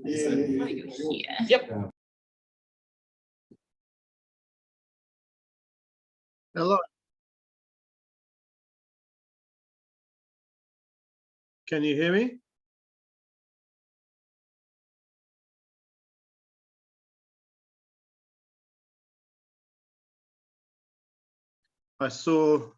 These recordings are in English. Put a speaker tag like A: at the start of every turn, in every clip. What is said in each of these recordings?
A: Here.
B: Yep.
C: Hello. Can you hear me? I saw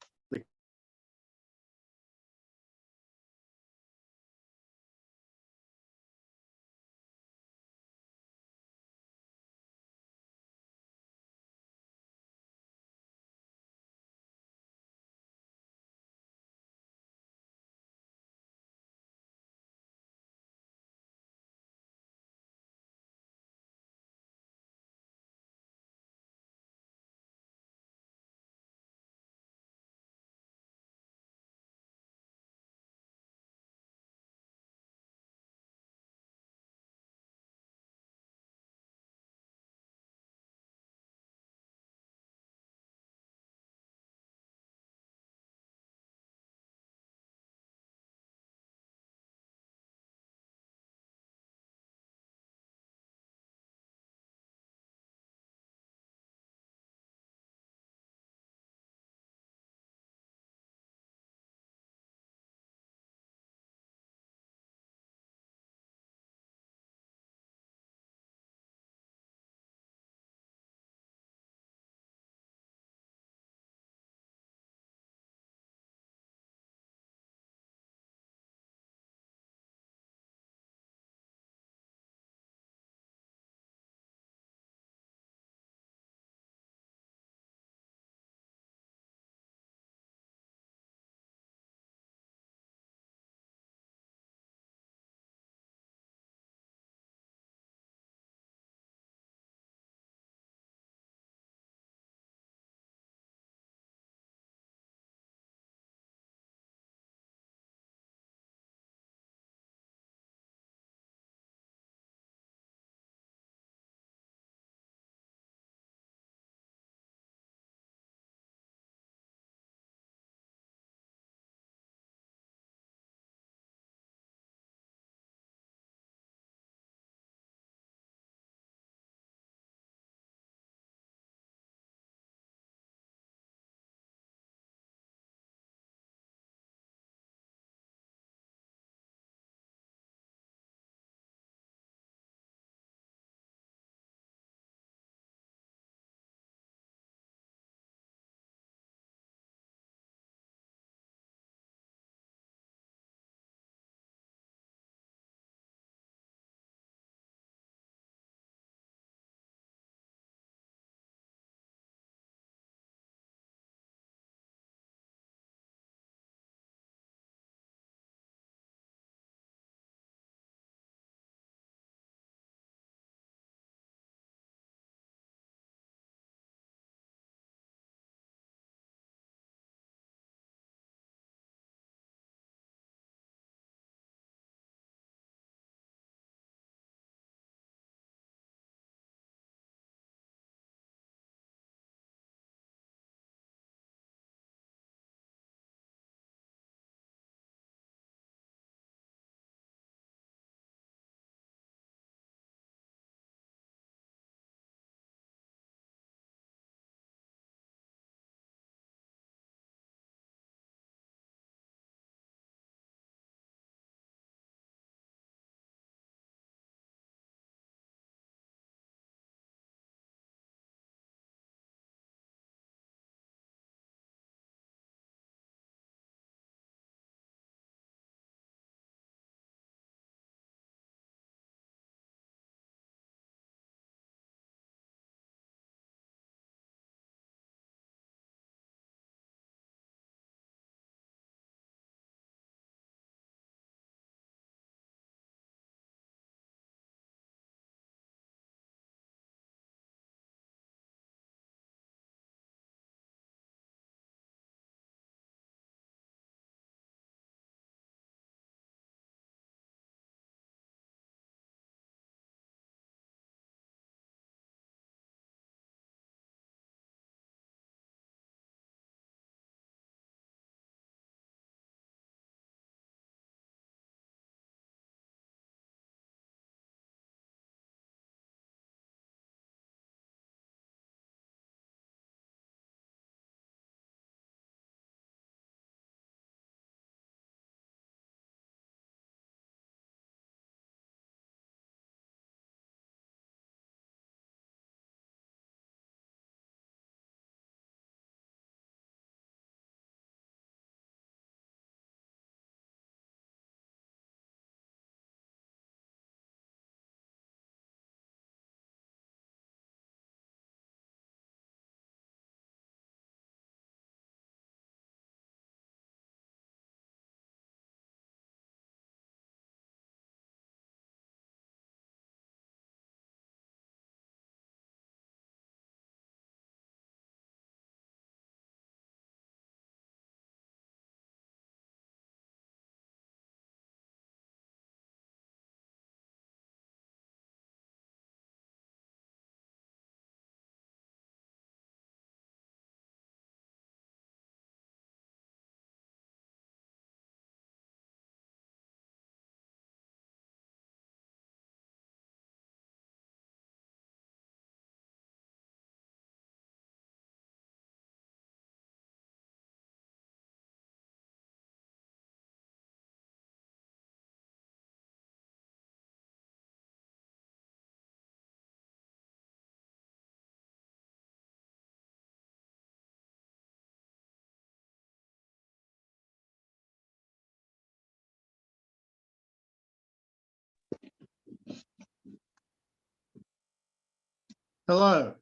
C: Hello,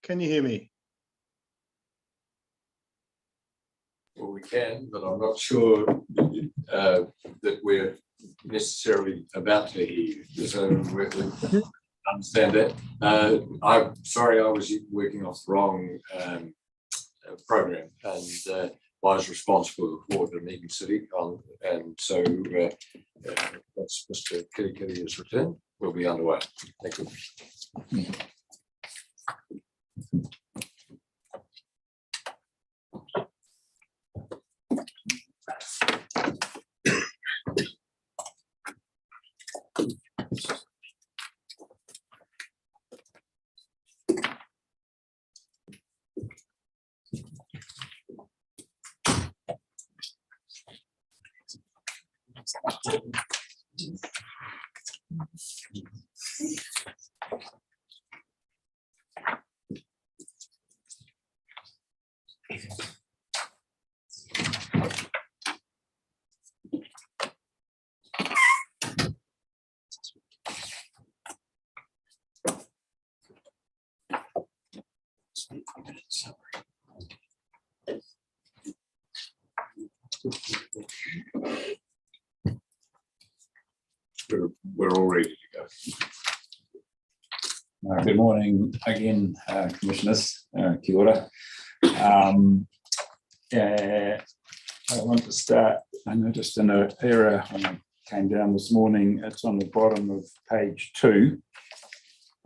C: can you hear me?
A: Well, we can, but I'm not sure that we're necessarily about to hear you. So we understand that. I'm sorry, I was working off the wrong program, and was responsible for the meeting city and so once Mr. Kitty is returned, we'll be underway. Thank you. We're all ready to go.
B: Good morning again, Commissioners. Kia ora. I want to start. I noticed an error when I came down this morning. It's on the bottom of page 2.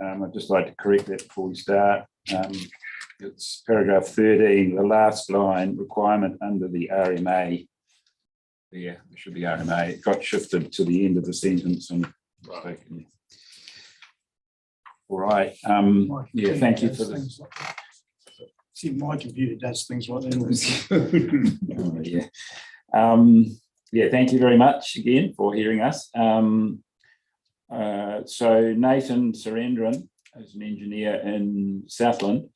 B: I'd just like to correct that before we start. It's paragraph 13, the last line, requirement under the RMA. Yeah, there should be RMA. It got shifted to the end of the sentence and
A: Right.
B: all right. Yeah, thank you for this.
D: See, my computer does things like that.
B: Oh, yeah. Yeah, thank you very much again for hearing us. So Nathan Surendran is an engineer in Southland,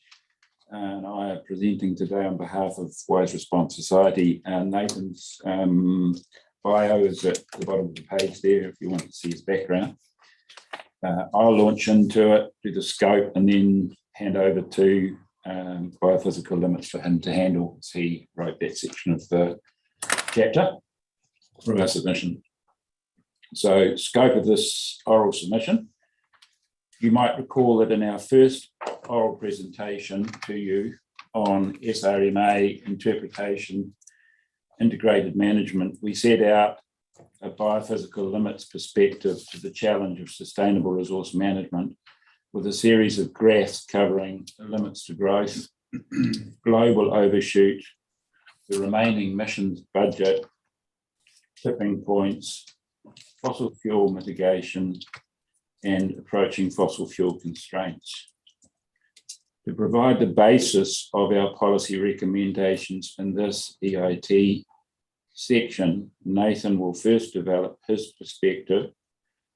B: and I am presenting today on behalf of Wise Response Society. Nathan's bio is at the bottom of the page there if you want to see his background. I'll launch into it, do the scope, and then hand over to biophysical limits for him to handle, as he wrote that section of the chapter from our submission. So, scope of this oral submission. You might recall that in our first oral presentation to you on SRMA interpretation, integrated management, we set out a biophysical limits perspective to the challenge of sustainable resource management with a series of graphs covering limits to growth, global overshoot, the remaining missions budget, tipping points, fossil fuel mitigation, and approaching fossil fuel constraints. To provide the basis of our policy recommendations in this EIT section, Nathan will first develop his perspective.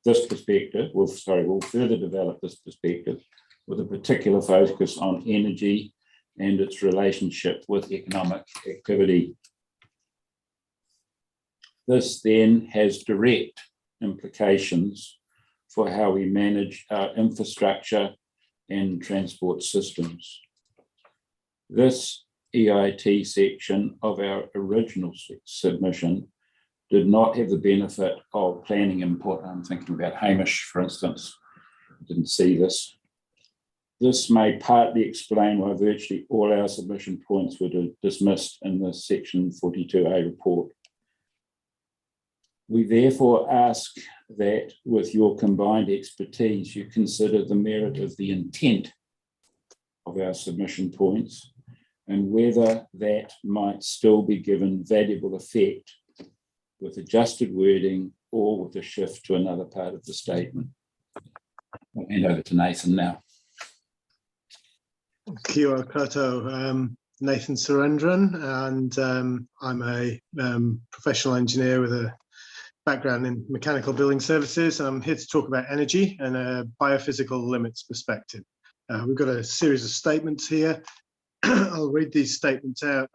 B: Will further develop this perspective with a particular focus on energy and its relationship with economic activity. This then has direct implications for how we manage our infrastructure and transport systems. This EIT section of our original submission did not have the benefit of planning input. I'm thinking about Hamish, for instance. Didn't see this. This may partly explain why virtually all our submission points were dismissed in the section 42A report. We therefore ask that with your combined expertise, you consider the merit of the intent of our submission points and whether that might still be given valuable effect with adjusted wording or with a shift to another part of the statement. I'll hand over to Nathan now.
C: Kia ora koutou. Nathan Surendran, and I'm a professional engineer with a background in mechanical building services. I'm here to talk about energy and a biophysical limits perspective. We've got a series of statements here. I'll read these statements out.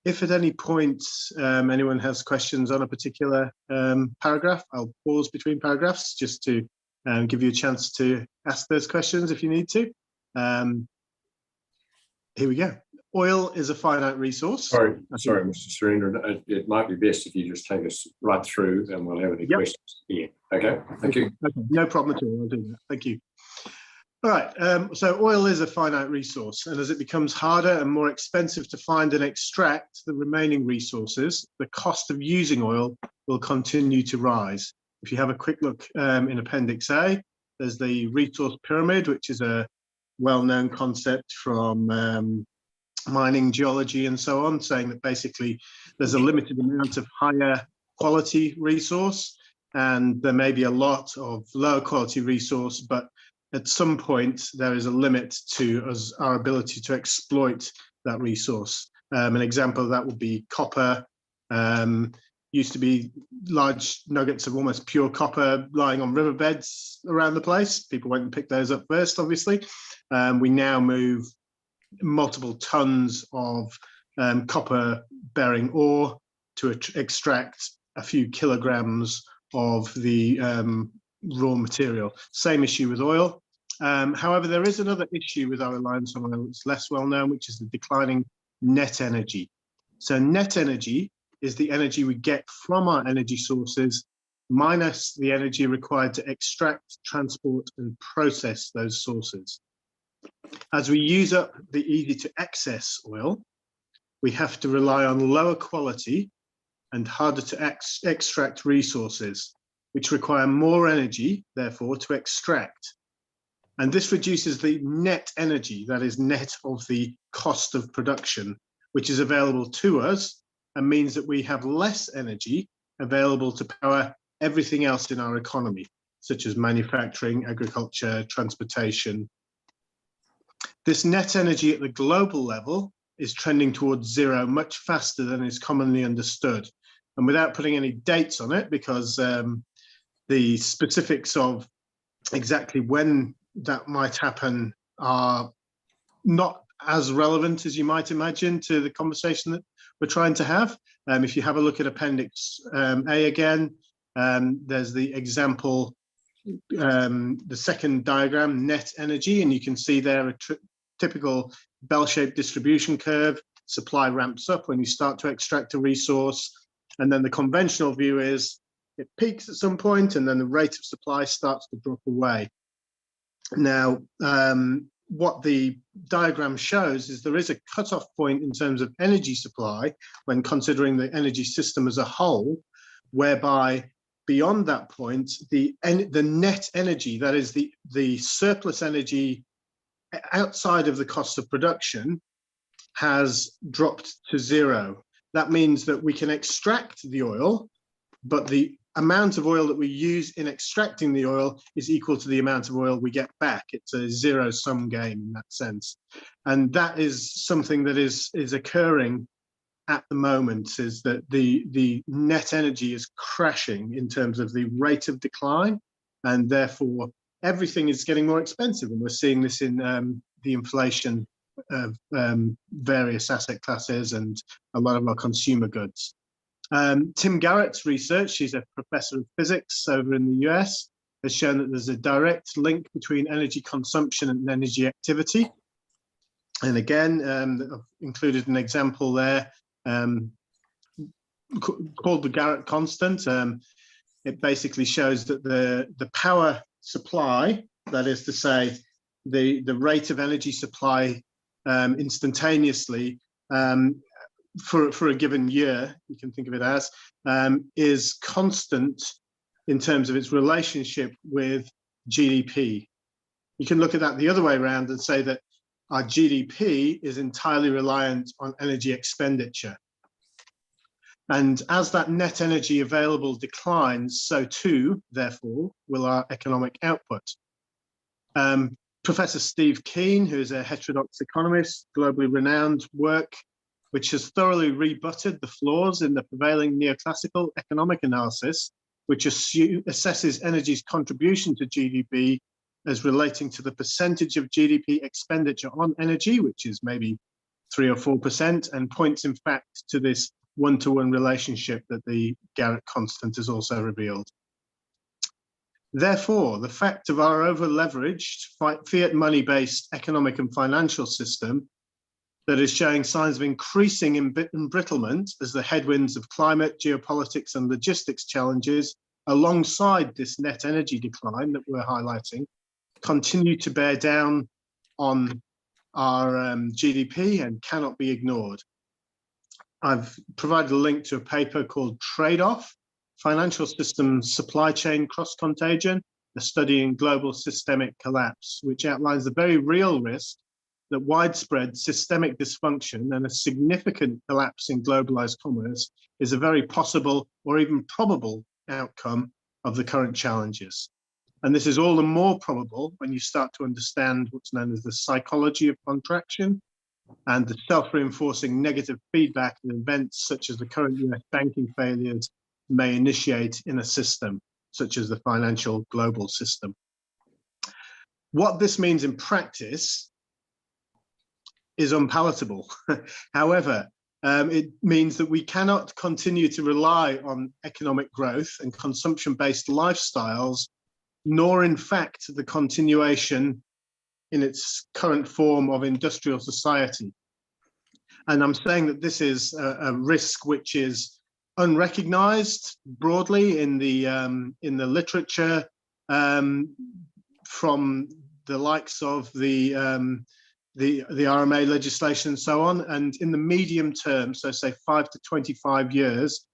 C: If at any point anyone has questions on a particular paragraph, I'll pause between paragraphs just to give you a chance to ask those questions if you need to. Here we go. Oil is a finite resource.
A: Sorry, Mr. Surendran. It might be best if you just take us right through, and we'll have any questions here. Okay, thank you.
C: Okay, no problem at all. I'll do that. Thank you. All right. So oil is a finite resource, and as it becomes harder and more expensive to find and extract the remaining resources, the cost of using oil will continue to rise. If you have a quick look in Appendix A, there's the resource pyramid, which is a well-known concept from mining, geology, and so on, saying that basically there's a limited amount of higher quality resource, and there may be a lot of lower quality resource, but at some point there is a limit to our ability to exploit that resource. An example of that would be copper. Used to be large nuggets of almost pure copper lying on riverbeds around the place. People went and picked those up first, obviously. We now move multiple tons of copper-bearing ore to extract a few kilograms of the raw material. Same issue with oil. However, there is another issue with our reliance on oil that's less well known, which is the declining net energy. So net energy is the energy we get from our energy sources minus the energy required to extract, transport, and process those sources. As we use up the easy to access oil, we have to rely on lower quality and harder to extract resources, which require more energy, therefore, to extract. And this reduces the net energy, that is net of the cost of production, which is available to us, and means that we have less energy available to power everything else in our economy, such as manufacturing, agriculture, transportation. This net energy at the global level is trending towards zero much faster than is commonly understood. And without putting any dates on it, because the specifics of exactly when that might happen are not as relevant as you might imagine to the conversation that we're trying to have. If you have a look at Appendix A again, there's the example, the second diagram, net energy, and you can see there a typical bell-shaped distribution curve. Supply ramps up when you start to extract a resource, and then the conventional view is it peaks at some point, and then the rate of supply starts to drop away. Now, what the diagram shows is there is a cutoff point in terms of energy supply when considering the energy system as a whole, whereby beyond that point, the net energy, that is the surplus energy outside of the cost of production, has dropped to zero. That means that we can extract the oil, but the amount of oil that we use in extracting the oil is equal to the amount of oil we get back. It's a zero-sum game in that sense. And that is something that is occurring at the moment, is that the net energy is crashing in terms of the rate of decline, and therefore everything is getting more expensive. And we're seeing this in the inflation of various asset classes and a lot of our consumer goods. Tim Garrett's research, he's a professor of physics over in the US, has shown that there's a direct link between energy consumption and energy activity. And again, I've included an example there called the Garrett constant. It basically shows that the power supply, that is to say, the rate of energy supply instantaneously for a given year, you can think of it as, is constant in terms of its relationship with GDP. You can look at that the other way around and say that our GDP is entirely reliant on energy expenditure. And as that net energy available declines, so too, therefore, will our economic output. Professor Steve Keen, who is a heterodox economist, globally renowned work, which has thoroughly rebutted the flaws in the prevailing neoclassical economic analysis, which assesses energy's contribution to GDP as relating to the percentage of GDP expenditure on energy, which is maybe 3 or 4%, and points in fact to this one-to-one relationship that the Garrett constant has also revealed. Therefore, the fact of our over-leveraged fiat money-based economic and financial system that is showing signs of increasing embrittlement as the headwinds of climate, geopolitics, and logistics challenges, alongside this net energy decline that we're highlighting, continue to bear down on our GDP and cannot be ignored. I've provided a link to a paper called Trade-off, Financial Systems Supply Chain Cross-Contagion, a study in global systemic collapse, which outlines the very real risk that widespread systemic dysfunction and a significant collapse in globalized commerce is a very possible or even probable outcome of the current challenges. And this is all the more probable when you start to understand what's known as the psychology of contraction and the self-reinforcing negative feedback that events such as the current US banking failures may initiate in a system, such as the financial global system. What this means in practice is unpalatable. However, it means that we cannot continue to rely on economic growth and consumption-based lifestyles, nor in fact the continuation in its current form of industrial society. And I'm saying that this is a risk which is unrecognized broadly in the literature from the likes of the RMA legislation and so on. And in the medium term, so say 5 to 25 years,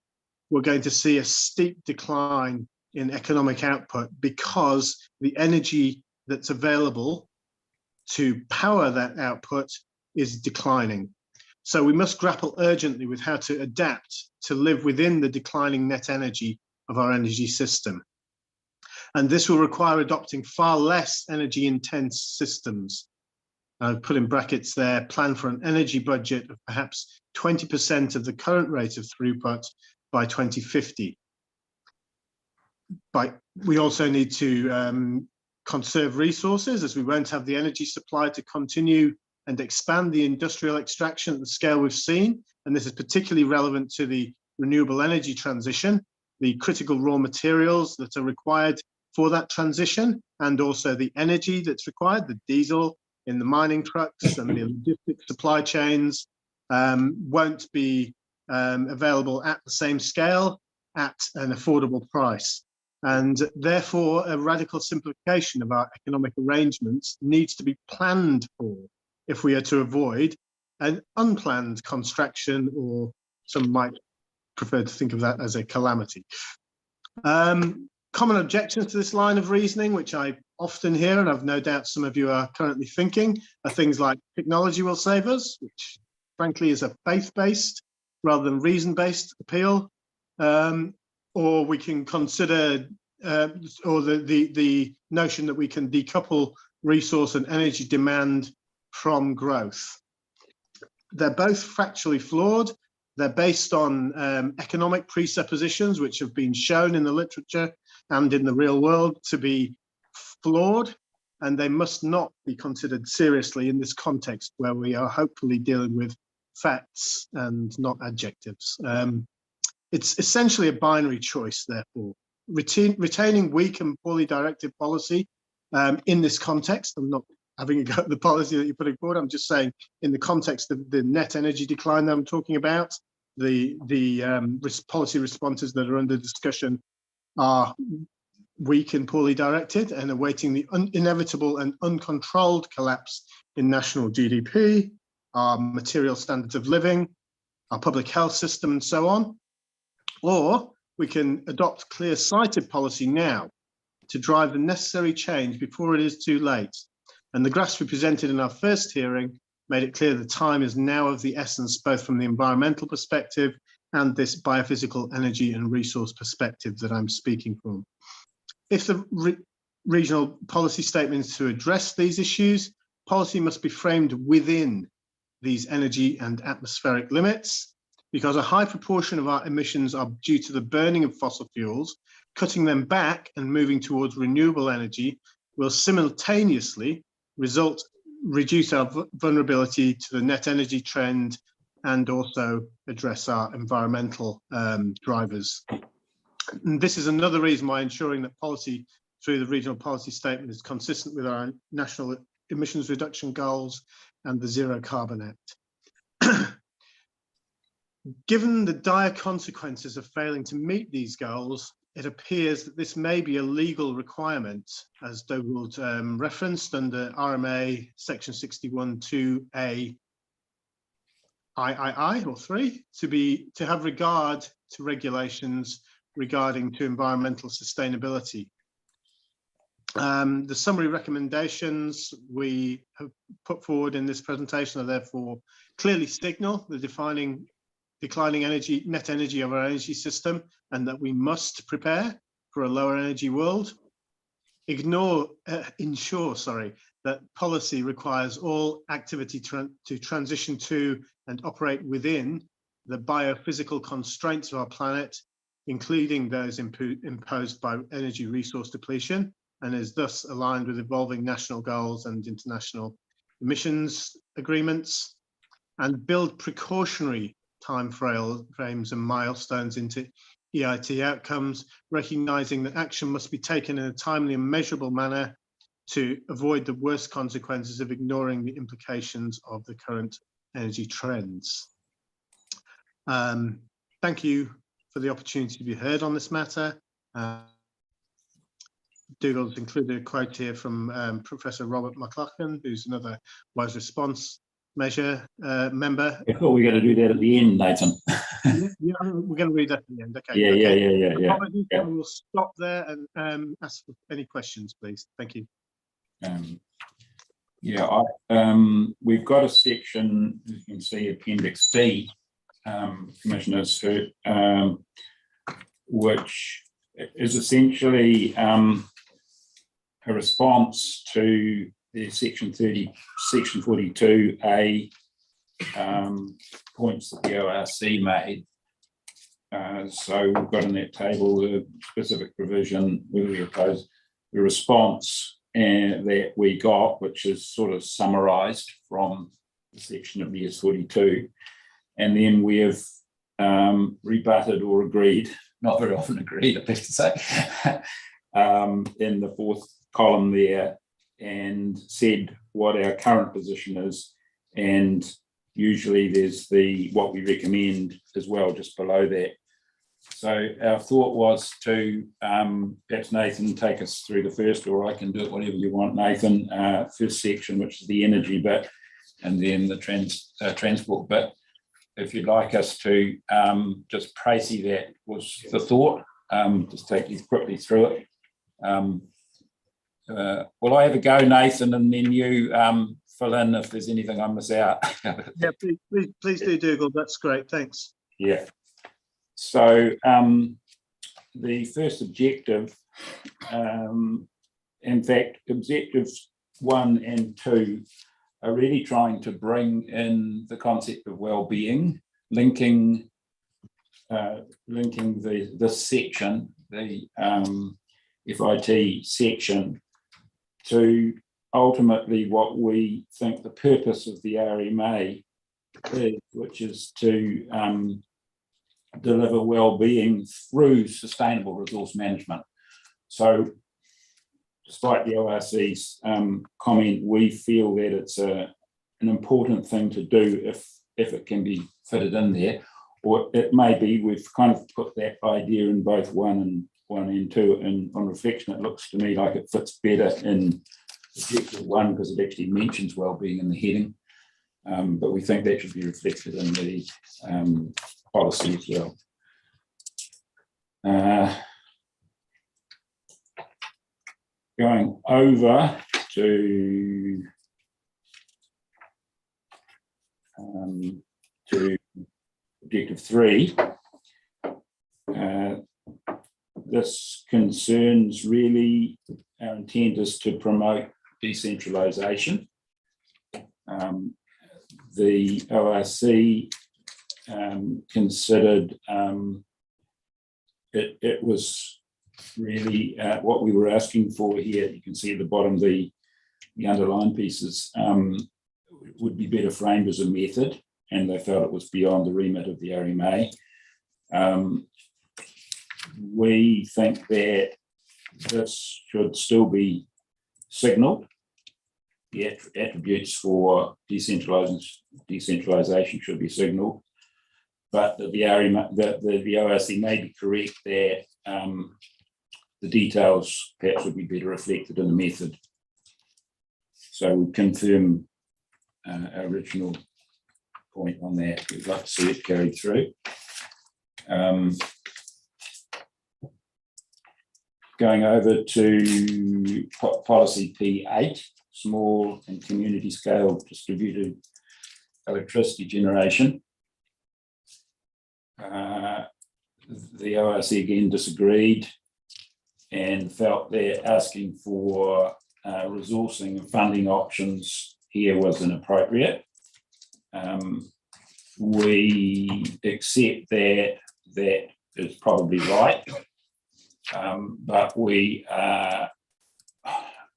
C: we're going to see a steep decline in economic output because the energy that's available to power that output is declining. So we must grapple urgently with how to adapt to live within the declining net energy of our energy system. And this will require adopting far less energy intense systems. I've put in brackets there, plan for an energy budget of perhaps 20% of the current rate of throughput by 2050. But we also need to conserve resources, as we won't have the energy supply to continue and expand the industrial extraction at the scale we've seen. And this is particularly relevant to the renewable energy transition, the critical raw materials that are required for that transition, and also the energy that's required, the diesel in the mining trucks and the logistics supply chains won't be available at the same scale at an affordable price. And therefore, a radical simplification of our economic arrangements needs to be planned for if we are to avoid an unplanned contraction, or some might prefer to think of that as a calamity. Common objections to this line of reasoning, which I often hear, and I've no doubt some of you are currently thinking, are things like technology will save us, which frankly is a faith-based rather than reason-based appeal. Or we can consider, or the notion that we can decouple resource and energy demand from growth. They're both factually flawed. They're based on economic presuppositions, which have been shown in the literature and in the real world to be flawed, and they must not be considered seriously in this context where we are hopefully dealing with facts and not adjectives. It's essentially a binary choice, therefore. Retaining weak and poorly directed policy in this context, I'm not having a go at the policy that you're putting forward, I'm just saying in the context of the net energy decline that I'm talking about, the policy responses that are under discussion are weak and poorly directed and awaiting the inevitable and uncontrolled collapse in national GDP, our material standards of living, our public health system, and so on. Or we can adopt clear-sighted policy now to drive the necessary change before it is too late. And the graphs we presented in our first hearing made it clear the time is now of the essence, both from the environmental perspective and this biophysical energy and resource perspective that I'm speaking from. If the regional policy statements to address these issues, policy must be framed within these energy and atmospheric limits, because a high proportion of our emissions are due to the burning of fossil fuels. Cutting them back and moving towards renewable energy will simultaneously reduce our vulnerability to the net energy trend and also address our environmental drivers. And this is another reason why ensuring that policy through the regional policy statement is consistent with our national emissions reduction goals and the Zero Carbon Act. Given the dire consequences of failing to meet these goals, it appears that this may be a legal requirement, as Dougald referenced under RMA section 61(2)A III or 3, to have regard to regulations regarding to environmental sustainability. The summary recommendations we have put forward in this presentation are therefore clearly signal the declining net energy of our energy system, and that we must prepare for a lower energy world. Ensure that policy requires all activity to transition to and operate within the biophysical constraints of our planet, including those imposed by energy resource depletion, and is thus aligned with evolving national goals and international emissions agreements, and build precautionary time frames and milestones into EIT outcomes, recognizing that action must be taken in a timely and measurable manner to avoid the worst consequences of ignoring the implications of the current energy trends. Thank you for the opportunity to be heard on this matter. Dougal's included a quote here from Professor Robert McLaughlin, who's another Wise Response Measure member.
B: I thought we were going to do that at the end, Nathan.
C: Yeah, we're going to read that at the end. Okay.
B: Yeah,
C: okay.
B: yeah.
C: I will stop there and ask for any questions, please. Thank you.
B: We've got a section, you can see Appendix C, Commissioners, which is essentially a response to the section 42A points that the ORC made. So we've got in that table the specific provision where we oppose the response that we got, which is sort of summarised from the section of the S42. And then we have rebutted or agreed, not very often agreed, I have to say, in the fourth column there, and said what our current position is. And usually there's what we recommend as well, just below that. So our thought was to perhaps Nathan take us through the first, or I can do it, whatever you want, Nathan, first section, which is the energy bit, and then the transport bit. If you'd like us to just précis that was the thought, just take you quickly through it. Will I have a go, Nathan, and then you fill in if there's anything I miss out?
C: Yeah, please do, Dougal. That's great. Thanks.
B: Yeah. So the first objective, in fact, objectives 1 and 2 are really trying to bring in the concept of well-being, linking this section, the FIT section, to ultimately what we think the purpose of the RMA is, which is to deliver well-being through sustainable resource management. So despite the ORC's comment, we feel that it's an important thing to do if it can be fitted in there. Or it may be we've kind of put that idea in both 1 and 2, and on reflection it looks to me like it fits better in objective 1 because it actually mentions well-being in the heading. But we think that should be reflected in the policy as well. Going over to objective 3, this concerns really, our intent is to promote decentralisation. The ORC considered it was really what we were asking for here. You can see at the bottom the underlined pieces would be better framed as a method, and they felt it was beyond the remit of the RMA. We think that this should still be signalled. The attributes for decentralisation should be signalled, but the ORC may be correct that the details perhaps would be better reflected in the method. So we confirm our original point on that. We'd like to see it carried through. Going over to policy P8, small and community scale distributed electricity generation. The ORC again disagreed and felt that asking for resourcing and funding options here was inappropriate. We accept that that is probably right, but we are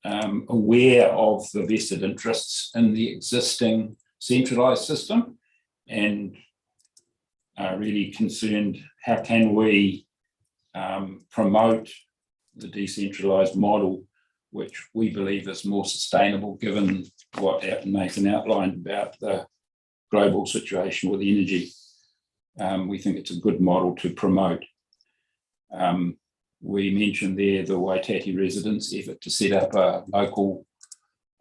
B: aware of the vested interests in the existing centralised system and are really concerned how can we promote the decentralised model, which we believe is more sustainable given what Nathan outlined about the global situation with energy. We think it's a good model to promote. We mentioned there the Waitati residents' effort to set up a local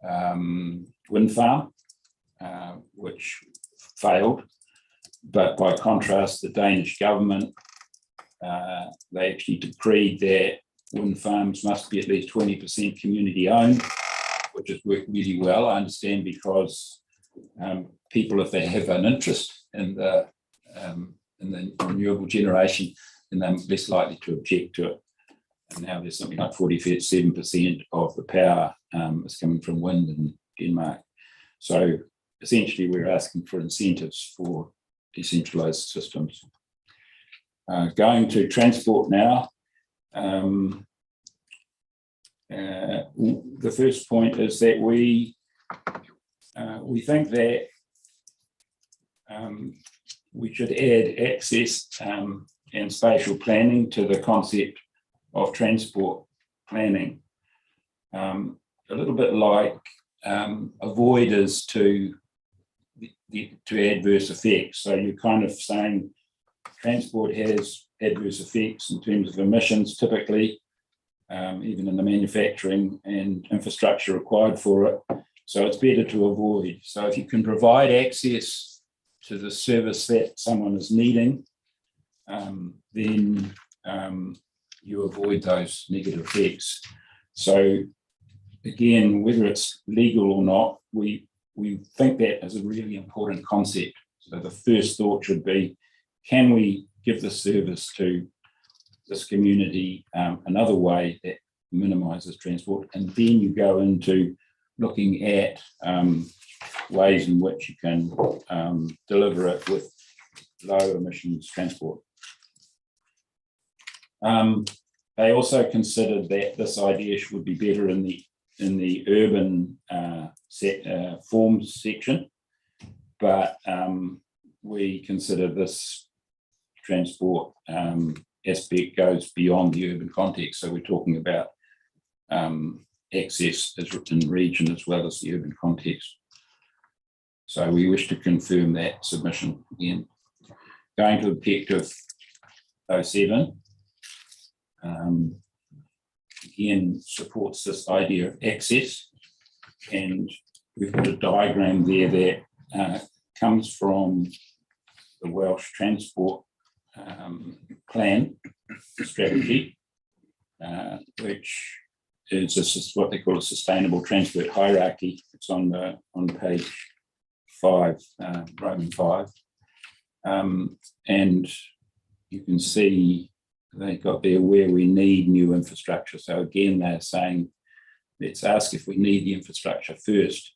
B: wind farm, which failed. But by contrast, the Danish government, they actually decreed that wind farms must be at least 20% community owned, which has worked really well, I understand, because people, if they have an interest in the renewable generation, then they're less likely to object to it. And now there's something like 47% of the power is coming from wind in Denmark. So essentially, we're asking for incentives for decentralised systems. Going to transport now. The first point is that we think that we should add access and spatial planning to the concept of transport planning. A little bit like avoiders to adverse effects. So you're kind of saying transport has adverse effects in terms of emissions, typically, even in the manufacturing and infrastructure required for it. So it's better to avoid. So if you can provide access to the service that someone is needing, then you avoid those negative effects. So again, whether it's legal or not, we think that is a really important concept. So the first thought should be, can we give the service to this community another way that minimises transport? And then you go into looking at ways in which you can deliver it with low emissions transport. They also considered that this idea would be better in the urban forms section, but we consider this transport aspect goes beyond the urban context. So we're talking about access in region as well as the urban context. So we wish to confirm that submission again. Going to objective 07. Again, supports this idea of access, and we've got a diagram there that comes from the Welsh Transport Plan strategy, which is what they call a sustainable transport hierarchy. It's on page 5, Roman 5, and you can see they got there where we need new infrastructure. So again, they're saying, let's ask if we need the infrastructure first,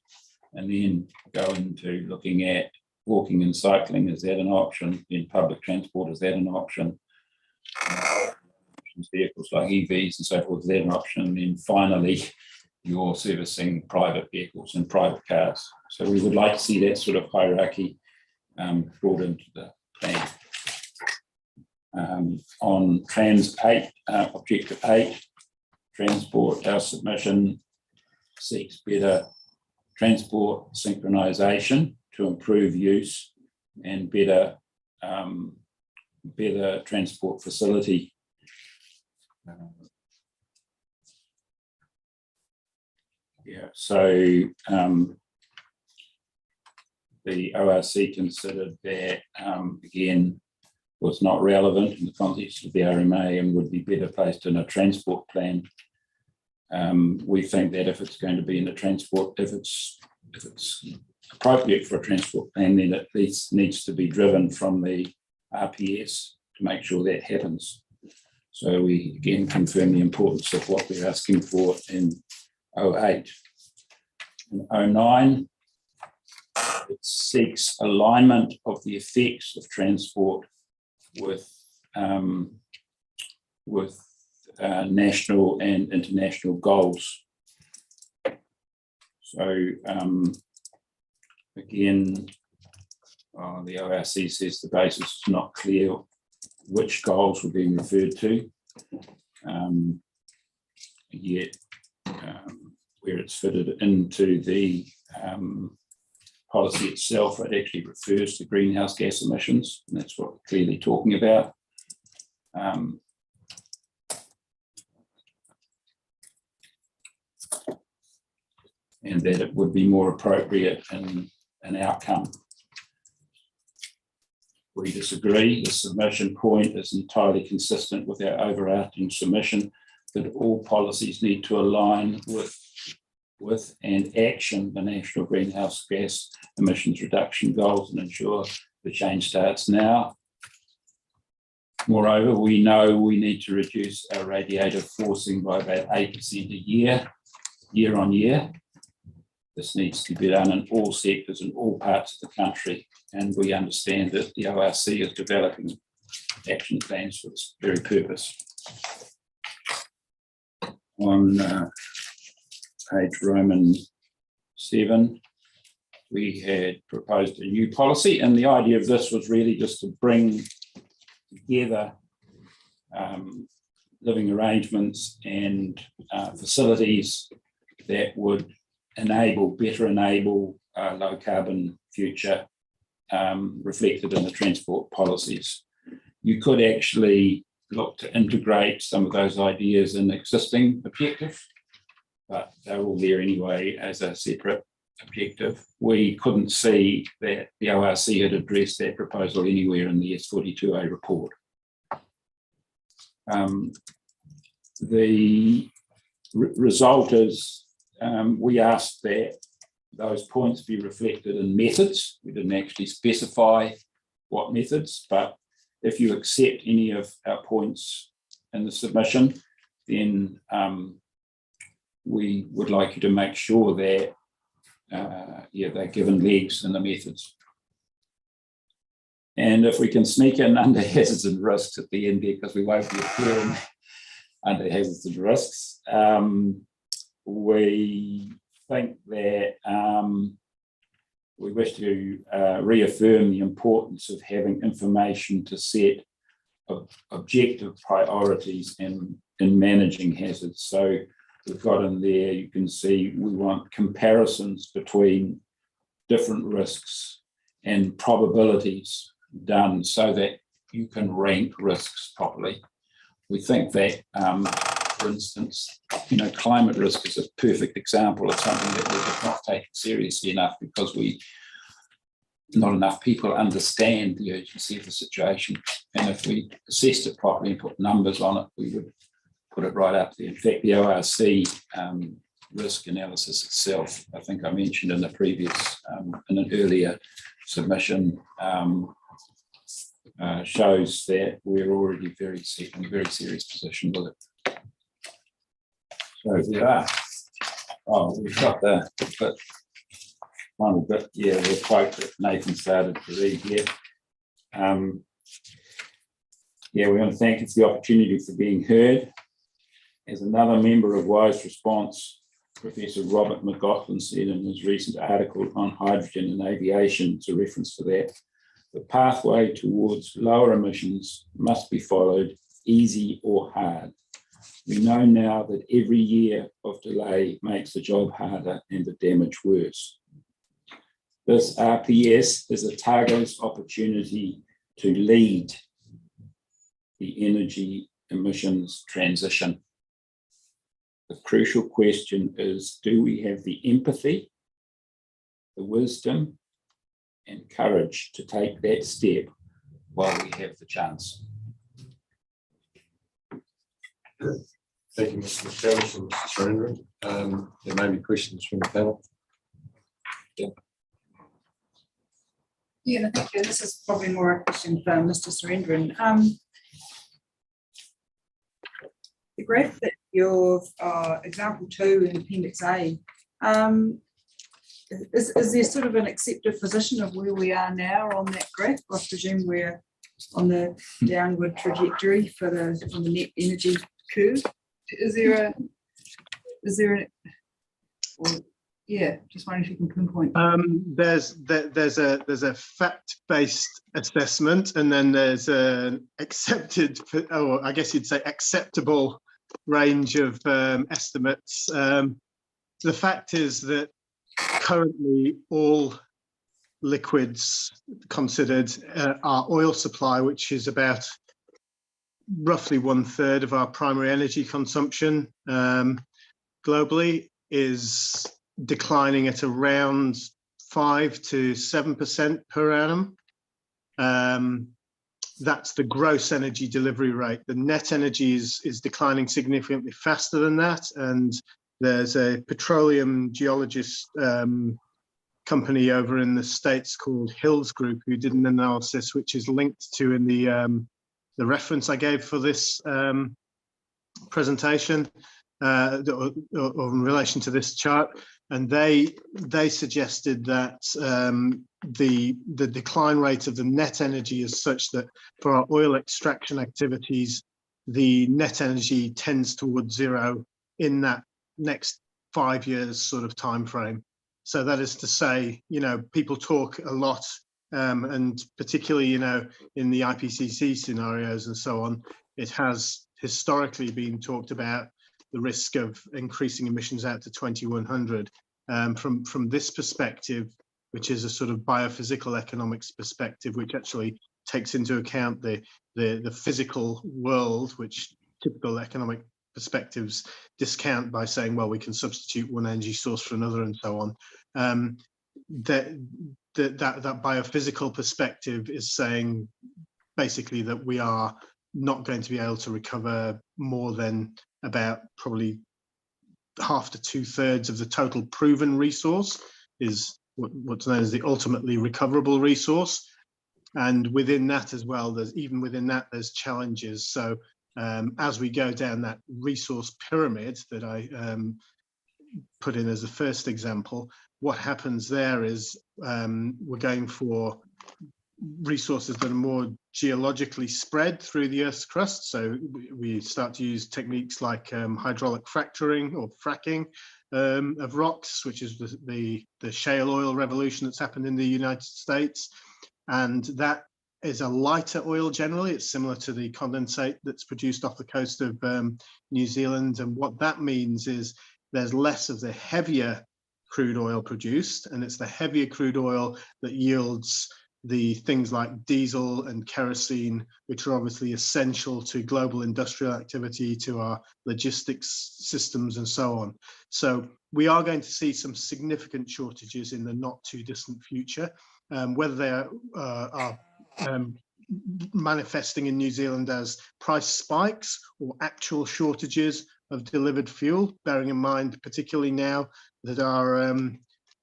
B: and then go into looking at walking and cycling. Is that an option? In public transport, is that an option? Vehicles like EVs and so forth, is that an option? And then finally, you're servicing private vehicles and private cars. So we would like to see that sort of hierarchy brought into the plan. On trans 8, objective 8, transport, our submission seeks better transport synchronisation to improve use and better transport facility. So the ORC considered that, again, was not relevant in the context of the RMA and would be better placed in a transport plan. We think that if it's going to be in a transport, if it's appropriate for a transport plan, then at least needs to be driven from the RPS to make sure that happens. So we again confirm the importance of what we're asking for in 08. In 09, it seeks alignment of the effects of transport with national and international goals. So again, the ORC says the basis is not clear which goals were being referred to, yet where it's fitted into the policy itself, it actually refers to greenhouse gas emissions, and that's what we're clearly talking about. And that it would be more appropriate in an outcome. We disagree. The submission point is entirely consistent with our overarching submission that all policies need to align with and action the national greenhouse gas emissions reduction goals and ensure the change starts now. Moreover, we know we need to reduce our radiator forcing by about 8% year on year. This needs to be done in all sectors in all parts of the country, and we understand that the ORC is developing action plans for this very purpose. On page Roman 7, we had proposed a new policy, and the idea of this was really just to bring together living arrangements and facilities that would better enable a low carbon future reflected in the transport policies. You could actually look to integrate some of those ideas in existing objectives, but they're all there anyway as a separate objective. We couldn't see that the ORC had addressed that proposal anywhere in the S42A report. The result is we asked that those points be reflected in methods. We didn't actually specify what methods, but if you accept any of our points in the submission, then we would like you to make sure that they're given legs in the methods. And if we can sneak in under hazards and risks at the end there, because we won't be appearing under hazards and risks, we think that we wish to reaffirm the importance of having information to set objective priorities in managing hazards. So we've got in there, you can see we want comparisons between different risks and probabilities done so that you can rank risks properly. We think that, for instance, climate risk is a perfect example of something that we have not taken seriously enough because not enough people understand the urgency of the situation. And if we assessed it properly and put numbers on it, we would put it right up there. In fact, the ORC risk analysis itself, I think I mentioned in the previous, in an earlier submission, shows that we're already in a very serious position with it. So there are. Oh, we've got the final bit, the quote that Nathan started to read here. We want to thank you for the opportunity for being heard. As another member of WISE Response, Professor Robert McLaughlin said in his recent article on hydrogen and aviation, it's a reference to that, the pathway towards lower emissions must be followed, easy or hard. We know now that every year of delay makes the job harder and the damage worse. This RPS is a Otago's opportunity to lead the energy emissions transition. The crucial question is, do we have the empathy, the wisdom, and courage to take that step while we have the chance?
A: Thank you, Mr. McCamish and Mr. Surendran. There may be questions from the panel.
E: Yeah, thank you. This is probably more a question for Mr. Surendran. The graph that you've, example 2 in Appendix A, is there sort of an accepted position of where we are now on that graph? I presume we're on the downward trajectory for on the net energy curve. Is there yeah, just wondering if you can pinpoint.
C: There's a fact-based assessment, and then there's an accepted, or I guess you'd say acceptable range of estimates. The fact is that currently all liquids considered, our oil supply, which is about roughly 1/3 of our primary energy consumption globally, is declining at around 5 to 7% per annum. That's the gross energy delivery rate. The net energy is declining significantly faster than that. And there's a petroleum geologist company over in the States called Hills Group who did an analysis, which is linked to in the reference I gave for this presentation, or in relation to this chart. And they suggested that the decline rate of the net energy is such that for our oil extraction activities, the net energy tends towards zero in that next 5 years sort of time frame. So that is to say, people talk a lot, and particularly, in the IPCC scenarios and so on, it has historically been talked about the risk of increasing emissions out to 2100. From this perspective, which is a sort of biophysical economics perspective, which actually takes into account the physical world, which typical economic perspectives discount by saying, well, we can substitute one energy source for another and so on. That biophysical perspective is saying basically that we are not going to be able to recover more than about probably half to 2/3 of the total proven resource is what's known as the ultimately recoverable resource. And within that as well, there's challenges. So as we go down that resource pyramid that I put in as the first example, what happens there is we're going for resources that are more geologically spread through the Earth's crust. So we start to use techniques like hydraulic fracturing or fracking of rocks, which is the shale oil revolution that's happened in the United States. And that is a lighter oil generally. It's similar to the condensate that's produced off the coast of New Zealand. And what that means is there's less of the heavier crude oil produced, and it's the heavier crude oil that yields the things like diesel and kerosene, which are obviously essential to global industrial activity, to our logistics systems and so on. So we are going to see some significant shortages in the not too distant future. Whether they are manifesting in New Zealand as price spikes or actual shortages of delivered fuel, bearing in mind particularly now that our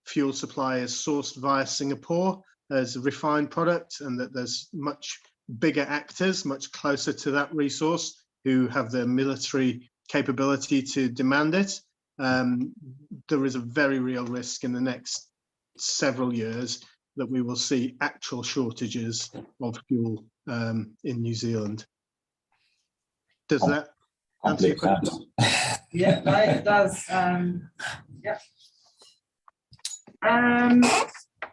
C: fuel supply is sourced via Singapore as a refined product, and that there's much bigger actors much closer to that resource who have the military capability to demand it. There is a very real risk in the next several years that we will see actual shortages of fuel in New Zealand. Does that answer your question?
E: Yeah, no, it does. Yeah.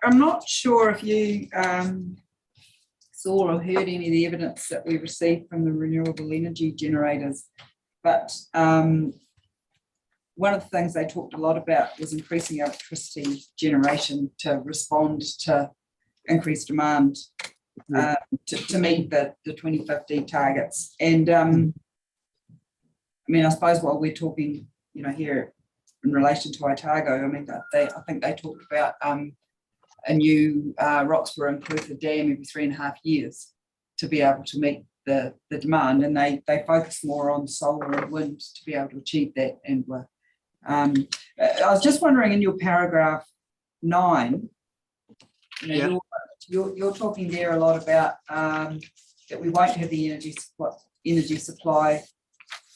E: I'm not sure if you saw or heard any of the evidence that we received from the renewable energy generators but one of the things they talked a lot about was increasing electricity generation to respond to increased demand to meet the 2050 targets. And I mean, I suppose while we're talking, you know, here in relation to Otago, I mean, I think they talked about a new Roxburgh and Clutha Dam every 3.5 years to be able to meet the demand, and they focus more on solar and wind to be able to achieve that. And I was just wondering, in your paragraph 9, you know, you're talking there a lot about that we won't have the energy supply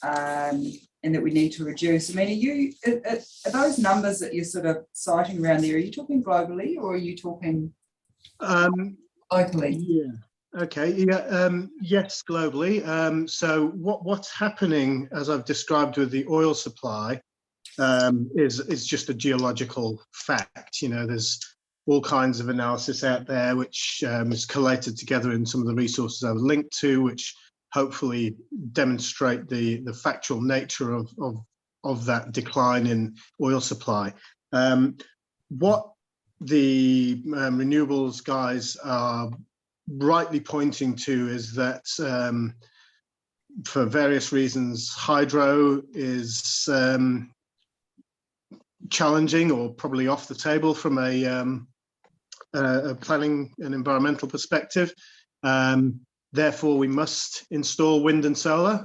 E: and that we need to reduce. I mean, are those numbers that you're sort of citing around there, are you talking globally or are you talking locally?
C: Yeah. Okay. Yeah. Yes, globally. So what's happening, as I've described with the oil supply, is just a geological fact. You know, there's all kinds of analysis out there which is collated together in some of the resources I was linked to, which hopefully demonstrate the factual nature of that decline in oil supply. What the renewables guys are rightly pointing to is that for various reasons, hydro is challenging or probably off the table from a planning and environmental perspective. Therefore, we must install wind and solar.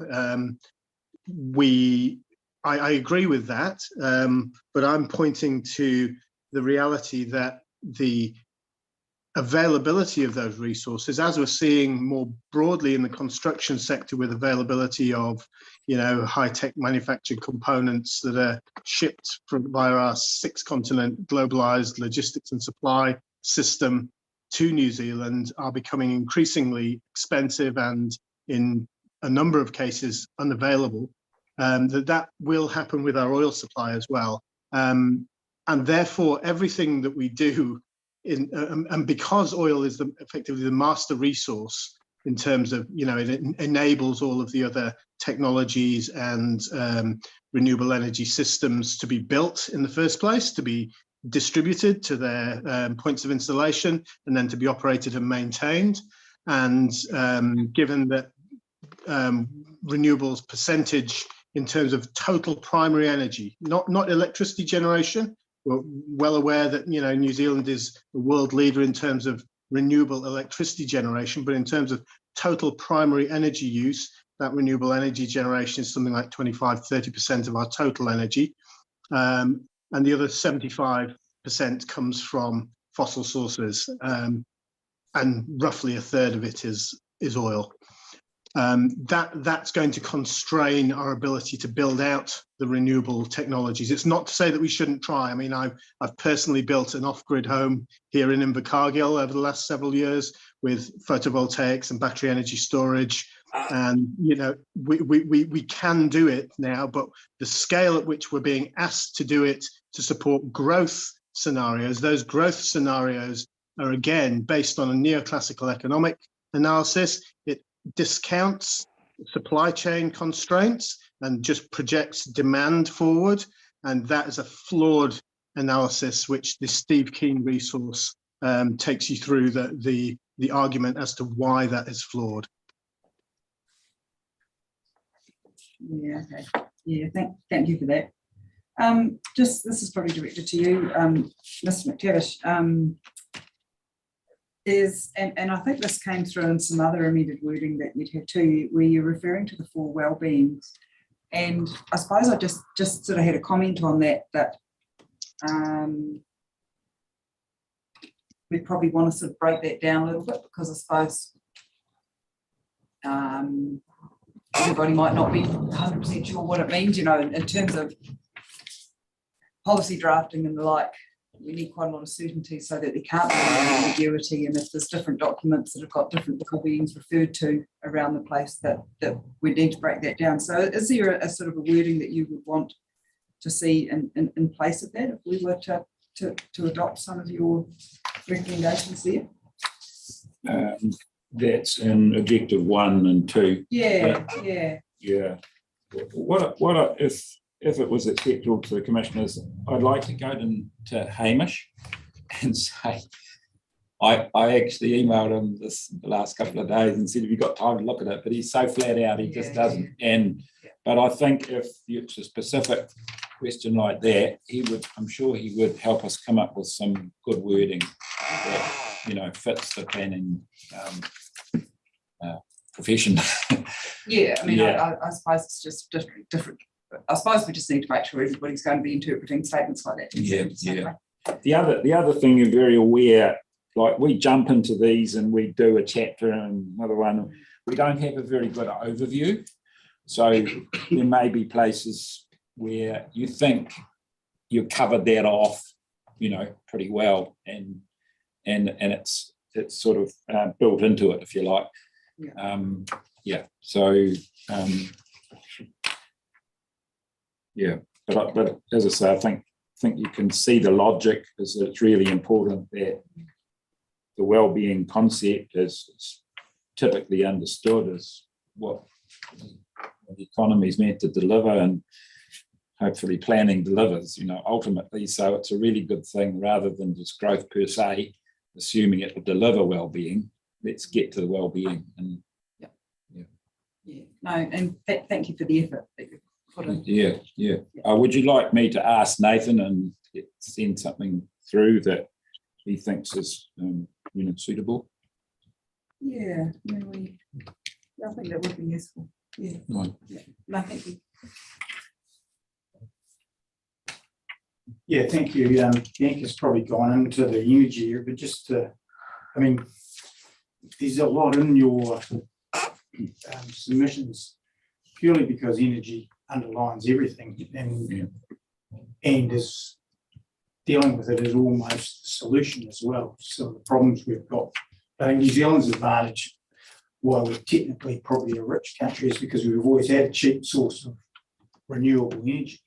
C: I agree with that, but I'm pointing to the reality that the availability of those resources, as we're seeing more broadly in the construction sector with availability of, you know, high-tech manufactured components that are shipped via our 6-continent globalized logistics and supply system to New Zealand, are becoming increasingly expensive and in a number of cases unavailable, that will happen with our oil supply as well. And therefore, everything that we do and because oil is effectively the master resource in terms of, you know, it enables all of the other technologies and renewable energy systems to be built in the first place, to be distributed to their points of installation, and then to be operated and maintained. And given that renewables percentage in terms of total primary energy, not electricity generation, we're well aware that, you know, New Zealand is the world leader in terms of renewable electricity generation, but in terms of total primary energy use, that renewable energy generation is something like 25–30% of our total energy. And the other 75% comes from fossil sources, and roughly a third of it is oil. That's going to constrain our ability to build out the renewable technologies. It's not to say that we shouldn't try. I mean, I've personally built an off-grid home here in Invercargill over the last several years with photovoltaics and battery energy storage. And, you know, we can do it now, but the scale at which we're being asked to do it to support growth scenarios, those growth scenarios are again based on a neoclassical economic analysis. It discounts supply chain constraints and just projects demand forward, and that is a flawed analysis which the Steve Keen resource takes you through the argument as to why that is flawed.
E: Yeah, okay. Yeah, thank you for that. Just, this is probably directed to you, Mr. McTavish. And I think this came through in some other amended wording that you'd have too, where you're referring to the 4 well-beings. And I suppose I just sort of had a comment on that we probably want to sort of break that down a little bit, because I suppose everybody might not be 100% sure what it means, you know, in terms of policy drafting and the like. We need quite a lot of certainty so that there can't be any ambiguity, and if there's different documents that have got different well-beings referred to around the place, that we need to break that down. So is there a sort of a wording that you would want to see in place of that if we were to adopt some of your recommendations there?
B: That's in objective 1 and 2.
E: Yeah.
B: If it was acceptable to the commissioners, I'd like to go to Hamish and say, I actually emailed him the last couple of days and said, have you got time to look at it? But he's so flat out, he just doesn't. But I think if it's a specific question like that, I'm sure he would help us come up with some good wording that, fits the planning profession.
E: Yeah, I mean, I suppose it's just different. I suppose we just need to make sure everybody's going to be interpreting statements like that.
B: The other thing you're very aware, like we jump into these and we do a chapter and another one, we don't have a very good overview. So there may be places where you think you've covered that off, pretty well, and it's sort of built into it, if you like. But as I say, I think you can see the logic, is that it's really important that the well-being concept is typically understood as what the economy is meant to deliver, and hopefully planning delivers, ultimately. So it's a really good thing, rather than just growth per se, assuming it will deliver well-being. Let's get to the well-being. And
E: thank you for the effort that you put in.
B: Would you like me to ask Nathan and send something through that he thinks is suitable?
E: I think that would be useful. No, thank you.
D: Thank you. Bianca's probably gone into the energy here, but just there's a lot in your submissions purely because energy underlines everything, and is dealing with it is almost the solution as well. So the problems we've got, I think New Zealand's advantage, while we're technically probably a rich country, is because we've always had a cheap source of renewable energy.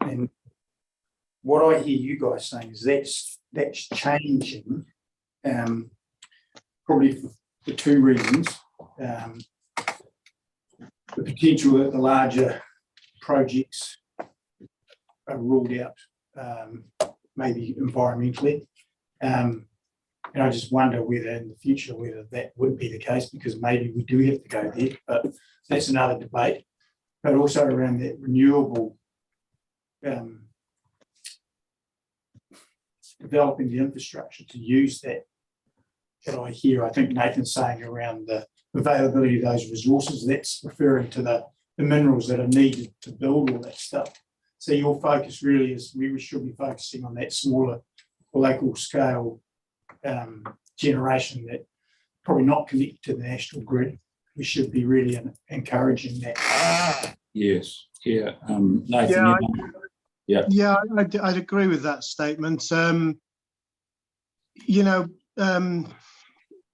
D: And what I hear you guys saying is that's changing, probably for two reasons. The potential that the larger projects are ruled out, maybe environmentally. And I just wonder whether in the future, whether that would be the case, because maybe we do have to go there, but that's another debate. But also around that renewable, developing the infrastructure to use that I think Nathan's saying around the availability of those resources, that's referring to the minerals that are needed to build all that stuff. So your focus really is, we should be focusing on that smaller local scale generation that probably not connected to the national grid. We should be really encouraging that.
B: Yes. Nathan.
C: I'd agree with that statement.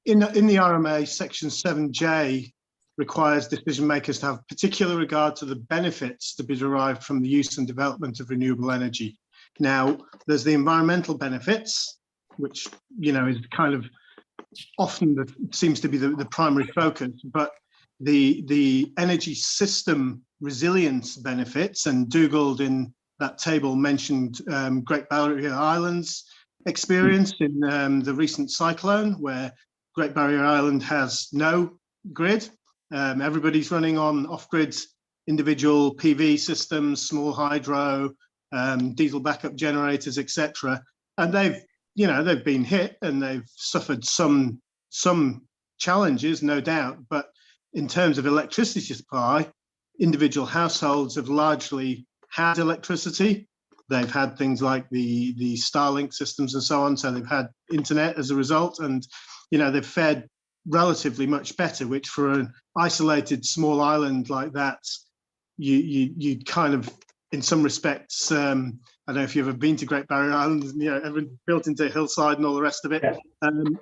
C: In the RMA, Section 7J requires decision makers to have particular regard to the benefits to be derived from the use and development of renewable energy. Now, there's the environmental benefits, which is kind of often seems to be the primary focus, but the energy system resilience benefits, and Dugald in that table mentioned Great Barrier Island's experience in the recent cyclone, where Great Barrier Island has no grid. Everybody's running on off-grid individual PV systems, small hydro, diesel backup generators, etc. And they've been hit and they've suffered some challenges, no doubt. But in terms of electricity supply, individual households have largely had electricity. They've had things like the Starlink systems and so on. So they've had internet as a result, and they've fared relatively much better, which for an isolated small island like that, you kind of, in some respects, I don't know if you've ever been to Great Barrier Island, everything built into a hillside and all the rest of it.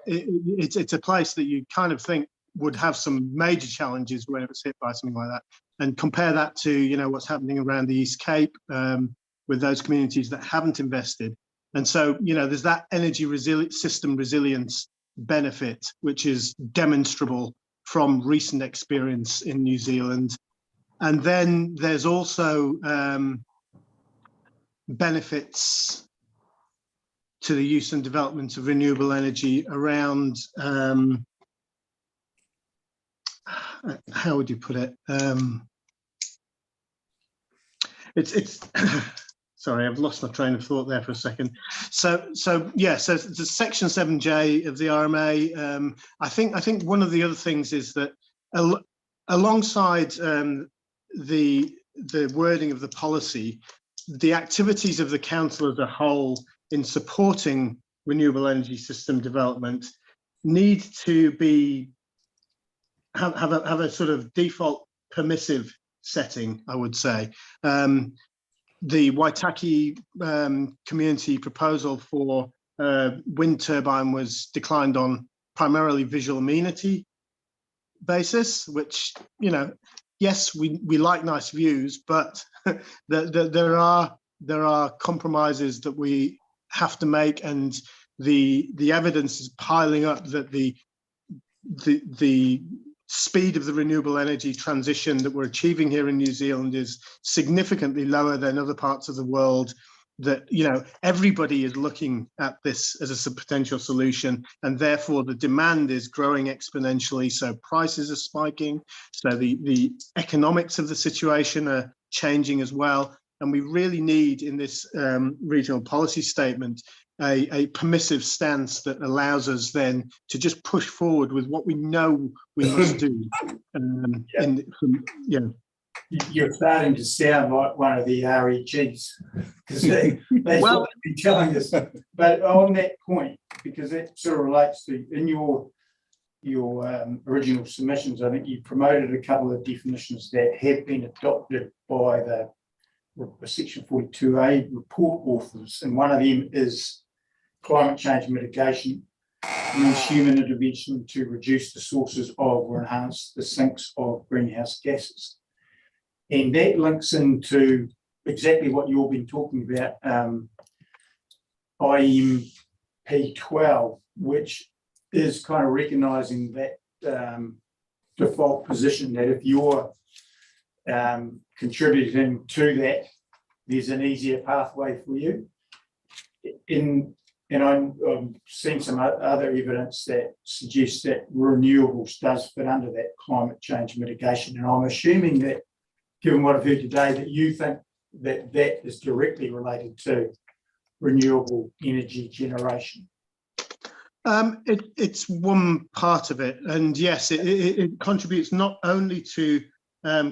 C: It's a place that you kind of think would have some major challenges when it was hit by something like that. And compare that to, what's happening around the East Cape with those communities that haven't invested. And so, there's that energy system resilience benefit, which is demonstrable from recent experience in New Zealand. And then there's also benefits to the use and development of renewable energy around, how would you put it? It's sorry, I've lost my train of thought there for a second. So the section 7J of the RMA, I think one of the other things is that alongside the wording of the policy, the activities of the council as a whole in supporting renewable energy system development need to be have a sort of default permissive setting, I would say. The Waitaki community proposal for wind turbine was declined on primarily visual amenity basis, which, you know, yes, we like nice views, but there are compromises that we have to make, and the evidence is piling up that the speed of the renewable energy transition that we're achieving here in New Zealand is significantly lower than other parts of the world. That, you know, everybody is looking at this as a potential solution, and therefore the demand is growing exponentially, so prices are spiking, so the economics of the situation are changing as well. And we really need, in this regional policy statement, a permissive stance that allows us then to just push forward with what we know we must do.
D: You're starting to sound like one of the REGs, because that's
C: Well,
D: what they've been telling us. But on that point, because it sort of relates to, in your original submissions, I think you promoted a couple of definitions that have been adopted by the Section 42A report authors, and one of them is climate change mitigation means human intervention to reduce the sources of or enhance the sinks of greenhouse gases. And that links into exactly what you've been talking about, IMP 12, which is kind of recognising that default position that if you're contributing to that, there's an easier pathway for you. And I'm seeing some other evidence that suggests that renewables does fit under that climate change mitigation. And I'm assuming that, given what I've heard today, that you think that that is directly related to renewable energy generation.
C: It's one part of it, and yes, it contributes not only to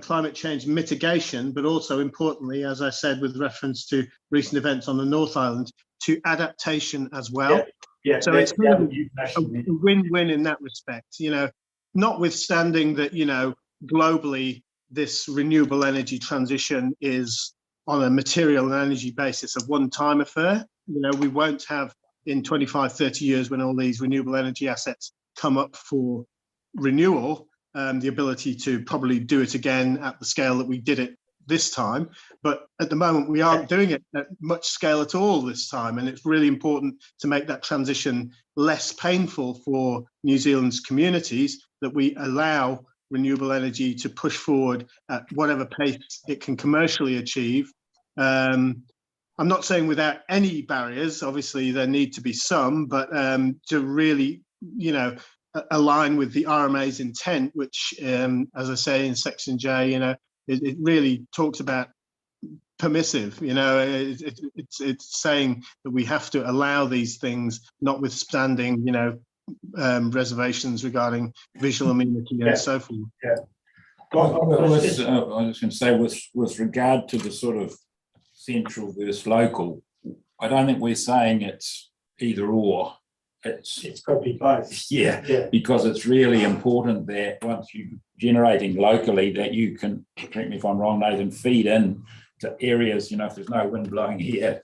C: climate change mitigation, but also importantly, as I said, with reference to recent events on the North Island, to adaptation as well.
D: Yeah,
C: so it's really a win-win in that respect. You know, notwithstanding that, you know, globally this renewable energy transition is on a material and energy basis a one-time affair. You know, we won't have in 25, 30 years, when all these renewable energy assets come up for renewal, the ability to probably do it again at the scale that we did it this time. But at the moment, we aren't doing it at much scale at all this time. And it's really important to make that transition less painful for New Zealand's communities, that we allow renewable energy to push forward at whatever pace it can commercially achieve. I'm not saying without any barriers, obviously there need to be some, but to really, you know, align with the RMA's intent, which, as I say in section J, you know, it really talks about permissive, you know, it's saying that we have to allow these things, notwithstanding, you know, reservations regarding visual amenity and so forth.
D: Yeah.
B: I was going to say, with regard to the sort of central versus local, I don't think we're saying it's either or.
D: It's got to be both.
B: Yeah, because it's really important that once you're generating locally, that you can, correct me if I'm wrong, Nathan, feed in to areas, you know, if there's no wind blowing here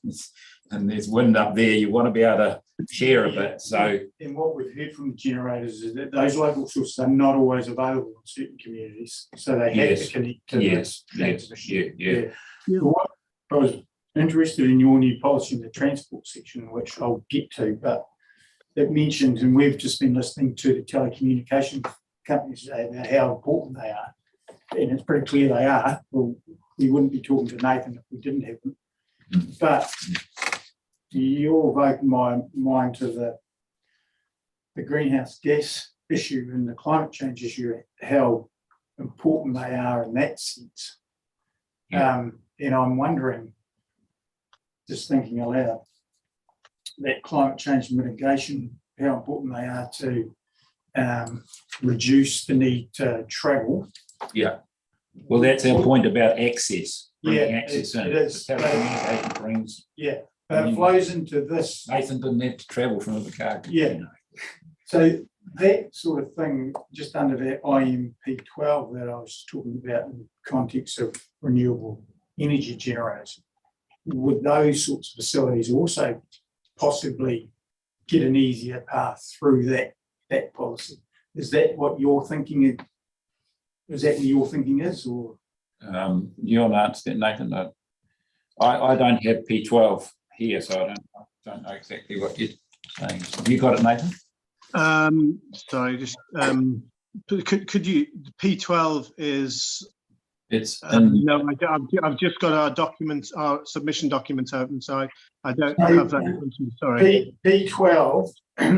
B: and there's wind up there, you want to be able to share a bit. So,
D: and what we've heard from the generators is that those local sources are not always available in certain communities, so they have to connect to
B: yeah.
D: What I was interested in your new policy in the transport section, which I'll get to, but it mentioned, and we've just been listening to the telecommunications companies today about how important they are. and it's pretty clear they are, well, we wouldn't be talking to Nathan if we didn't have them. But you're evoking my mind to the greenhouse gas issue and the climate change issue, how important they are in that sense. And I'm wondering, just thinking aloud, that climate change mitigation, how important they are to reduce the need to travel.
B: Yeah. Well, that's our point about access. Bringing
D: Yeah,
B: access
D: it
B: in.
D: is.
B: Telecommunication brings.
D: Yeah, but it flows into this.
B: Nathan didn't have to travel from Invercargill.
D: Yeah. So that sort of thing, just under that IMP12 that I was talking about in the context of renewable energy generation, would those sorts of facilities also possibly get an easier path through that policy? Is that what you're thinking? Is that what your thinking is, or?
B: You want to answer that, Nathan? I don't have P12 here, so I don't know exactly what you're saying. Have you got it, Nathan?
C: Sorry, just could you? P12 is.
B: It's
C: no, I've just got our documents, our submission documents open, so I don't have that in front of me. Sorry.
D: P12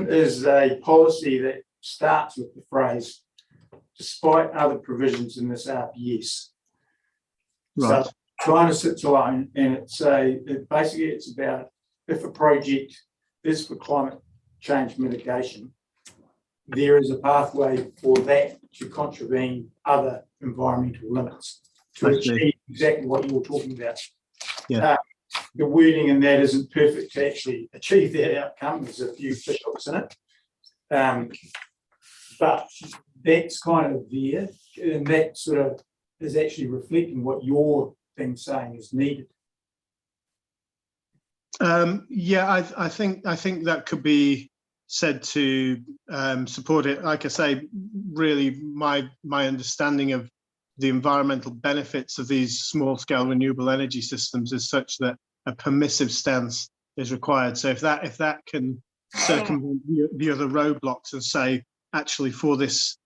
D: is a policy that starts with the phrase, despite other provisions in this RPS.
C: Right.
D: So kind of sits alone, and basically it's about if a project is for climate change mitigation, there is a pathway for that to contravene other environmental limits to achieve exactly what you were talking about.
C: Yeah.
D: The wording in that isn't perfect to actually achieve that outcome. There's a few fish hooks in it. But that's kind of there, and that sort of is actually reflecting what you're been saying is needed.
C: Yeah, I think that could be said to support it. Like I say, really, my understanding of the environmental benefits of these small-scale renewable energy systems is such that a permissive stance is required. So if that can circumvent the other roadblocks and say, actually, for this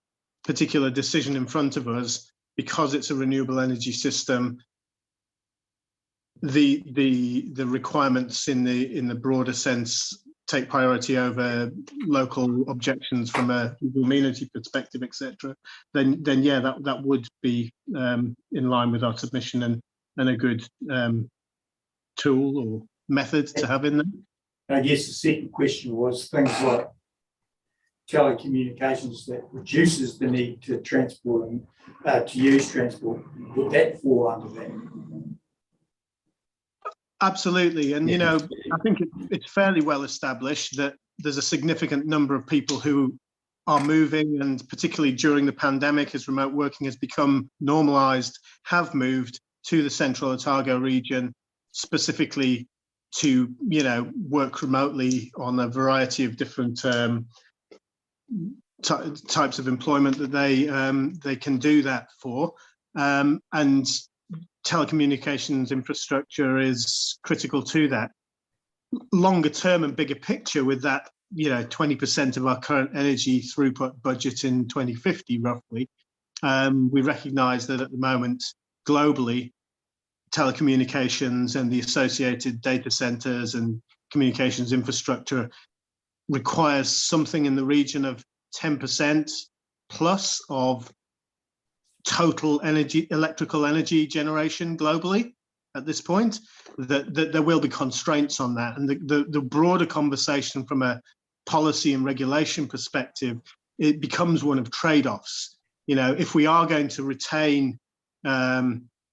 C: particular decision in front of us, because it's a renewable energy system, the requirements in the broader sense take priority over local objections from a community perspective, etc. Then yeah, that would be in line with our submission and a good tool or method to have in there.
D: I guess the second question was things like telecommunications that reduces the need to transport and to use transport. Would that fall under that?
C: Absolutely, and I think it's fairly well established that there's a significant number of people who are moving, and particularly during the pandemic, as remote working has become normalised, have moved to the Central Otago region specifically to work remotely on a variety of different types of employment that they can do that for, and telecommunications infrastructure is critical to that. Longer term and bigger picture with that, 20% of our current energy throughput budget in 2050, roughly, we recognise that at the moment, globally, telecommunications and the associated data centres and communications infrastructure requires something in the region of 10% plus of total electrical energy generation globally at this point. That there will be constraints on that, and the broader conversation from a policy and regulation perspective, it becomes one of trade-offs. If we are going to retain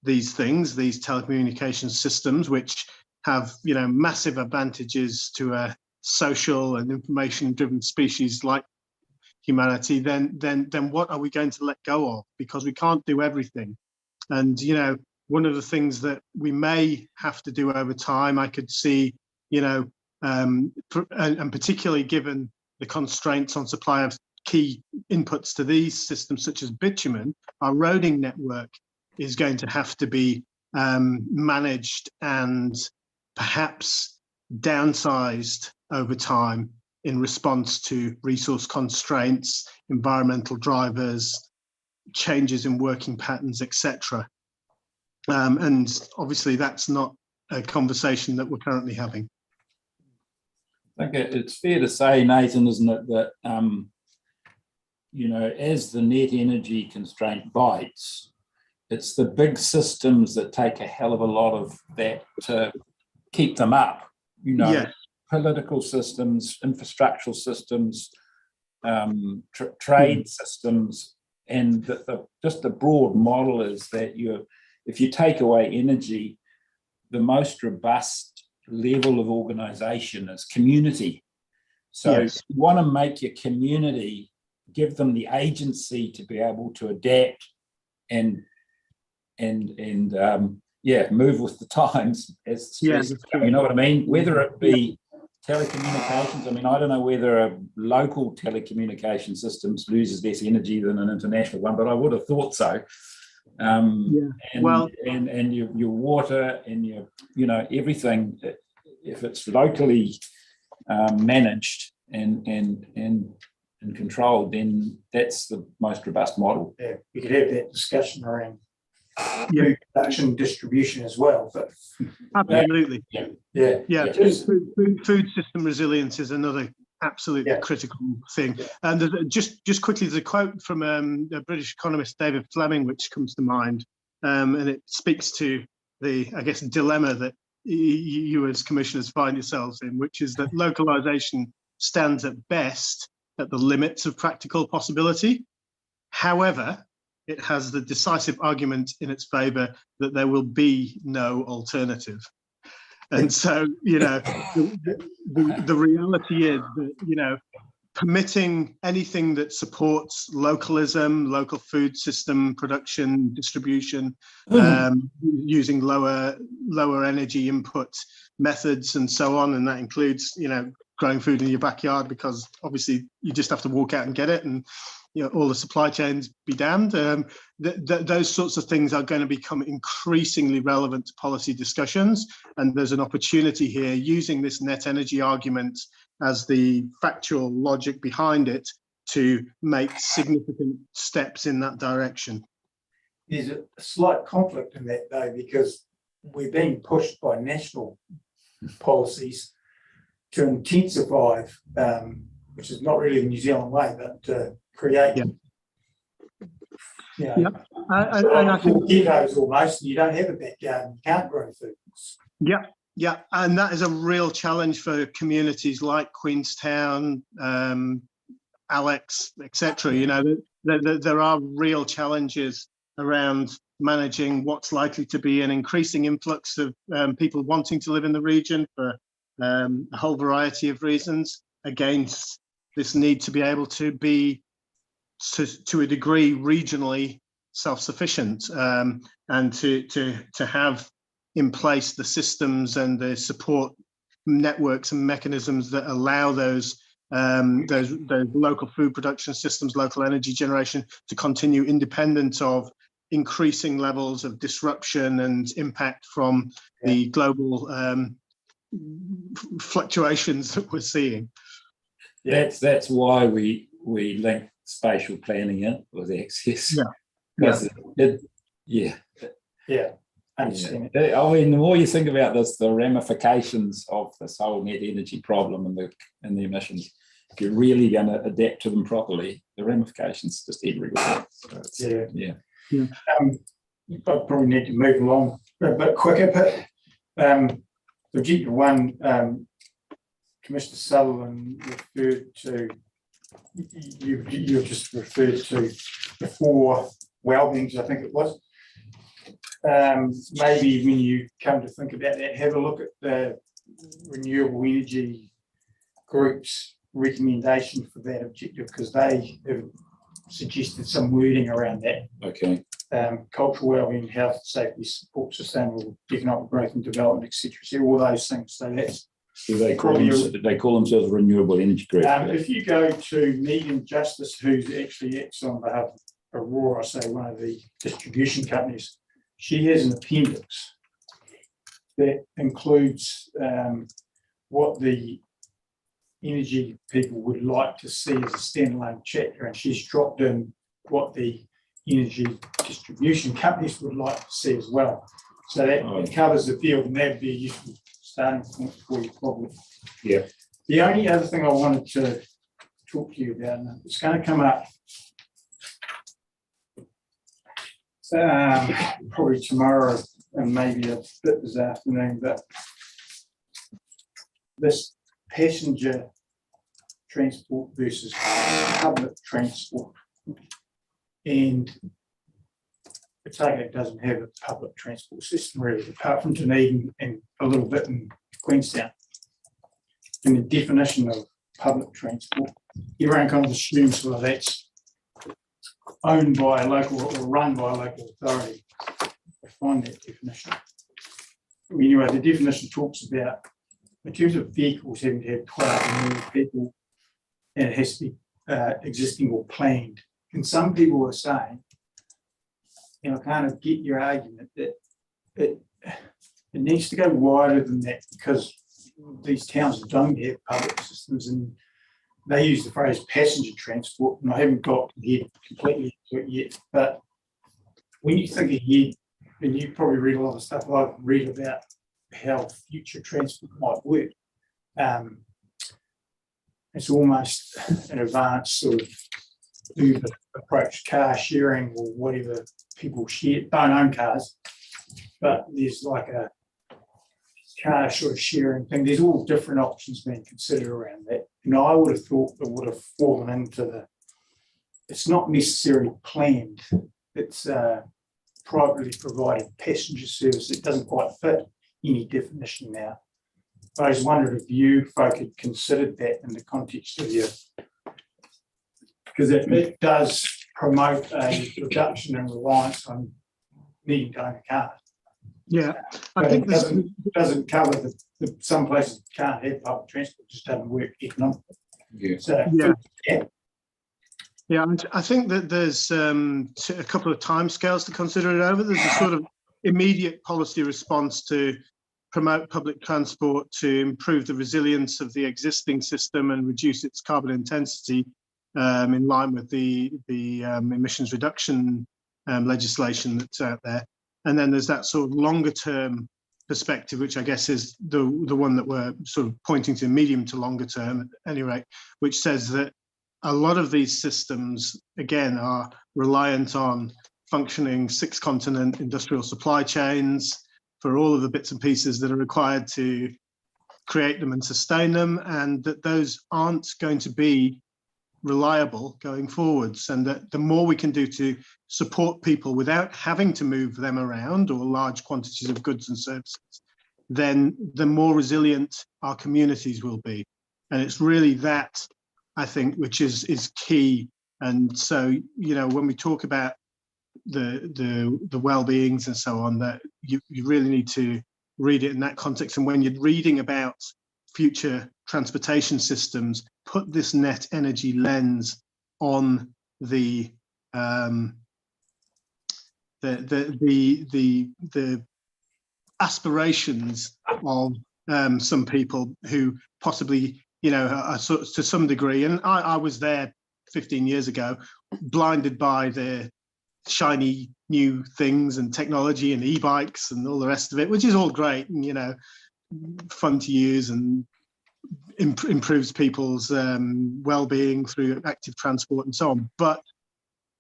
C: these telecommunications systems, which have massive advantages to a social and information-driven species like humanity, then what are we going to let go of? Because we can't do everything. And one of the things that we may have to do over time, I could see, and particularly given the constraints on supply of key inputs to these systems, such as bitumen, our roading network is going to have to be managed and perhaps downsized over time in response to resource constraints, environmental drivers, changes in working patterns, etc. And obviously that's not a conversation that we're currently having.
B: I think it's fair to say, Nathan, isn't it, that you know, as the net energy constraint bites, it's the big systems that take a hell of a lot of that to keep them up. You know,
C: Yeah.
B: Political systems, infrastructural systems, trade systems, and just the broad model is that if you take away energy, the most robust level of organisation is community. So
C: Yes.
B: you want to make your community, give them the agency to be able to adapt and move with the times as stress. You know what I mean? Whether it be telecommunications, I mean, I don't know whether a local telecommunication systems loses less energy than an international one, but I would have thought so. And your water and your, you know, everything, if it's locally managed and controlled, then that's the most robust model.
D: Yeah, we could have that discussion around food production distribution as well. But
C: Absolutely.
B: Yeah.
C: Food system resilience is another absolute critical thing. And just quickly, there's a quote from a British economist, David Fleming, which comes to mind, and it speaks to the, I guess, dilemma that you as commissioners find yourselves in, which is that localization stands at best at the limits of practical possibility. However, it has the decisive argument in its favour that there will be no alternative. And so, you know, the reality is that, you know, permitting anything that supports localism, local food system production, distribution, using lower energy input methods and so on, and that includes, you know, growing food in your backyard, because obviously you just have to walk out and get it, and you know, all the supply chains be damned. Those sorts of things are going to become increasingly relevant to policy discussions, and there's an opportunity here using this net energy argument as the factual logic behind it to make significant steps in that direction.
D: There's a slight conflict in that though, because we're being pushed by national policies to intensify, which is not really the New Zealand way, but to create,
C: and
D: I think ghettos almost, and you don't have a backyard, you can't grow food.
C: Yeah, and that is a real challenge for communities like Queenstown, Alex, etc. You know, there are real challenges around managing what's likely to be an increasing influx of people wanting to live in the region for a whole variety of reasons, against this need to be able to be, to a degree, regionally self-sufficient, and to have in place the systems and the support networks and mechanisms that allow those local food production systems, local energy generation, to continue independent of increasing levels of disruption and impact from the global fluctuations that we're seeing.
B: That's why we link spatial planning in with access.
D: Understand.
B: I mean, the more you think about this, the ramifications of this whole net energy problem and the emissions, if you're really going to adapt to them properly, the ramifications just everywhere. So
D: I probably need to move along a bit quicker, but Objective 1, Commissioner Sutherland referred to, you just referred to the 4 well-beings, I think it was. Maybe when you come to think about that, have a look at the Renewable Energy Group's recommendation for that objective, because they have suggested some wording around that.
B: Okay.
D: Cultural wellbeing, health, safety, support, sustainable economic growth and development, etc. So all those things. So that's.
B: Do they call themselves a renewable energy group?
D: If you go to Megan Justice, who's actually acts on behalf of Aurora, say one of the distribution companies, she has an appendix that includes what the energy people would like to see as a standalone chapter, and she's dropped in what the energy distribution companies would like to see as well. So that it covers the field, and that'd be a useful starting point for you probably.
B: Yeah.
D: The only other thing I wanted to talk to you about, and it's going to come up probably tomorrow and maybe a bit this afternoon, but this passenger transport versus public transport. And Otago doesn't have a public transport system really, apart from Dunedin and a little bit in Queenstown. And the definition of public transport, everyone kind of assumes, well, that's owned by a local or run by a local authority. I find that definition. Anyway, the definition talks about, in terms of vehicles having to have 12 or more people, and it has to be existing or planned. And some people are saying, you know, kind of get your argument that it needs to go wider than that, because these towns don't have public systems, and they use the phrase passenger transport, and I haven't got ahead completely to it yet. But when you think ahead, and you probably read a lot of stuff I've read about how future transport might work, it's almost an advanced sort of Uber approach, car sharing or whatever. People don't own cars, but there's like a car sort of sharing thing. There's all different options being considered around that. And I would have thought it would have fallen into it's not necessarily planned, it's privately provided passenger service. It doesn't quite fit any definition now. I just wondered if you folk had considered that in the context of your, because it does promote a reduction in reliance on needing to own a car.
C: Yeah, I
D: But
C: think
D: it doesn't cover the some places can't have public transport, just doesn't work economically.
B: Yeah.
D: So
C: yeah, and I think that there's a couple of timescales to consider it over. There's a sort of immediate policy response to promote public transport to improve the resilience of the existing system and reduce its carbon intensity in line with the emissions reduction legislation that's out there. And then there's that sort of longer term perspective, which I guess is the one that we're sort of pointing to, medium to longer term at any rate, which says that a lot of these systems, again, are reliant on functioning 6-continent industrial supply chains for all of the bits and pieces that are required to create them and sustain them, and that those aren't going to be reliable going forwards, and that the more we can do to support people without having to move them around or large quantities of goods and services, then the more resilient our communities will be. And it's really that, I think, which is key. And so, you know, when we talk about the well-beings and so on, that you really need to read it in that context. And when you're reading about future transportation systems, put this net energy lens on the aspirations of some people who possibly, you know, are to some degree, and I was there 15 years ago, blinded by the shiny new things and technology and e-bikes and all the rest of it, which is all great and, you know, fun to use and improves people's well-being through active transport and so on. But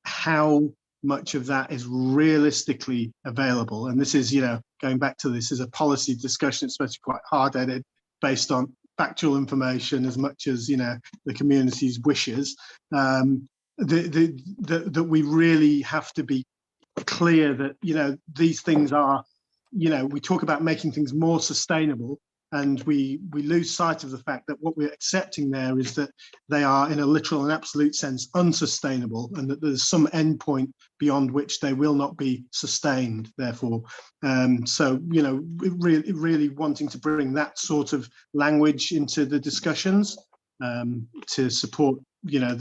C: how much of that is realistically available? And this is, you know, going back to this is a policy discussion. It's supposed to be quite hard-headed, based on factual information as much as, you know, the community's wishes. That we really have to be clear that, you know, these things are, you know, we talk about making things more sustainable, and we lose sight of the fact that what we're accepting there is that they are, in a literal and absolute sense, unsustainable, and that there's some end point beyond which they will not be sustained, therefore. So, you know, really wanting to bring that sort of language into the discussions to support, you know,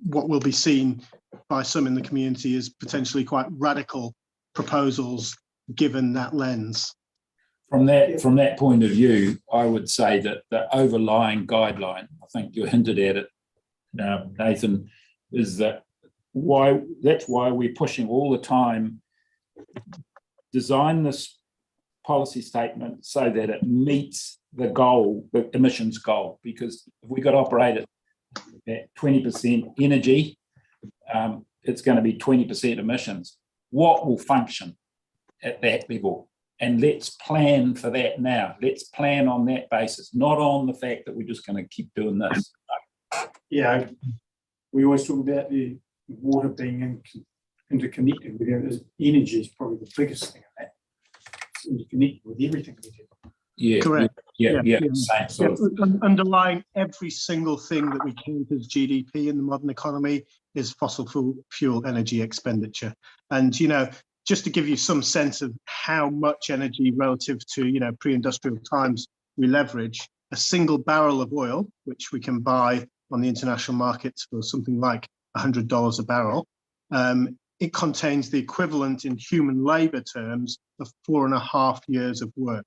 C: what will be seen by some in the community as potentially quite radical proposals, given that lens.
B: From that point of view, I would say that the overlying guideline, I think you hinted at it, Nathan, is that that's why we're pushing all the time, design this policy statement so that it meets the goal, the emissions goal, because if we got to operate at 20% energy, it's going to be 20% emissions. What will function at that level? And let's plan for that now. Let's plan on that basis, not on the fact that we're just going to keep doing this.
D: Yeah, we always talk about the water being interconnected with it. Energy is probably the biggest thing in that. It's interconnected with everything we do.
B: Yeah,
C: Correct.
B: Yeah, same sort of.
C: Underlying every single thing that we count as GDP in the modern economy is fossil fuel energy expenditure. And, you know, just to give you some sense of how much energy relative to, you know, pre-industrial times we leverage, a single barrel of oil, which we can buy on the international markets for something like $100 a barrel, it contains the equivalent in human labor terms of 4.5 years of work.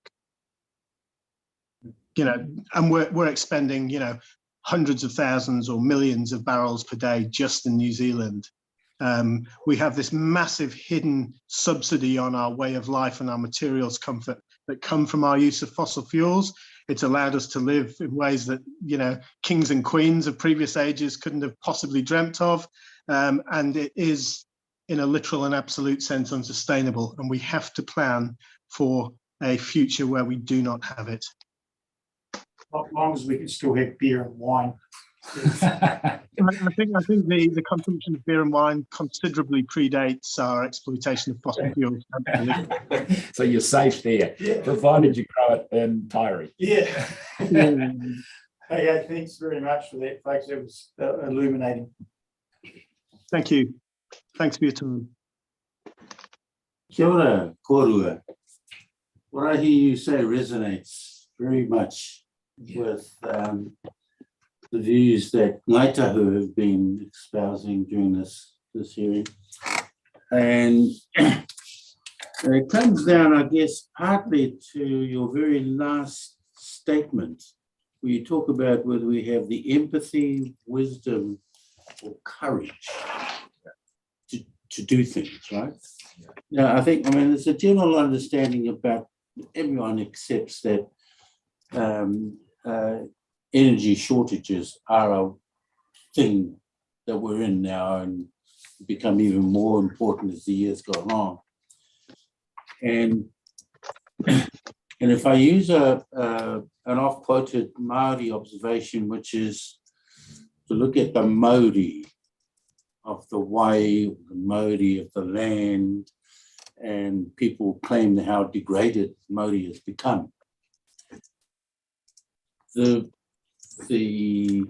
C: You know, and we're expending, you know, hundreds of thousands or millions of barrels per day just in New Zealand. We have this massive hidden subsidy on our way of life and our materials comfort that come from our use of fossil fuels. It's allowed us to live in ways that, you know, kings and queens of previous ages couldn't have possibly dreamt of. And it is, in a literal and absolute sense, unsustainable. And we have to plan for a future where we do not have it.
D: As long as we can still have beer and wine.
C: I think the consumption of beer and wine considerably predates our exploitation of fossil fuels.
B: So you're safe there, provided you grow it in Taieri.
D: Yeah. Hey, thanks very much for that, folks. It was illuminating.
C: Thank you. Thanks for your time.
F: Kia ora, korua. What I hear you say resonates very much with the views that Ngāi Tahu have been espousing during this hearing. And it comes down, I guess, partly to your very last statement, where you talk about whether we have the empathy, wisdom, or courage to do things, right? Yeah, I mean, there's a general understanding about everyone accepts that energy shortages are a thing that we're in now and become even more important as the years go on. And if I use an oft-quoted Māori observation, which is to look at the mauri of the wai, the mauri of the land, and people claim how degraded mauri has become. The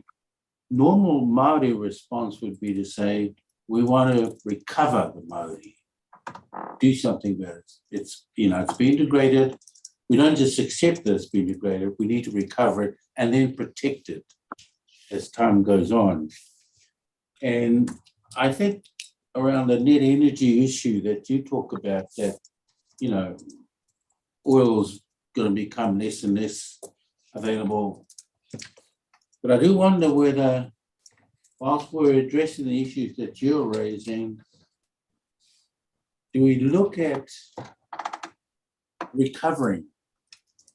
F: normal Māori response would be to say, we want to recover the Māori, do something about it. It's been degraded. We don't just accept that it's been degraded, we need to recover it and then protect it as time goes on. And I think around the net energy issue that you talk about, that, you know, oil's going to become less and less available. But I do wonder whether, whilst we're addressing the issues that you're raising, do we look at recovering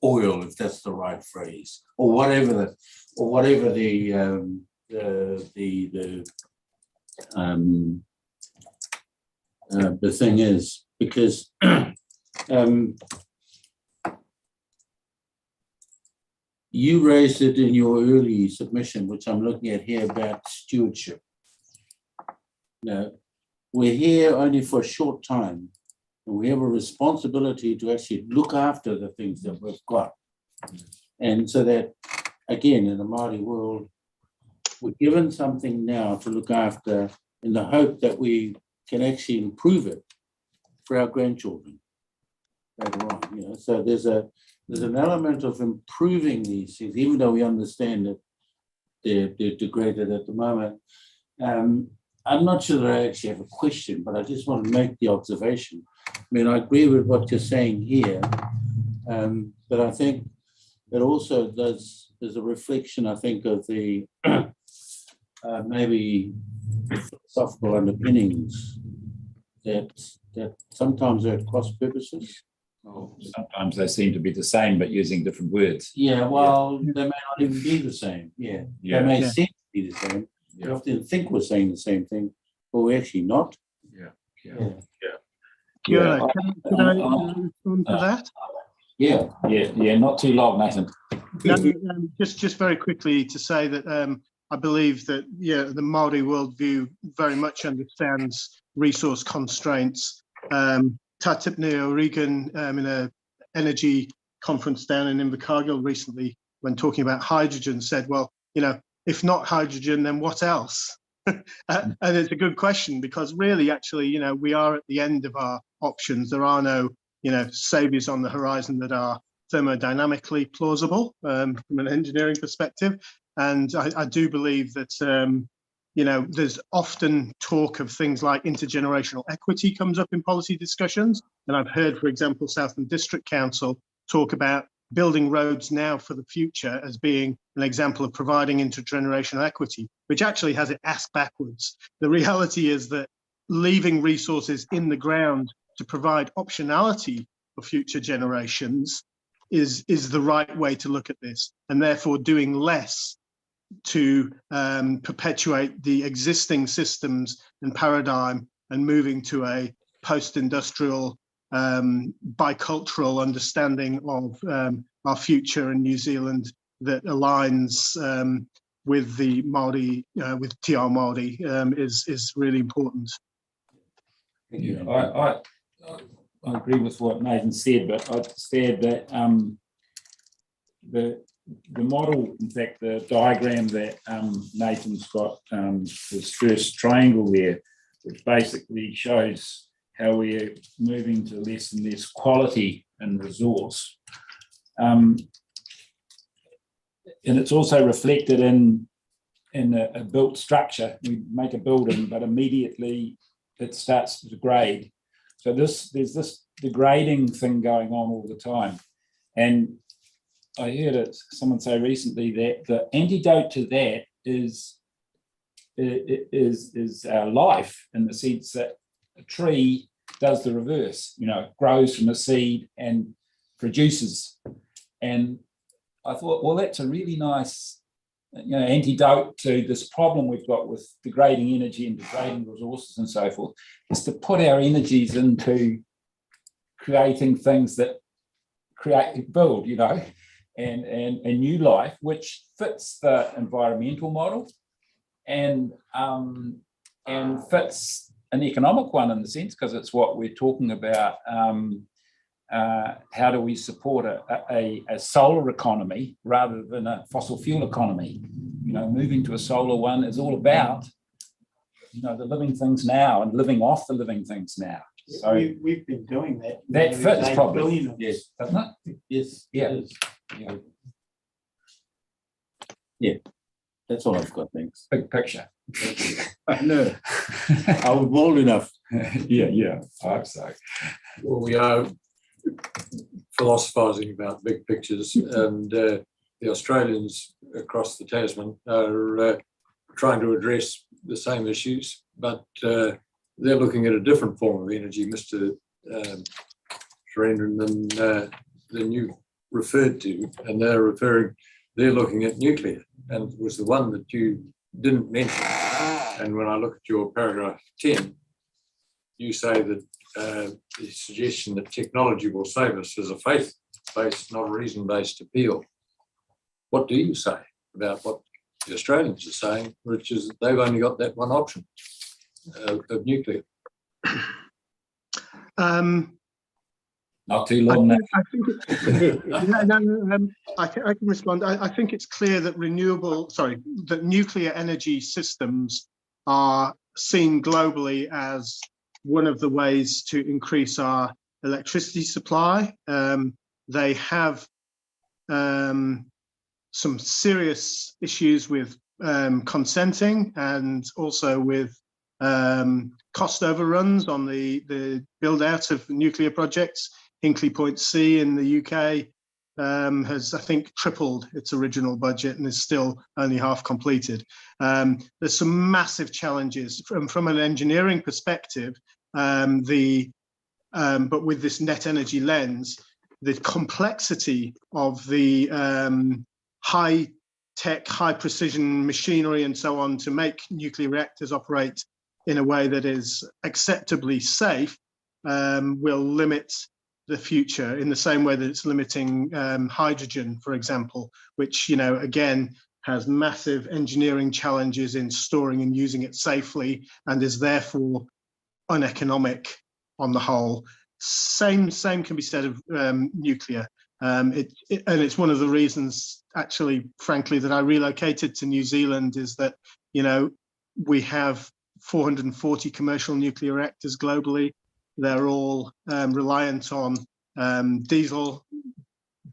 F: oil, if that's the right phrase, or whatever the thing is, because you raised it in your early submission, which I'm looking at here, about stewardship. Now, we're here only for a short time, and we have a responsibility to actually look after the things that we've got. And so that, again, in the Māori world, we're given something now to look after in the hope that we can actually improve it for our grandchildren later on. You know? So there's an element of improving these things, even though we understand that they're degraded at the moment. I'm not sure that I actually have a question, but I just want to make the observation. I mean, I agree with what you're saying here, but I think it also there's a reflection, I think, of the maybe philosophical underpinnings that sometimes are at cross purposes.
B: Well, sometimes they seem to be the same, but using different words.
F: Yeah, well, they may not even be the same. Yeah,
B: Yeah.
F: they may
C: Yeah.
F: seem to be the same. We
B: Yeah.
F: often think we're saying the same thing, but we're actually not.
B: Yeah.
F: Yeah.
C: Fiona,
B: Yeah.
C: can I respond to that?
F: Yeah.
B: Not too long, Nathan.
C: No, just very quickly to say that I believe that the Māori worldview very much understands resource constraints. Tatipne O'Regan in a energy conference down in Invercargill recently, when talking about hydrogen, said, well, if not hydrogen, then what else? And it's a good question, because really, actually, we are at the end of our options. There are no, saviors on the horizon that are thermodynamically plausible from an engineering perspective. And I do believe that, there's often talk of things like intergenerational equity comes up in policy discussions. And I've heard, for example, Southland District Council talk about building roads now for the future as being an example of providing intergenerational equity, which actually has it asked backwards. The reality is that leaving resources in the ground to provide optionality for future generations is the right way to look at this, and therefore doing less to perpetuate the existing systems and paradigm and moving to a post-industrial bicultural understanding of our future in New Zealand that aligns with the Māori, with Te Ao Māori, is really important.
B: Yeah, I agree with what Nathan said, but I'd said that the model, in fact, the diagram that Nathan's got, his first triangle there, which basically shows how we're moving to less and less quality and resource. And it's also reflected in a built structure. We make a building, but immediately it starts to degrade. So there's this degrading thing going on all the time. And I heard someone say recently that the antidote to that is our life, in the sense that a tree does the reverse, grows from a seed and produces. And I thought, well, that's a really nice antidote to this problem we've got with degrading energy and degrading resources and so forth, is to put our energies into creating things that build, and a new life, which fits the environmental model and fits an economic one, in the sense, because it's what we're talking about. How do we support a solar economy rather than a fossil fuel economy? Moving to a solar one is all about, the living things now and living off the living things now. So
D: we've been doing that.
B: that fits probably.
F: Yes,
B: Doesn't it?
F: yes,
B: Yeah.
F: it is. Yeah, that's all I've got, thanks.
B: Big picture.
F: I know, I was bold enough.
B: Yeah, I hope so.
A: Well, we are philosophising about big pictures, and the Australians across the Tasman are trying to address the same issues, but they're looking at a different form of energy, Mr. Surendran, than you referred to, and they're looking at nuclear, and it was the one that you didn't mention. And when I look at your paragraph 10, you say that the suggestion that technology will save us is a faith-based, not a reason-based appeal. What do you say about what the Australians are saying, which is that they've only got that one option of nuclear?
B: Not too long now.
C: I can respond. I think it's clear that that nuclear energy systems are seen globally as one of the ways to increase our electricity supply. They have some serious issues with consenting, and also with cost overruns on the build out of nuclear projects. Hinkley Point C in the UK has, I think, tripled its original budget and is still only half completed. There's some massive challenges from an engineering perspective, but with this net energy lens, the complexity of the high-tech, high-precision machinery and so on to make nuclear reactors operate in a way that is acceptably safe will limit the future in the same way that it's limiting hydrogen, for example, which, you know, again, has massive engineering challenges in storing and using it safely and is therefore uneconomic on the whole. Same can be said of nuclear. And it's one of the reasons, actually, frankly, that I relocated to New Zealand is that, you know, we have 440 commercial nuclear reactors globally. They're all reliant on diesel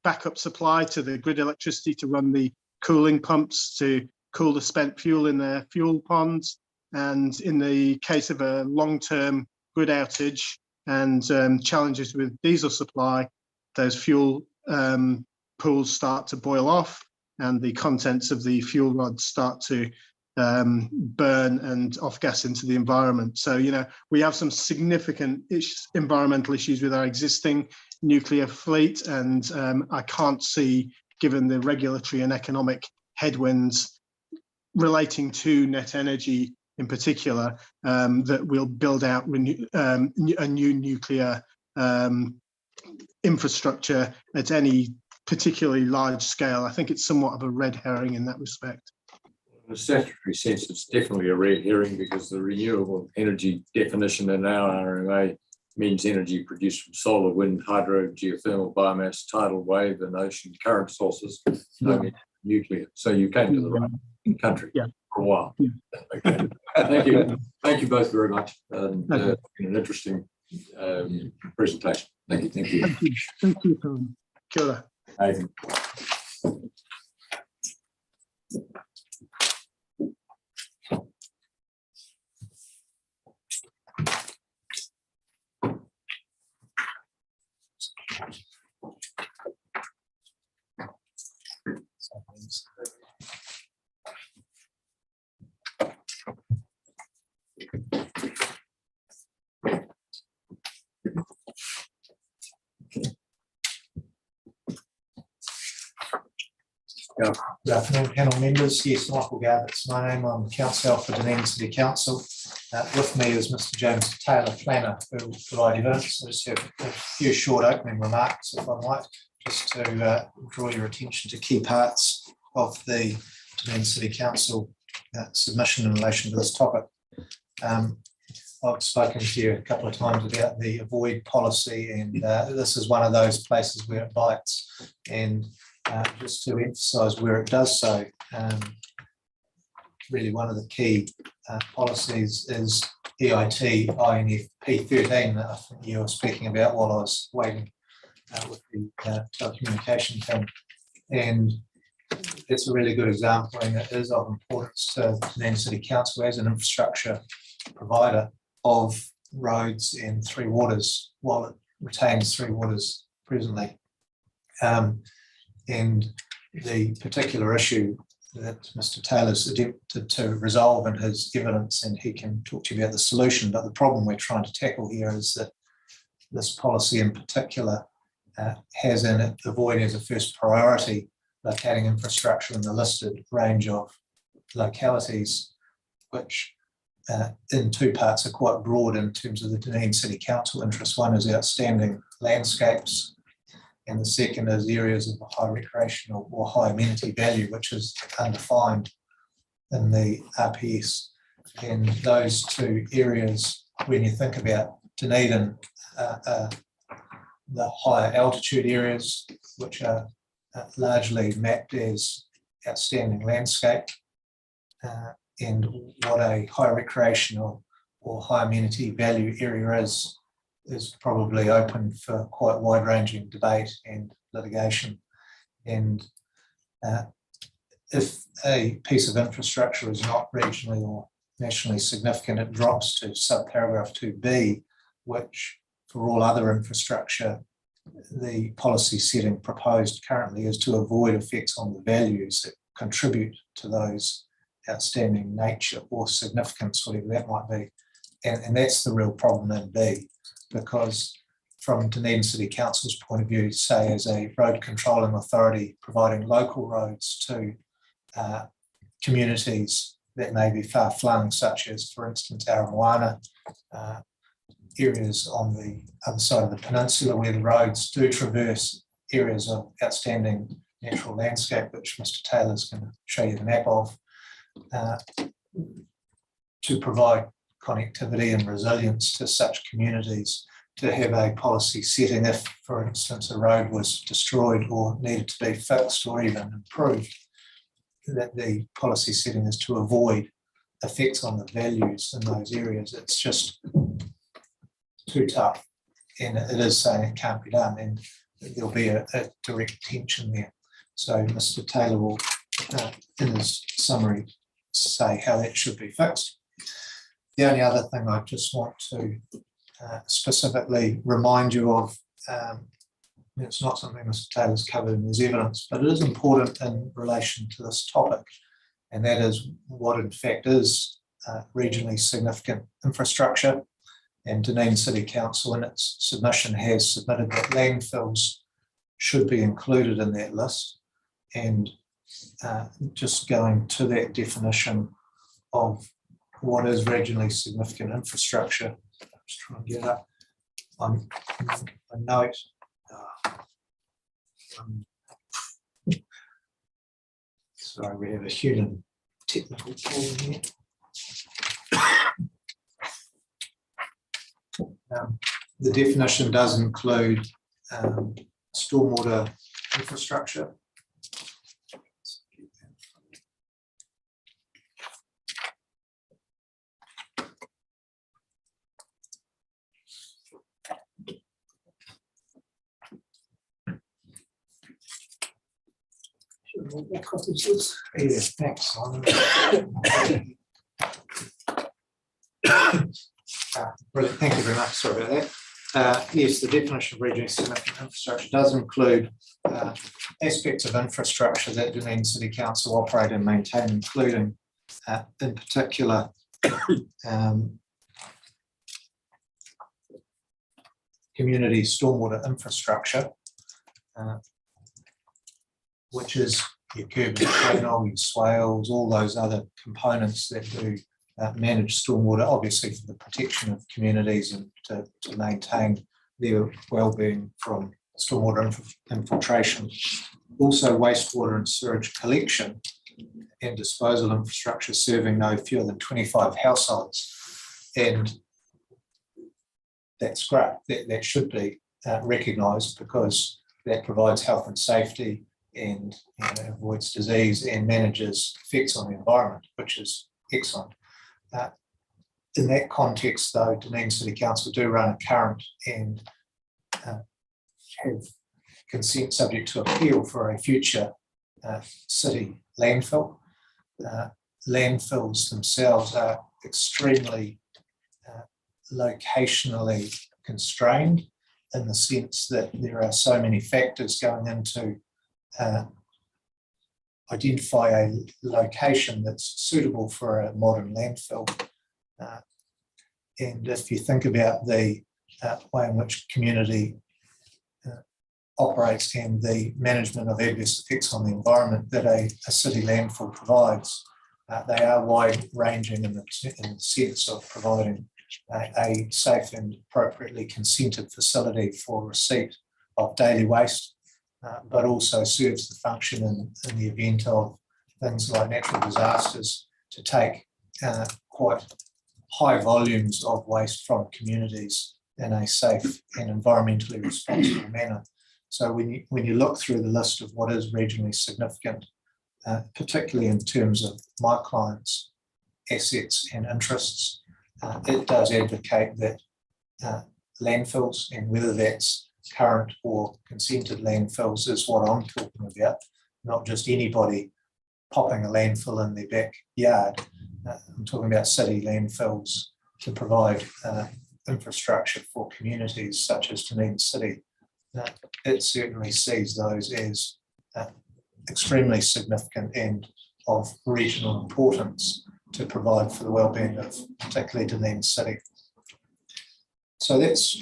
C: backup supply to the grid electricity to run the cooling pumps to cool the spent fuel in their fuel ponds. And in the case of a long-term grid outage and challenges with diesel supply, those fuel pools start to boil off and the contents of the fuel rods start to burn and off gas into the environment. So, you know, we have some significant environmental issues with our existing nuclear fleet, and I can't see, given the regulatory and economic headwinds relating to net energy in particular, that we'll build out a new nuclear infrastructure at any particularly large scale. I think it's somewhat of a red herring in that respect.
A: In a statutory sense, it's definitely a red herring because the renewable energy definition in our RMA means energy produced from solar, wind, hydro, geothermal, biomass, tidal wave, and ocean current sources, no nuclear. So you came to the right country for a while. Okay. Thank you both very much. And an interesting presentation. Thank you.
C: Thank you, Tom. Kia ora.
B: Nathan.
G: Good afternoon, panel members. Yes, Michael Garbutt's my name. I'm the councillor for Dunedin City Council. With me is Mr. James Taylor Planner, who will provide evidence. I just have a few short opening remarks, if I might, just to draw your attention to key parts of the Dunedin City Council submission in relation to this topic. I've spoken to you a couple of times about the avoid policy, and this is one of those places where it bites. And just to emphasise where it does so, really one of the key policies is EIT INFP 13 that I think you were speaking about while I was waiting with the telecommunication team. And it's a really good example, and it is of importance to Dunedin City Council as an infrastructure provider of roads and three waters, while it retains three waters presently. And the particular issue that Mr. Taylor's attempted to resolve in his evidence, and he can talk to you about the solution, but the problem we're trying to tackle here is that this policy in particular has in it the void as a first priority, locating infrastructure in the listed range of localities, which in two parts are quite broad in terms of the Dunedin City Council interest. One is outstanding landscapes, and the second is areas of high recreational or high amenity value, which is undefined in the RPS. And those two areas, when you think about Dunedin, the higher altitude areas, which are largely mapped as outstanding landscape, and what a high recreational or high amenity value area is probably open for quite wide-ranging debate and litigation. And if a piece of infrastructure is not regionally or nationally significant, it drops to subparagraph 2B, which for all other infrastructure the policy setting proposed currently is to avoid effects on the values that contribute to those outstanding nature or significance, whatever that might be. And that's the real problem in B, because from Dunedin City Council's point of view, say as a road controlling authority providing local roads to communities that may be far flung, such as, for instance, Aramoana, areas on the other side of the peninsula where the roads do traverse areas of outstanding natural landscape, which Mr. Taylor's going to show you the map of, to provide connectivity and resilience to such communities, to have a policy setting if, for instance, a road was destroyed or needed to be fixed or even improved, that the policy setting is to avoid effects on the values in those areas. It's just too tough, and it is saying it can't be done, and there'll be a direct tension there. So Mr. Taylor will, in his summary, say how that should be fixed. The only other thing I just want to specifically remind you of, it's not something Mr. Taylor's covered in his evidence, but it is important in relation to this topic, and that is what in fact is regionally significant infrastructure. And Dunedin City Council in its submission has submitted that landfills should be included in that list. And just going to that definition of what is regionally significant infrastructure, just try and get up on a note. Sorry, we have a human technical problem here. The definition does include stormwater infrastructure. What copies this? Yeah, thanks, Simon. Brilliant, thank you very much. Sorry about that. Yes, the definition of regionally significant infrastructure does include aspects of infrastructure that Dunedin City Council operate and maintain, including, in particular, community stormwater infrastructure, which is your curb and channel, your swales, all those other components that do manage stormwater, obviously for the protection of communities and to maintain their well-being from stormwater infiltration. Also wastewater and sewage collection and disposal infrastructure serving no fewer than 25 households. And that's great, that should be recognised, because that provides health and safety and avoids disease and manages effects on the environment, which is excellent. In that context, though, Dunedin City Council do run a current and have consent subject to appeal for a future city landfill. Landfills themselves are extremely locationally constrained, in the sense that there are so many factors going into identify a location that's suitable for a modern landfill. And if you think about the way in which community operates and the management of adverse effects on the environment that a city landfill provides, they are wide-ranging in the sense of providing a safe and appropriately consented facility for receipt of daily waste, but also serves the function in the event of things like natural disasters to take quite high volumes of waste from communities in a safe and environmentally responsible manner. So when you look through the list of what is regionally significant, particularly in terms of my clients' assets and interests, it does advocate that landfills, and whether that's current or consented landfills, is what I'm talking about, not just anybody popping a landfill in their backyard. I'm talking about city landfills to provide infrastructure for communities such as Dunedin City that it certainly sees those as extremely significant and of regional importance to provide for the well-being of particularly Dunedin City. So that's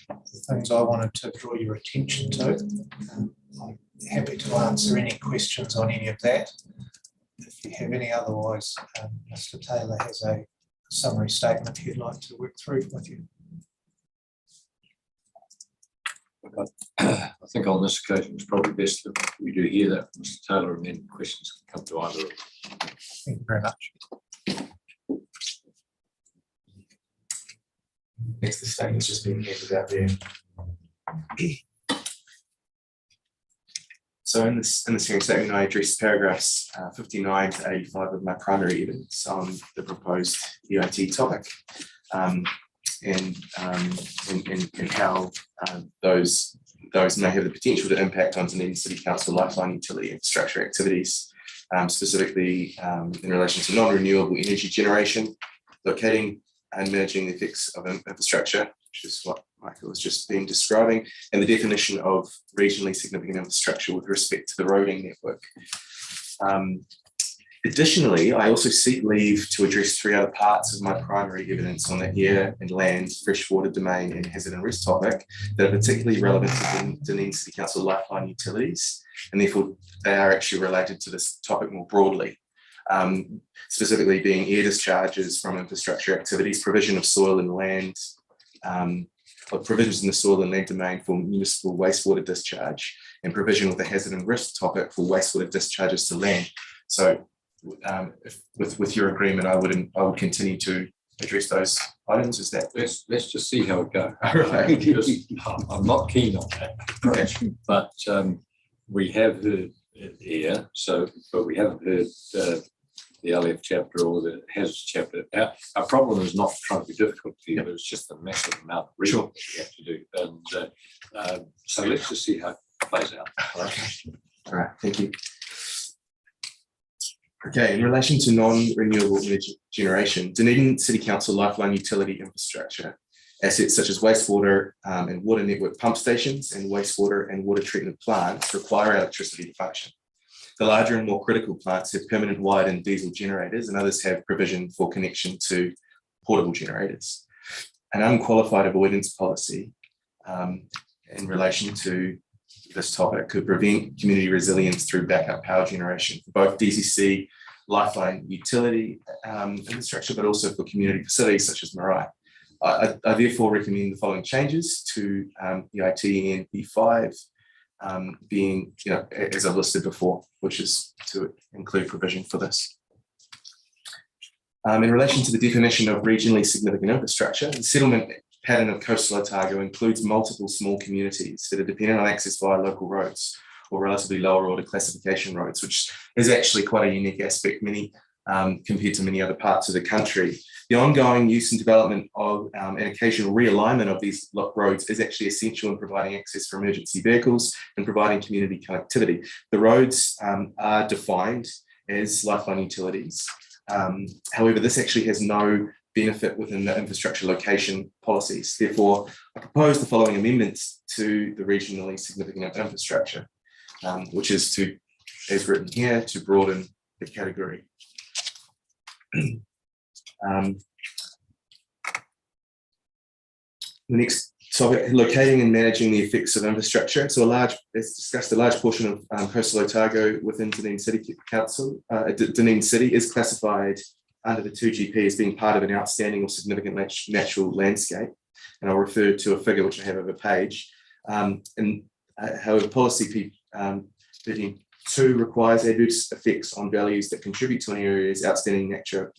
G: the things I wanted to draw your attention to. I'm happy to answer any questions on any of that. If you have any, otherwise, Mr. Taylor has a summary statement he'd like to work through with you.
A: I think on this occasion it's probably best that we do hear that from Mr. Taylor, and then questions can come to either of us.
G: Thank you very much.
H: Next, the statement's just being handed out there. So in this hearing statement, I address paragraphs 59 to 85 of my primary evidence on the proposed EIT topic, and how those may have the potential to impact on Dunedin City Council lifeline utility infrastructure activities, specifically in relation to non-renewable energy generation, locating and managing the effects of infrastructure, which is what Michael has just been describing, and the definition of regionally significant infrastructure with respect to the roading network. Additionally, I also seek leave to address 3 other parts of my primary evidence on the air and land, freshwater domain and hazard and risk topic that are particularly relevant to Dunedin City Council lifeline utilities, and therefore they are actually related to this topic more broadly. Specifically being air discharges from infrastructure activities, provision of soil and land, or provisions in the soil and land domain for municipal wastewater discharge, and provision with a hazard and risk topic for wastewater discharges to land. So with your agreement, I would continue to address those items. Is that
A: Let's just see how it goes.
H: Okay.
A: I'm not keen on that approach, but we have heard it here, but we haven't heard the LF chapter or the hazard chapter. Our problem is not trying to be difficult to you, but it's just the massive amount of reading that we have to do. And so let's just see how it plays out.
H: all right? Thank you. Okay, in relation to non-renewable energy generation, Dunedin City Council lifeline utility infrastructure assets such as wastewater and water network pump stations and wastewater and water treatment plants require electricity to function. The larger and more critical plants have permanent wired and diesel generators, and others have provision for connection to portable generators. An unqualified avoidance policy in relation to this topic could prevent community resilience through backup power generation for both DCC lifeline utility infrastructure, but also for community facilities such as Marae. I therefore recommend the following changes to EIT and P5, being, as I've listed before, which is to include provision for this. In relation to the definition of regionally significant infrastructure, the settlement pattern of coastal Otago includes multiple small communities that are dependent on access via local roads or relatively lower order classification roads, which is actually quite a unique aspect compared to many other parts of the country. The ongoing use and development of and occasional realignment of these roads is actually essential in providing access for emergency vehicles and providing community connectivity. The roads are defined as lifeline utilities. However, this actually has no benefit within the infrastructure location policies. Therefore, I propose the following amendments to the regionally significant infrastructure, which is to, as written here, to broaden the category. The next topic, locating and managing the effects of infrastructure. So as discussed, a large portion of coastal Otago within Dunedin City Council, Dunedin City is classified under the 2GP as being part of an outstanding or significant natural landscape. And I'll refer to a figure which I have over a page. However, policy P2 requires adverse effects on values that contribute to an area's outstanding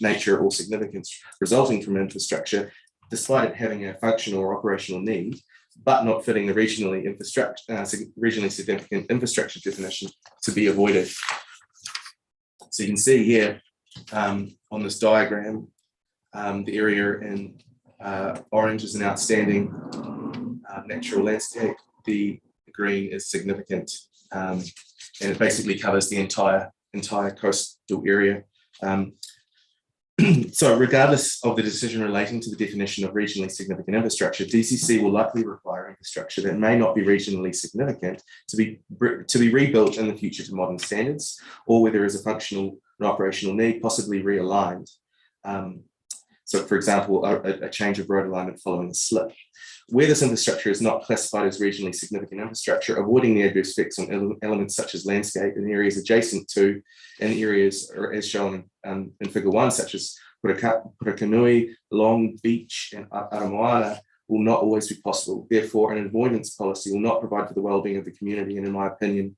H: nature or significance resulting from infrastructure, despite it having a functional or operational need, but not fitting the regionally significant infrastructure definition to be avoided. So you can see here on this diagram, the area in orange is an outstanding natural landscape. The green is significant, and it basically covers the entire coastal area. So regardless of the decision relating to the definition of regionally significant infrastructure, DCC will likely require infrastructure that may not be regionally significant to be rebuilt in the future to modern standards, or where there is a functional and operational need, possibly realigned. So for example, a change of road alignment following a slip. Where this infrastructure is not classified as regionally significant infrastructure, avoiding the adverse effects on elements such as landscape in areas adjacent to, and areas as shown in figure 1, such as Putakanui, Long Beach, and Aramoana, will not always be possible. Therefore, an avoidance policy will not provide for the well-being of the community, and in my opinion,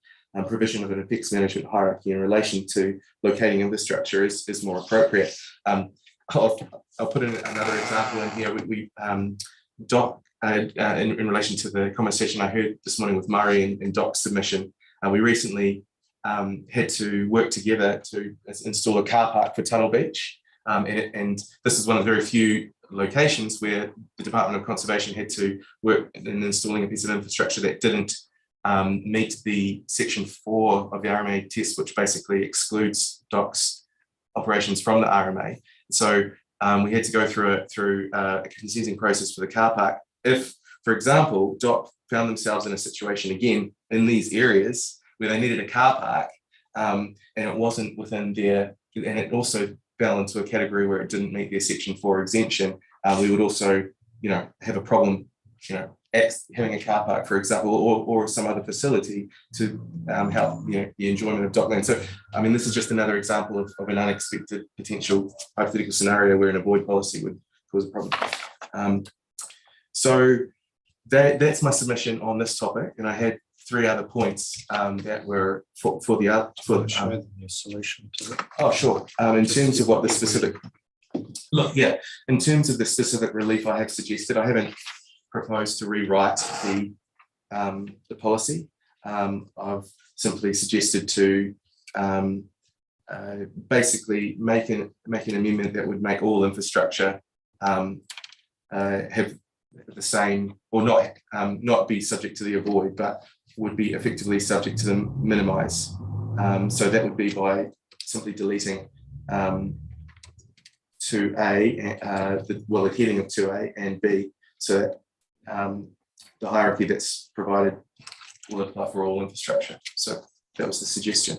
H: provision of an effects management hierarchy in relation to locating infrastructure is more appropriate. I'll put in another example in here. Doc, in relation to the conversation I heard this morning with Murray and Doc's submission, we recently had to work together to install a car park for Tunnel Beach. And this is one of the very few locations where the Department of Conservation had to work in installing a piece of infrastructure that didn't meet the section 4 of the RMA test, which basically excludes Doc's operations from the RMA. So we had to go through a consenting process for the car park. If, for example, Doc found themselves in a situation again in these areas where they needed a car park, and it wasn't within their, and it also fell into a category where it didn't meet their section 4 exemption, we would also, have a problem, having a car park, for example, or some other facility to help the enjoyment of dockland. So, I mean, this is just another example of an unexpected potential hypothetical scenario where an avoid policy would cause a problem. So that's my submission on this topic, and I had 3 other points that were for the
G: Show them your solution to it.
H: Oh, sure. In terms of what the specific in terms of the specific relief I have suggested, I haven't proposed to rewrite the policy. I've simply suggested to basically make an amendment that would make all infrastructure have the same, or not be subject to the avoid, but would be effectively subject to the minimize. So that would be by simply deleting 2A, the heading of 2A and B, so that the hierarchy that's provided will apply for all infrastructure. So that was the suggestion.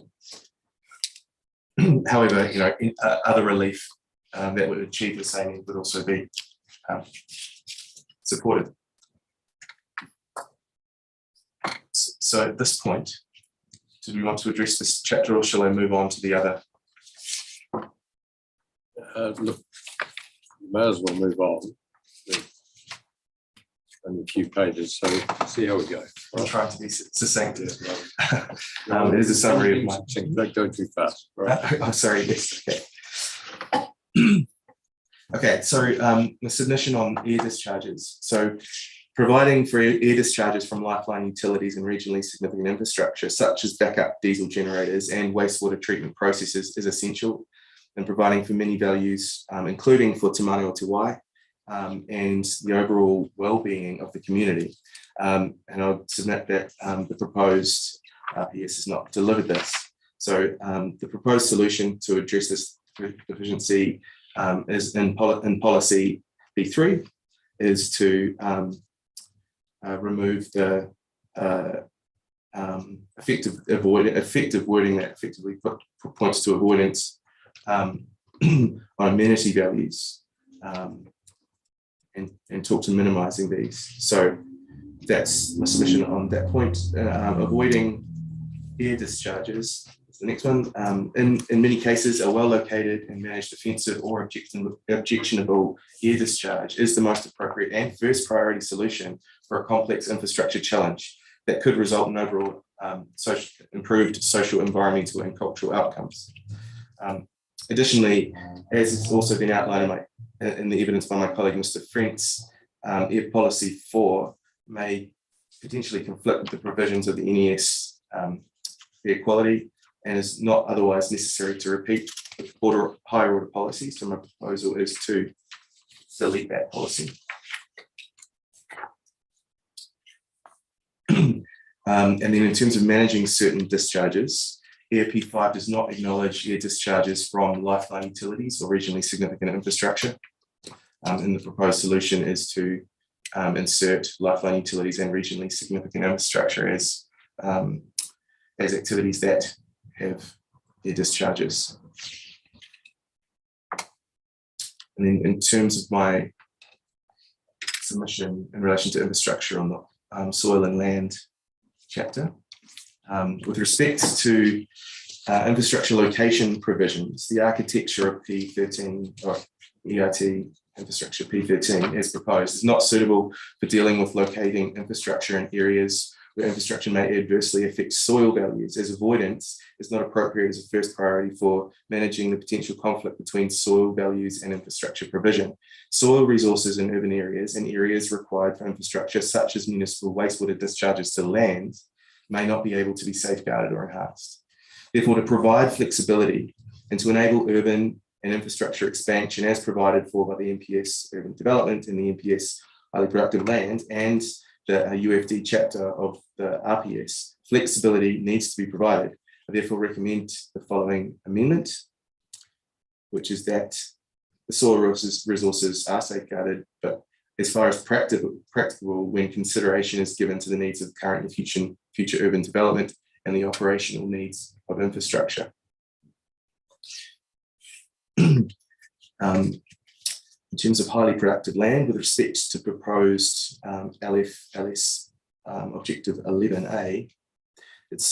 H: However, other relief that would achieve the same end would also be supported. So at this point, do we want to address this chapter, or shall I move on to the other?
A: Look, you may as well move on. There's only a few pages, so see how we go.
H: I'm trying to be succinct. It is a summary of my.
A: Don't go too fast. Right?
H: I'm sorry. Yes. Okay. Okay. So the submission on air discharges. So providing for air discharges from lifeline utilities and regionally significant infrastructure, such as backup diesel generators and wastewater treatment processes, is essential in providing for many values, including for Te Manu o Te Wai, and the overall well-being of the community. And I'll submit that the proposed RPS has not delivered this. So the proposed solution to address this deficiency is in policy B3, is to remove the effective wording that effectively points to avoidance on amenity values, and talk to minimizing these. So that's my submission on that point. Avoiding air discharges is the next one. In many cases, a well-located and managed offensive or objectionable air discharge is the most appropriate and first priority solution for a complex infrastructure challenge that could result in overall improved social, environmental, and cultural outcomes. Additionally, as has also been outlined in the evidence by my colleague, Mr. Frentz, Air Policy 4 may potentially conflict with the provisions of the NES air quality and is not otherwise necessary to repeat the higher order policy. So my proposal is to delete that policy. And then in terms of managing certain discharges, EIP 5 does not acknowledge air discharges from lifeline utilities or regionally significant infrastructure. And the proposed solution is to insert lifeline utilities and regionally significant infrastructure as activities that have air discharges. And then in terms of my submission in relation to infrastructure on the soil and land chapter, with respect to infrastructure location provisions, the architecture of P13 or EIT infrastructure P13 as proposed is not suitable for dealing with locating infrastructure in areas where infrastructure may adversely affect soil values, as avoidance is not appropriate as a first priority for managing the potential conflict between soil values and infrastructure provision. Soil resources in urban areas and areas required for infrastructure, such as municipal wastewater discharges to land, may not be able to be safeguarded or enhanced. Therefore, to provide flexibility and to enable urban and infrastructure expansion as provided for by the NPS urban development and the NPS highly productive land and the UFD chapter of the RPS, flexibility needs to be provided. I therefore recommend the following amendment, which is that the soil resources are safeguarded, but as far as practical when consideration is given to the needs of current and future urban development and the operational needs of infrastructure. In terms of highly productive land, with respect to proposed LS objective 11A, its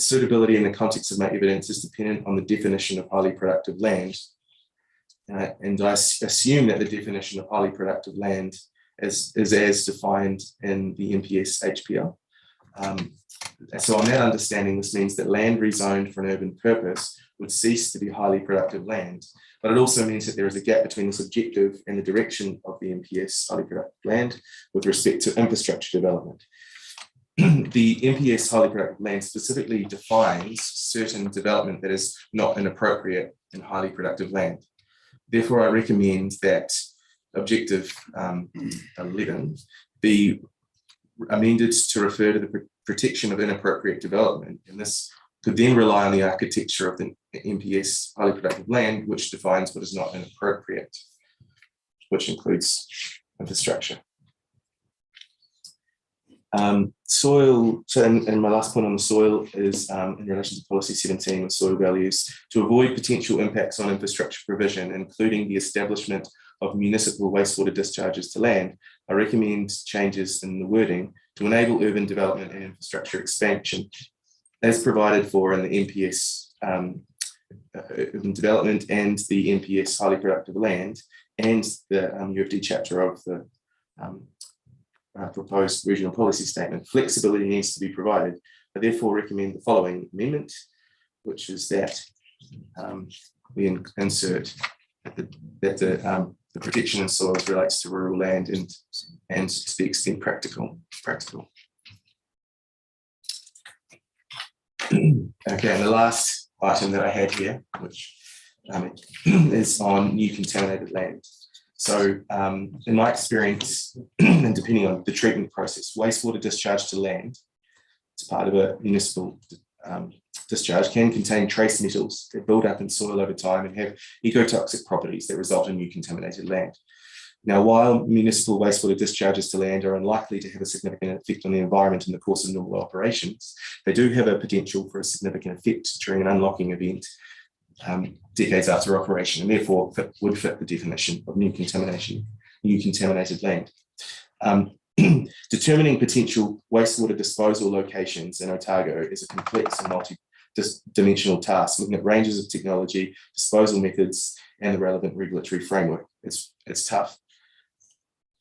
H: suitability in the context of my evidence is dependent on the definition of highly productive land. And I assume that the definition of highly productive land is as defined in the NPS HPL. So on that understanding, this means that land rezoned for an urban purpose would cease to be highly productive land. But it also means that there is a gap between this objective and the direction of the NPS highly productive land with respect to infrastructure development. The NPS highly productive land specifically defines certain development that is not inappropriate in highly productive land. Therefore, I recommend that objective 11 be amended to refer to the protection of inappropriate development, and this could then rely on the architecture of the NPS highly productive land, which defines what is not inappropriate, which includes infrastructure. Soil, and my last point on the soil is in relation to policy 17 with soil values, to avoid potential impacts on infrastructure provision, including the establishment of municipal wastewater discharges to land, I recommend changes in the wording to enable urban development and infrastructure expansion as provided for in the NPS urban development and the NPS highly productive land and the UFD chapter of the proposed regional policy statement. Flexibility needs to be provided. I therefore recommend the following amendment, which is that we insert that the protection of soils relates to rural land and to the extent practical. Okay, and the last item that I had here, which is on new contaminated land. So in my experience, and depending on the treatment process, wastewater discharge to land as part of a municipal discharge can contain trace metals that build up in soil over time and have ecotoxic properties that result in new contaminated land. Now, while municipal wastewater discharges to land are unlikely to have a significant effect on the environment in the course of normal operations, they do have a potential for a significant effect during an unlocking event decades after operation, and therefore would fit the definition of new contaminated land. Determining potential wastewater disposal locations in Otago is a complex and multi-dimensional task, looking at ranges of technology, disposal methods, and the relevant regulatory framework. It's tough.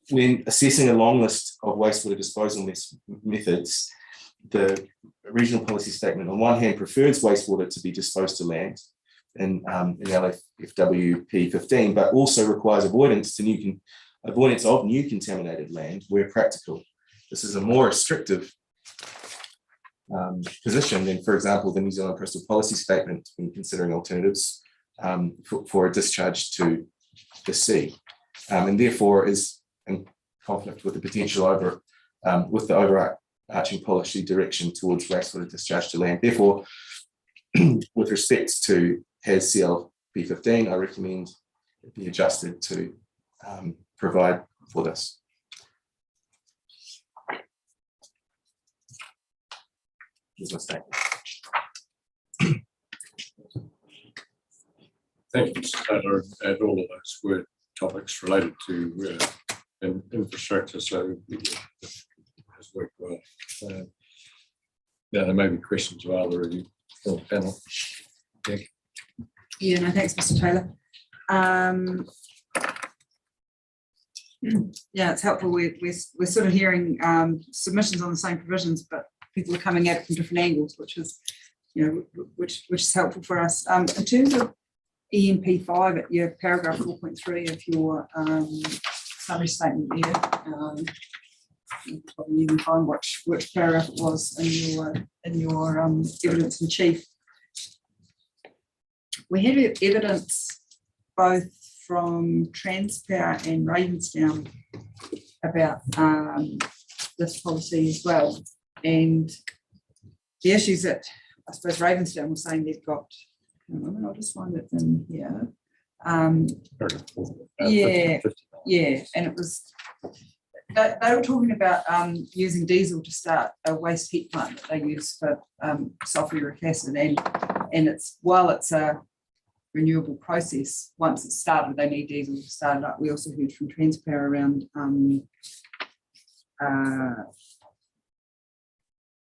H: When assessing a long list of wastewater disposal methods, the regional policy statement on one hand prefers wastewater to be disposed to land in LFW P15, but also requires avoidance of new contaminated land where practical. This is a more restrictive position than, for example, the New Zealand Coastal Policy Statement when considering alternatives for a discharge to the sea, and therefore is in conflict with the potential with the overarching policy direction towards wastewater discharge to land. Therefore, with respect to HAS CLP15, I recommend it be adjusted to provide for this. Here's my statement.
A: Thank you, Mr. Taylor, and all of those were topics related to infrastructure, so it has worked well. Now there may be questions of either of you from the panel.
E: Yeah, no, thanks, Mr. Taylor. Yeah, it's helpful. We're sort of hearing submissions on the same provisions, but people are coming at it from different angles, which is, which is helpful for us. In terms of EMP5 at your paragraph 4.3 of your summary statement there, you probably even find which paragraph it was in your evidence in chief. We had evidence both from Transpower and Ravensdown about this policy as well, and the issues that I suppose Ravensdown was saying they've got. I'll just find it in here. Yeah, and it was they were talking about using diesel to start a waste heat plant that they use for sulfuric acid, and it's while it's a renewable process, once it's started, they need diesel to start it up. We also heard from Transpower around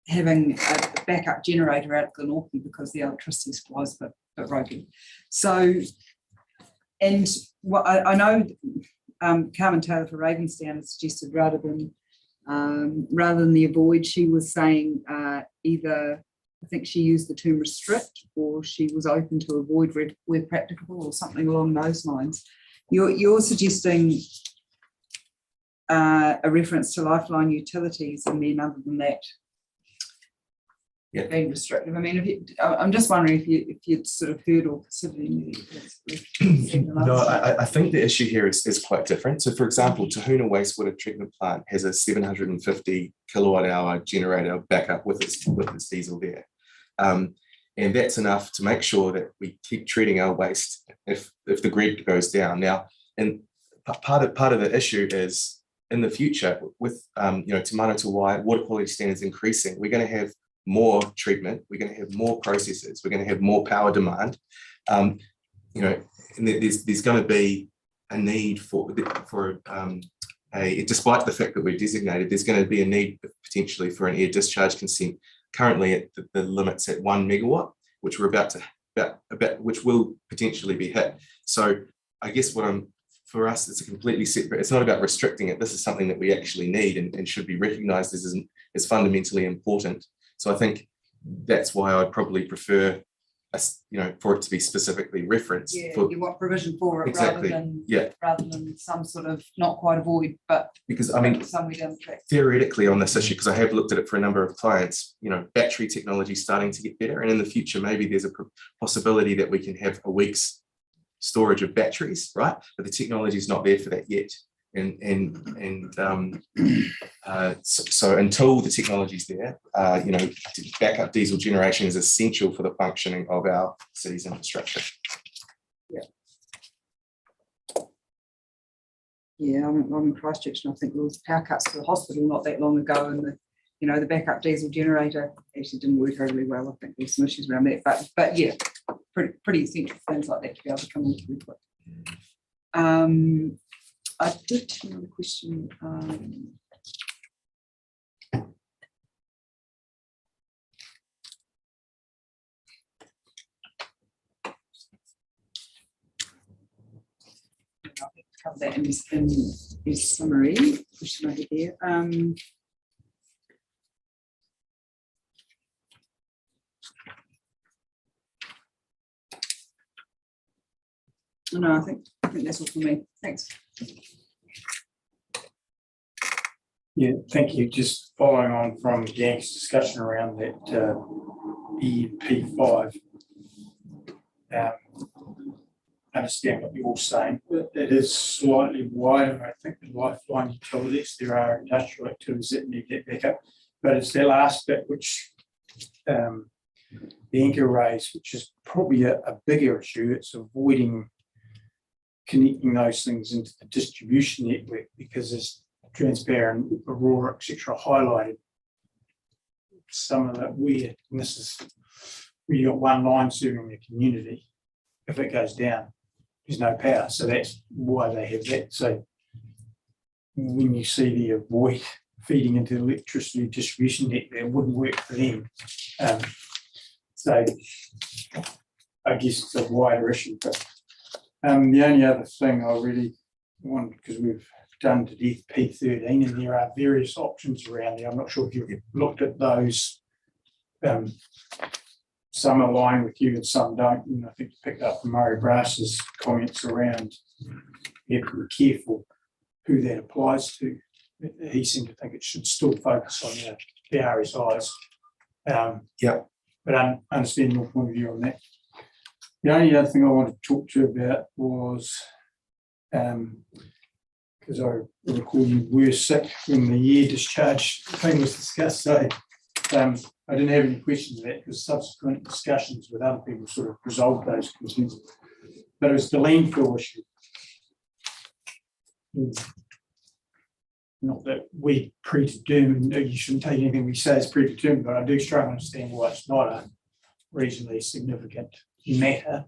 E: having a backup generator out at Glenorchy because the electricity supply is a bit broken. So, and what I know Carmen Taylor for Ravensdown has suggested rather than the avoid, she was saying either, I think she used the term restrict, or she was open to avoid where practicable, or something along those lines. You're suggesting a reference to lifeline utilities, and then other than that, being restrictive. I mean, I'm just wondering if you'd sort of heard or considered any.
H: No, I think the issue here is quite different. So, for example, Tahuna Wastewater Treatment Plant has a 750 kilowatt hour generator backup with its diesel there, and that's enough to make sure that we keep treating our waste if the grid goes down. Now, and part of the issue is in the future with Te Manawatu water quality standards increasing, we're going to have more treatment, we're going to have more processes, we're going to have more power demand. And there's going to be a need for despite the fact that we're designated, there's going to be a need potentially for an air discharge consent. Currently, the limit's at 1 megawatt, which we're which will potentially be hit. So I guess for us, it's a completely separate. It's not about restricting it. This is something that we actually need and should be recognised as fundamentally important. So I think that's why I'd probably prefer, for it to be specifically referenced.
E: Yeah, you want provision for it,
H: exactly,
E: rather than some sort of not quite avoid, but
H: because I mean,
E: somewhere down the track.
H: Theoretically on this issue, because I have looked at it for a number of clients, battery technology is starting to get better, and in the future maybe there's a possibility that we can have a week's storage of batteries, right? But the technology is not there for that yet. So until the technology is there, backup diesel generation is essential for the functioning of our city's infrastructure.
E: Yeah, I'm in Christchurch, and I think there was power cuts to the hospital not that long ago, and the backup diesel generator actually didn't work overly well. I think there's some issues around that, but yeah, pretty essential things like that to be able to come on really quick. I did have another question. Cover that in his summary. Question over there. No, I think that's all for me. Thanks.
D: Yeah, thank you. Just following on from Yank's discussion around that EMP5. Understand what you're all saying. It is slightly wider, I think, than lifeline utilities. There are industrial activities that need that backup, but it's that last bit which the anchor raise, which is probably a bigger issue. It's avoiding connecting those things into the distribution network, because as Transparent, Aurora, etc. highlighted, some of that weird, and this is where you got one line serving the community. If it goes down, there's no power. So that's why they have that. So when you see the void feeding into the electricity distribution network, it wouldn't work for them. So I guess it's a wider issue. But the only other thing I really want, because we've done to death P13 and there are various options around there. I'm not sure if you've looked at those. Some align with you and some don't. And I think you picked up from Murray Brass's comments around you have to be careful who that applies to. He seemed to think it should still focus on the RSIs. But I understand your point of view on that. The only other thing I wanted to talk to you about was, because I recall you were sick when the air discharge thing was discussed. So I didn't have any questions of that, because subsequent discussions with other people sort of resolved those concerns. But it was the landfill issue. Not that we predetermine, you shouldn't take anything we say as predetermined, but I do struggle to understand why it's not a reasonably significant matter.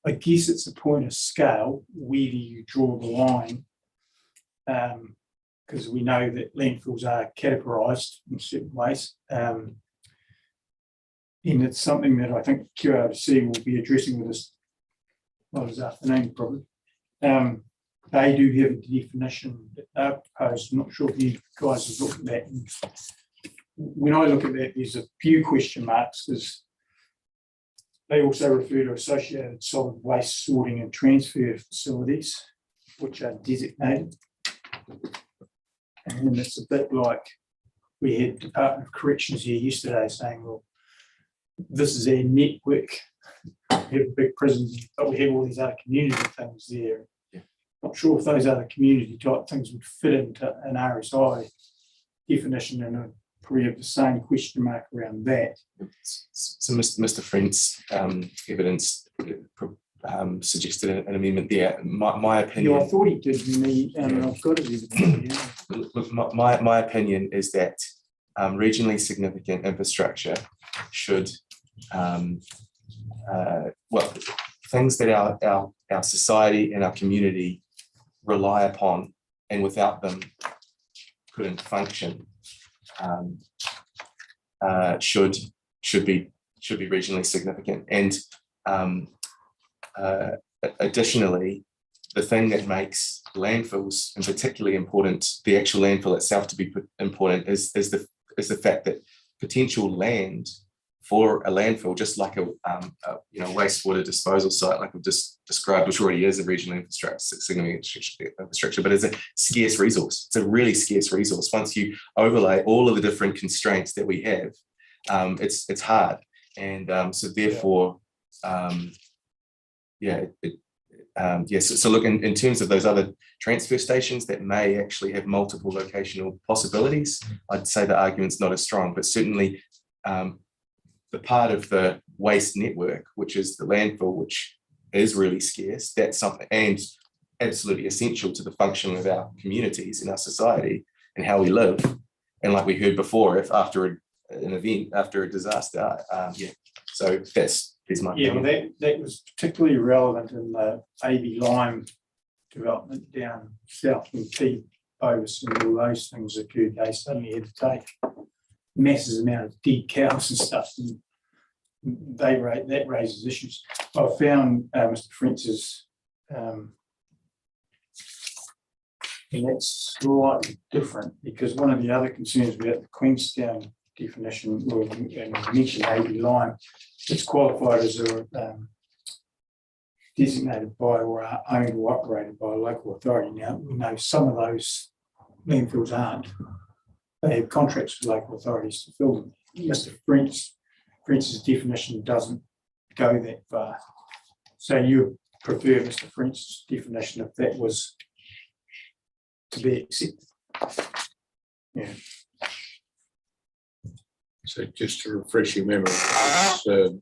D: I guess it's a point of scale. Where do you draw the line? Because we know that landfills are categorised in certain ways. And it's something that I think QRC will be addressing with us this afternoon, probably. They do have a definition that they've proposed. I'm not sure if you guys have looked at that. And when I look at that, there's a few question marks, because they also refer to associated solid waste sorting and transfer facilities, which are designated. And it's a bit like we had Department of Corrections here yesterday saying, well, this is our network. We have a big prison, but we have all these other community things there. Not sure if those other community type things would fit into an RSI definition, and I'd probably have the same question mark around that.
H: So Mr. Friend's evidence suggested an amendment there. My opinion.
D: Yeah, I thought he did. And I've got it.
H: Look, my opinion is that regionally significant infrastructure should, things that our society and our community rely upon, and without them couldn't function, should be regionally significant. And additionally, the thing that makes landfills, and particularly important, the actual landfill itself to be important, is the fact that potential land for a landfill, just like a wastewater disposal site, like I've just described, which already is a regional significant infrastructure, but it's a scarce resource. It's a really scarce resource. Once you overlay all of the different constraints that we have, it's hard, and so therefore, so look, in terms of those other transfer stations that may actually have multiple locational possibilities, I'd say the argument's not as strong, but certainly the part of the waste network, which is the landfill, which is really scarce, that's something, and absolutely essential to the functioning of our communities in our society and how we live. And like we heard before, if after an event, after a disaster, so that's my opinion.
D: Well, that was particularly relevant in the AB Lime development down south when T-Bovis and all those things occurred. They suddenly had to take massive amount of dead cows and stuff, and that raises issues. I found Mr. Fritz's, and that's slightly different, because one of the other concerns about the Queenstown definition, and we mentioned AB Lime, it's qualified as a designated by or owned or operated by a local authority. Now, we know some of those landfills aren't. They have contracts with local authorities to fill them. Mr. Fritz's definition doesn't go that far. So you prefer Mr. Fritz's definition if that was to be accepted? Yeah.
A: So just to refresh your memory, we're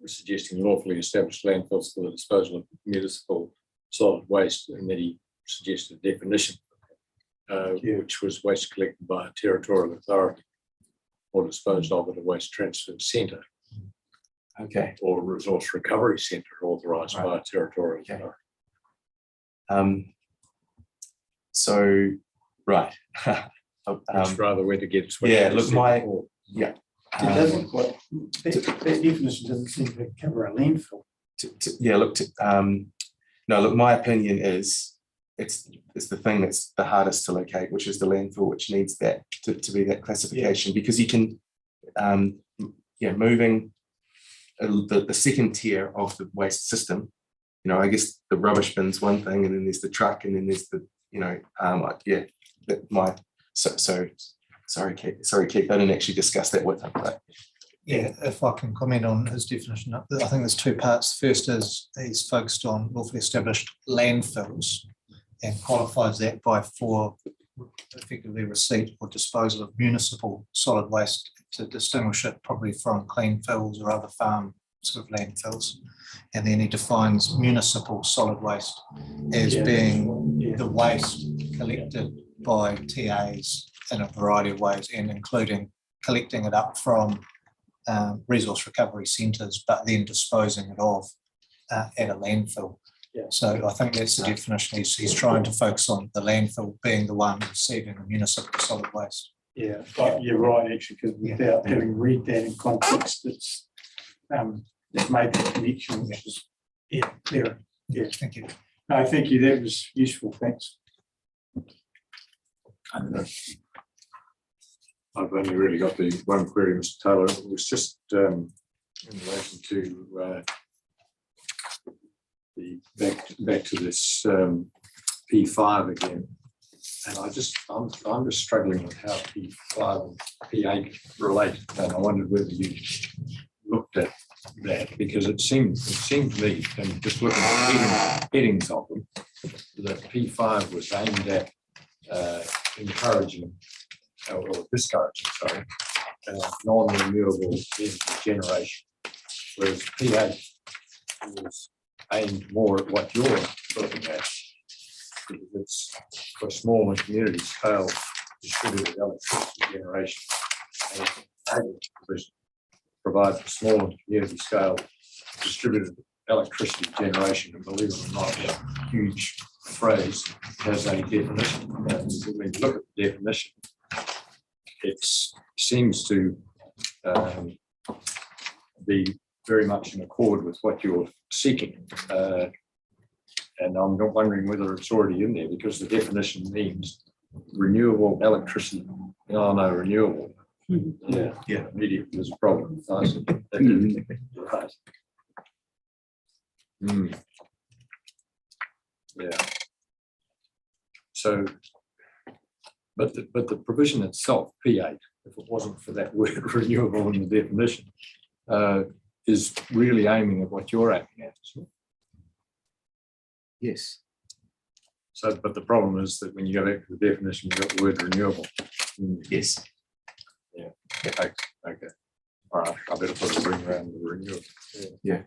A: suggesting lawfully established landfills for the disposal of municipal solid waste, and then he suggested a definition, which was waste collected by a territorial authority or disposed of at a waste transfer centre
H: Okay.
A: or resource recovery centre authorised by a territorial authority.
H: So, right.
A: It's rather where to get.
H: yeah, look,
D: It doesn't quite, that definition doesn't seem to cover a landfill.
H: No, look, my opinion is it's the thing that's the hardest to locate, which is the landfill, which needs that to be that classification, because you can, moving the second tier of the waste system, I guess the rubbish bin's one thing, and then there's the truck, and then there's the, sorry, Keith, I didn't actually discuss that with him, but.
G: Yeah, if I can comment on his definition, I think there's two parts. First is he's focused on lawfully established landfills and qualifies that for effectively receipt or disposal of municipal solid waste, to distinguish it probably from clean fills or other farm sort of landfills. And then he defines municipal solid waste as being the waste collected by TAs in a variety of ways, and including collecting it up from resource recovery centres, but then disposing it of at a landfill.
D: Yeah.
G: So I think that's the definition. He's trying to focus on the landfill being the one receiving the municipal solid waste.
D: Yeah, but you're right, actually, because without having read that in context, it's made the connection, which is clearer. Yeah,
G: Thank you.
D: no, thank you. That was useful. Thanks.
A: I've only really got the one query, Mr. Taylor. It was just in relation to the back to this P5 again, and I'm just struggling with how P5 and P8 relate, and I wondered whether you looked at that, because it seemed to me, and just looking at the headings of them, that P5 was aimed at encouraging or discouraging, non-renewable energy generation, whereas P8 was aimed more at what you're looking at, because it's for small and community scale distributed electricity generation, and provide for small and community scale distributed electricity generation. And believe it or not, that huge phrase has a definition. And when you look at the definition, it seems to be very much in accord with what you're seeking. And I'm not wondering whether it's already in there, because the definition means renewable electricity. No, renewable. Yeah. Immediately there's a problem. I said, right. Yeah. So, but the provision itself, P8, if it wasn't for that word renewable in the definition, is really aiming at what you're aiming at.
H: Yes.
A: So, but the problem is that when you go back to the definition, you've got the word renewable.
H: Yes.
A: Yeah. Okay. All right. I better put a ring around the renewable.
H: Yeah.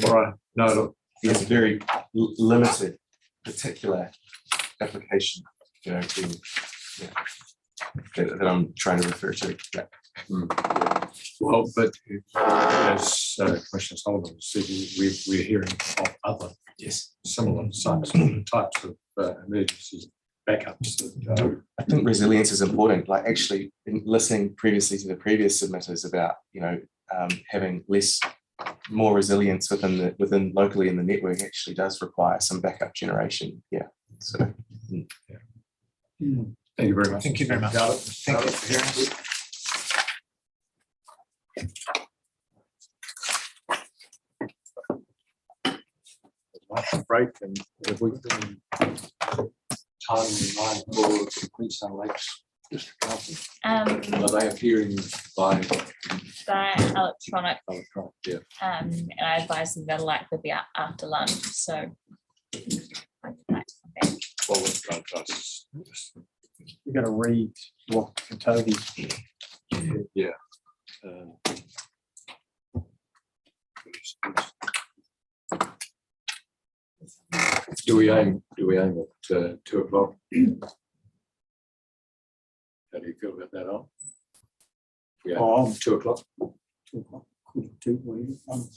A: All right. No, look.
H: There's a very limited, particular application, that I'm trying to refer to. Yeah.
A: Well, but as Commissioner Sullivan said, we're hearing of other similar types of emergency backups.
H: I think resilience is important. Like, actually, in listening previously to the previous submitters about having more resilience within locally in the network actually does require some backup generation. Yeah. So.
A: Thank you very much.
G: Thank you very much. Thank you for hearing us.
A: Break, and if we can time in mind for Queenstown Lakes District Council. Are they appearing by
I: electronic?
A: Yeah.
I: And I advise them they'll likely be out after lunch. So
A: Well, we've got
D: We've got to read what Toby
A: Do we aim at 2 o'clock? How do you feel about that, Al? We aim
D: Oh,
A: at 2 o'clock.
D: 2 o'clock, 2, well,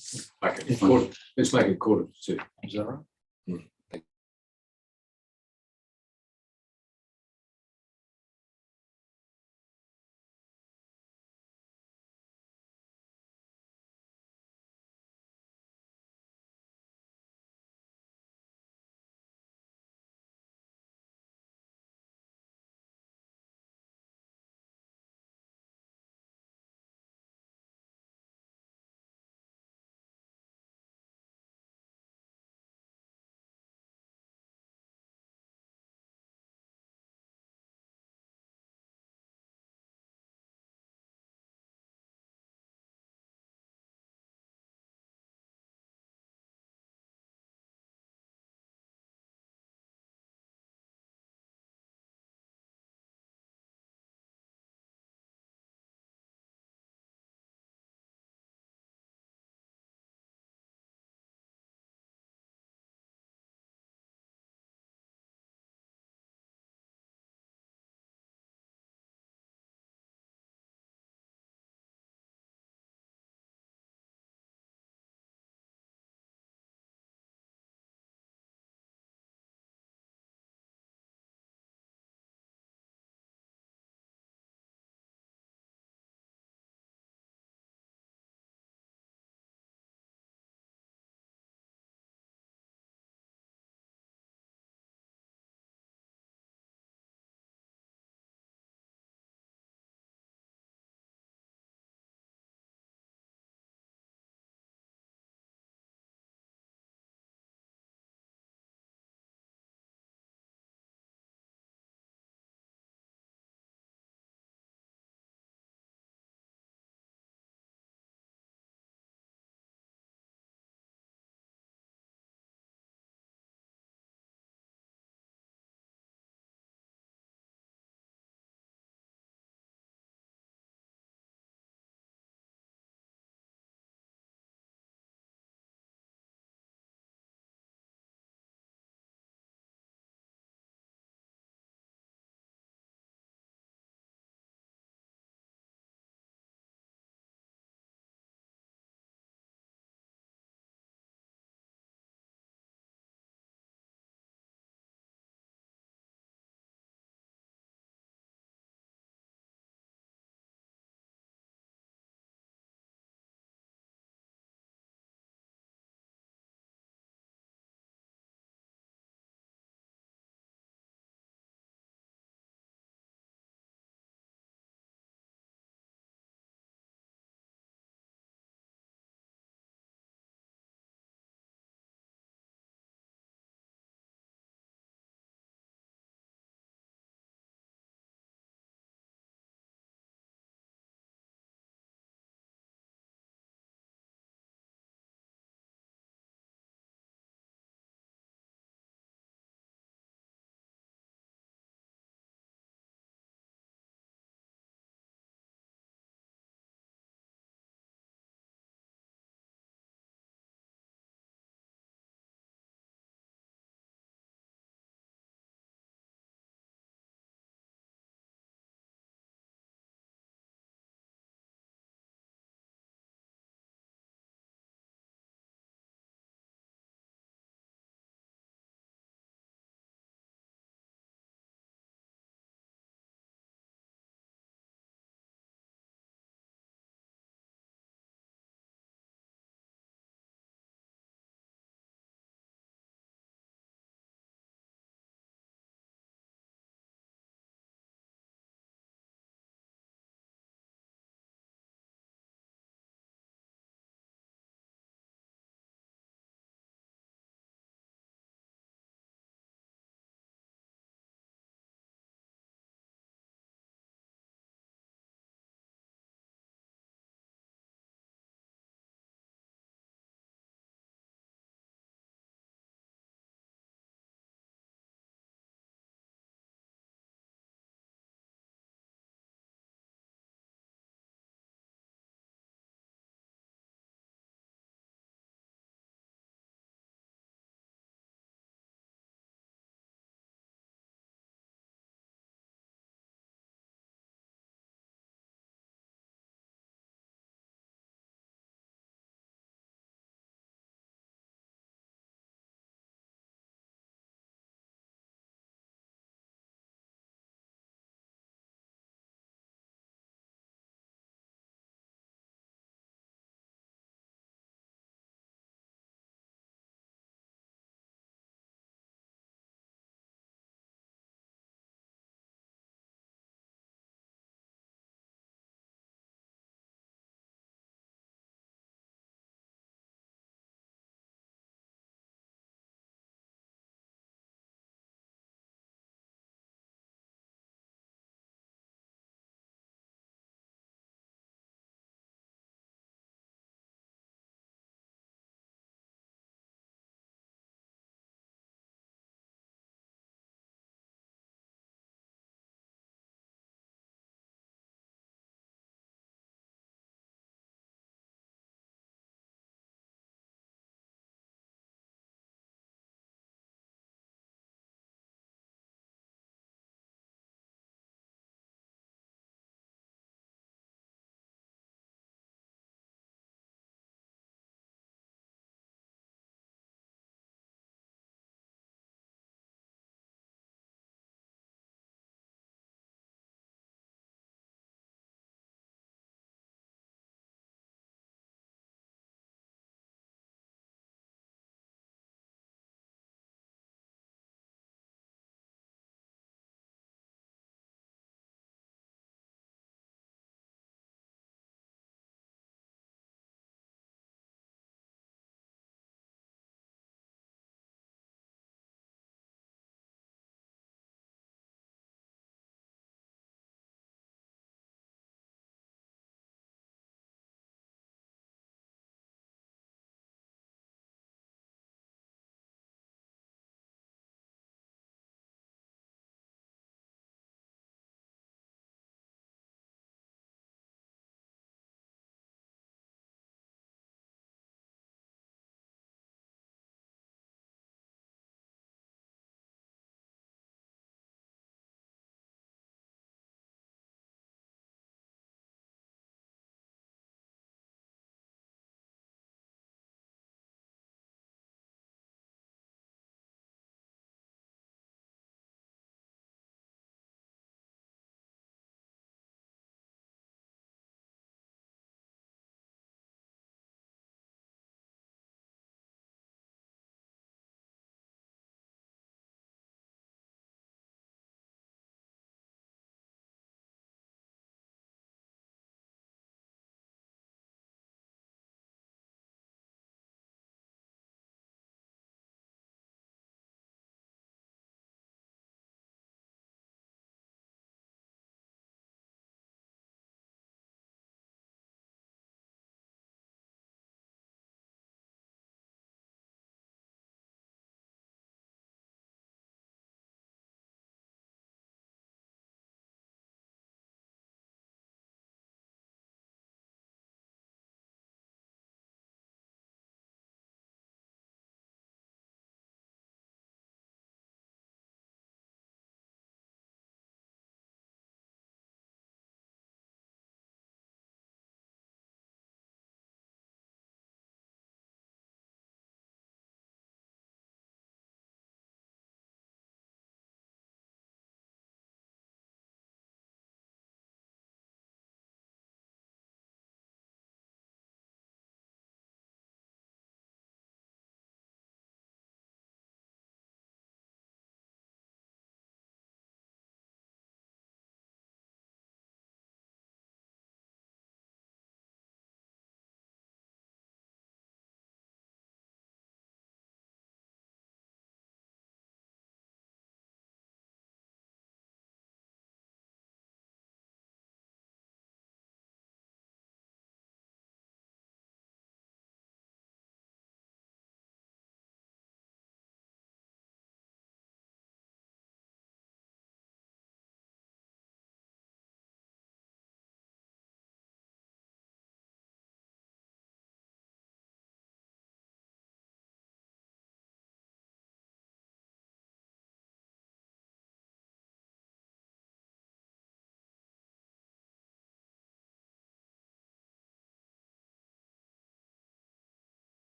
A: Okay, let's make it 1:45. Is that right?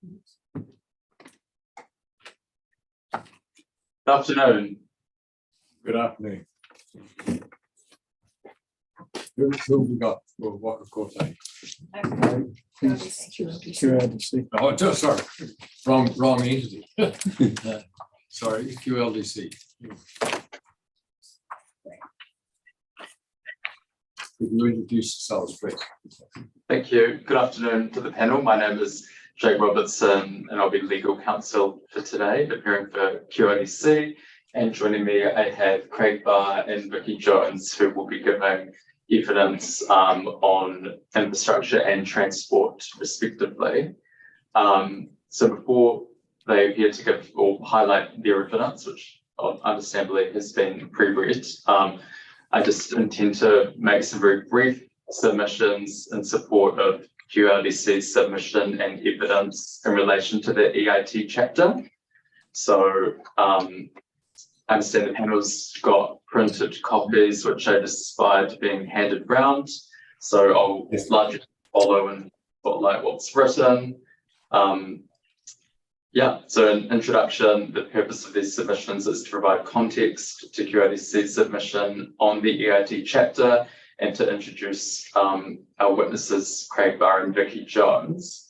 J: Good afternoon.
A: Good afternoon. Who have we got? Well, what of course I. Oh, sorry, wrong entity. Sorry, QLDC. Could you introduce yourselves, please?
J: Thank you. Good afternoon to the panel. My name is Jake Robertson and I'll be legal counsel for today, appearing for QLDC. And joining me, I have Craig Barr and Vicky Jones, who will be giving evidence on infrastructure and transport, respectively. So before they appear to give or highlight their evidence, which understandably has been pre-read, I just intend to make some very brief submissions in support of QLDC's submission and evidence in relation to the EIT chapter. So I understand the panel's got printed copies, which I just aspired being handed round. So I'll largely follow and spotlight what's written. So in introduction, the purpose of these submissions is to provide context to QLDC's submission on the EIT chapter and to introduce our witnesses, Craig Barr and Vicky Jones.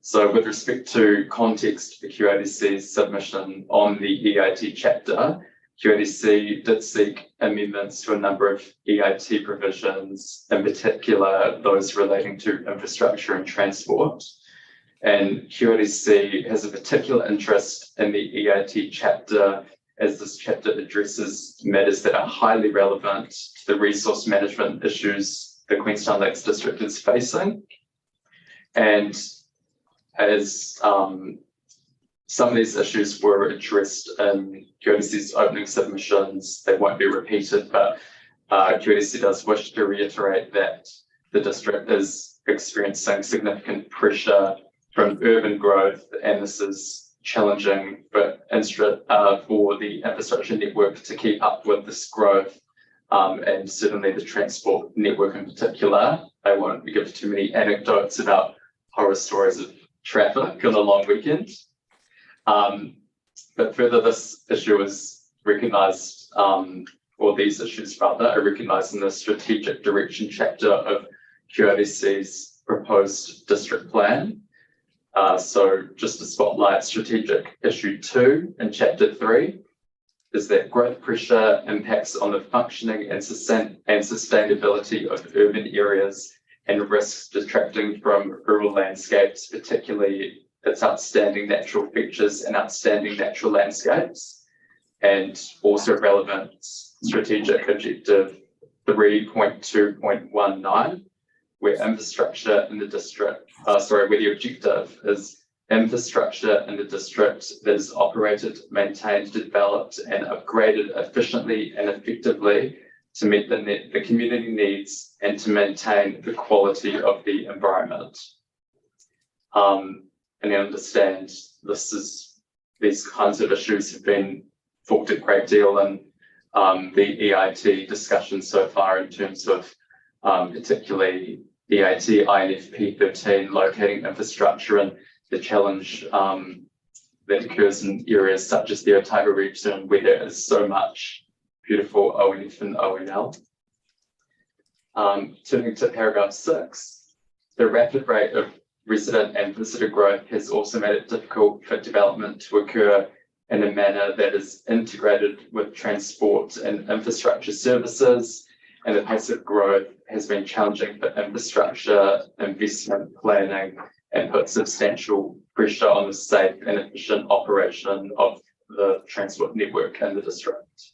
J: So with respect to context for QLDC's submission on the EIT chapter, QLDC did seek amendments to a number of EIT provisions, in particular those relating to infrastructure and transport. And QLDC has a particular interest in the EIT chapter, as this chapter addresses matters that are highly relevant to the resource management issues the Queenstown Lakes District is facing. And as some of these issues were addressed in QLDC's opening submissions, they won't be repeated, but QLDC does wish to reiterate that the district is experiencing significant pressure from urban growth, and this is challenging for the infrastructure network to keep up with this growth, and certainly the transport network in particular. I won't give too many anecdotes about horror stories of traffic on a long weekend. But further, this issue is recognised, or these issues rather, are recognised in the strategic direction chapter of QLDC's proposed district plan. So just to spotlight strategic issue 2 in chapter 3 is that growth pressure impacts on the functioning and sustainability of urban areas and risks detracting from rural landscapes, particularly its outstanding natural features and outstanding natural landscapes. And also relevant strategic objective 3.2.19, where infrastructure in the district, where the objective is infrastructure in the district that is operated, maintained, developed, and upgraded efficiently and effectively to meet the community needs and to maintain the quality of the environment. And I understand these kinds of issues have been talked a great deal in the EIT discussion so far, in terms of particularly EIT INFP 13 locating infrastructure and the challenge that occurs in areas such as the Otago region, where there is so much beautiful ONF and ONL. Turning to paragraph 6, the rapid rate of resident and visitor growth has also made it difficult for development to occur in a manner that is integrated with transport and infrastructure services, and the pace of growth has been challenging for infrastructure investment planning and put substantial pressure on the safe and efficient operation of the transport network in the district.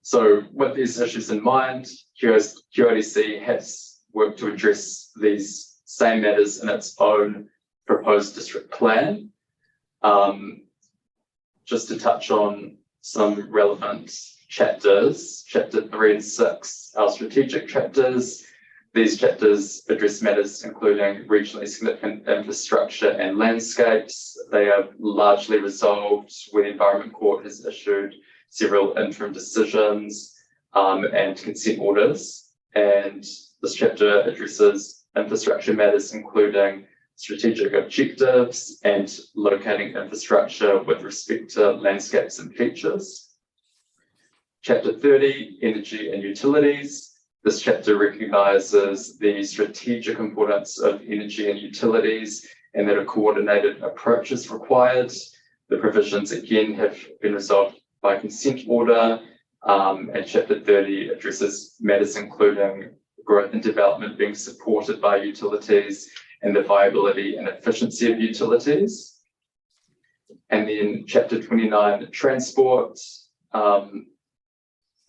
J: So with these issues in mind, QLDC has worked to address these same matters in its own proposed district plan. Just to touch on some relevant chapters, chapter 3 and 6, our strategic chapters. These chapters address matters including regionally significant infrastructure and landscapes. They are largely resolved where the Environment Court has issued several interim decisions and consent orders. And this chapter addresses infrastructure matters including strategic objectives and locating infrastructure with respect to landscapes and features. Chapter 30, energy and utilities. This chapter recognises the strategic importance of energy and utilities and that a coordinated approach is required. The provisions again have been resolved by consent order, and chapter 30 addresses matters including growth and development being supported by utilities and the viability and efficiency of utilities. And then chapter 29, transport,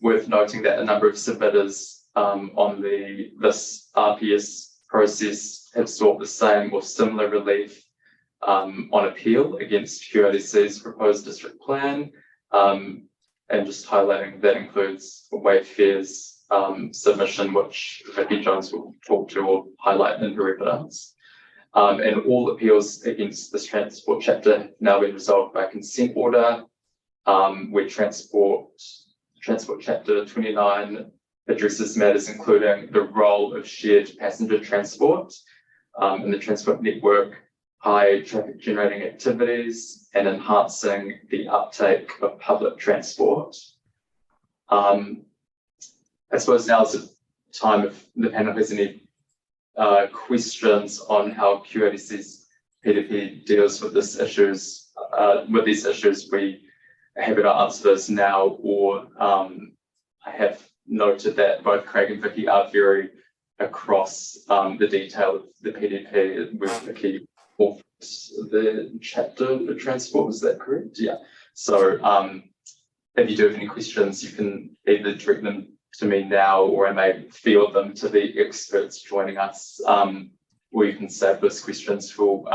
J: worth noting that a number of submitters on this RPS process have sought the same or similar relief on appeal against QRDC's proposed district plan, and just highlighting that includes Wayfair's submission, which Vicky Jones will talk to or highlight in her evidence. And all appeals against this transport chapter have now been resolved by consent order, where transport chapter 29 addresses matters including the role of shared passenger transport in the transport network, high traffic generating activities, and enhancing the uptake of public transport. I suppose now is the time if the panel has any questions on how QRDC's PDP deals with these issues. We are happy to answer those now, or I have noted that both Craig and Vicky are very across the detail of the PDP with Vicky authors the chapter for transport. Is that correct? Yeah. So if you do have any questions, you can either direct them to me now, or I may field them to the experts joining us, or you can save those questions for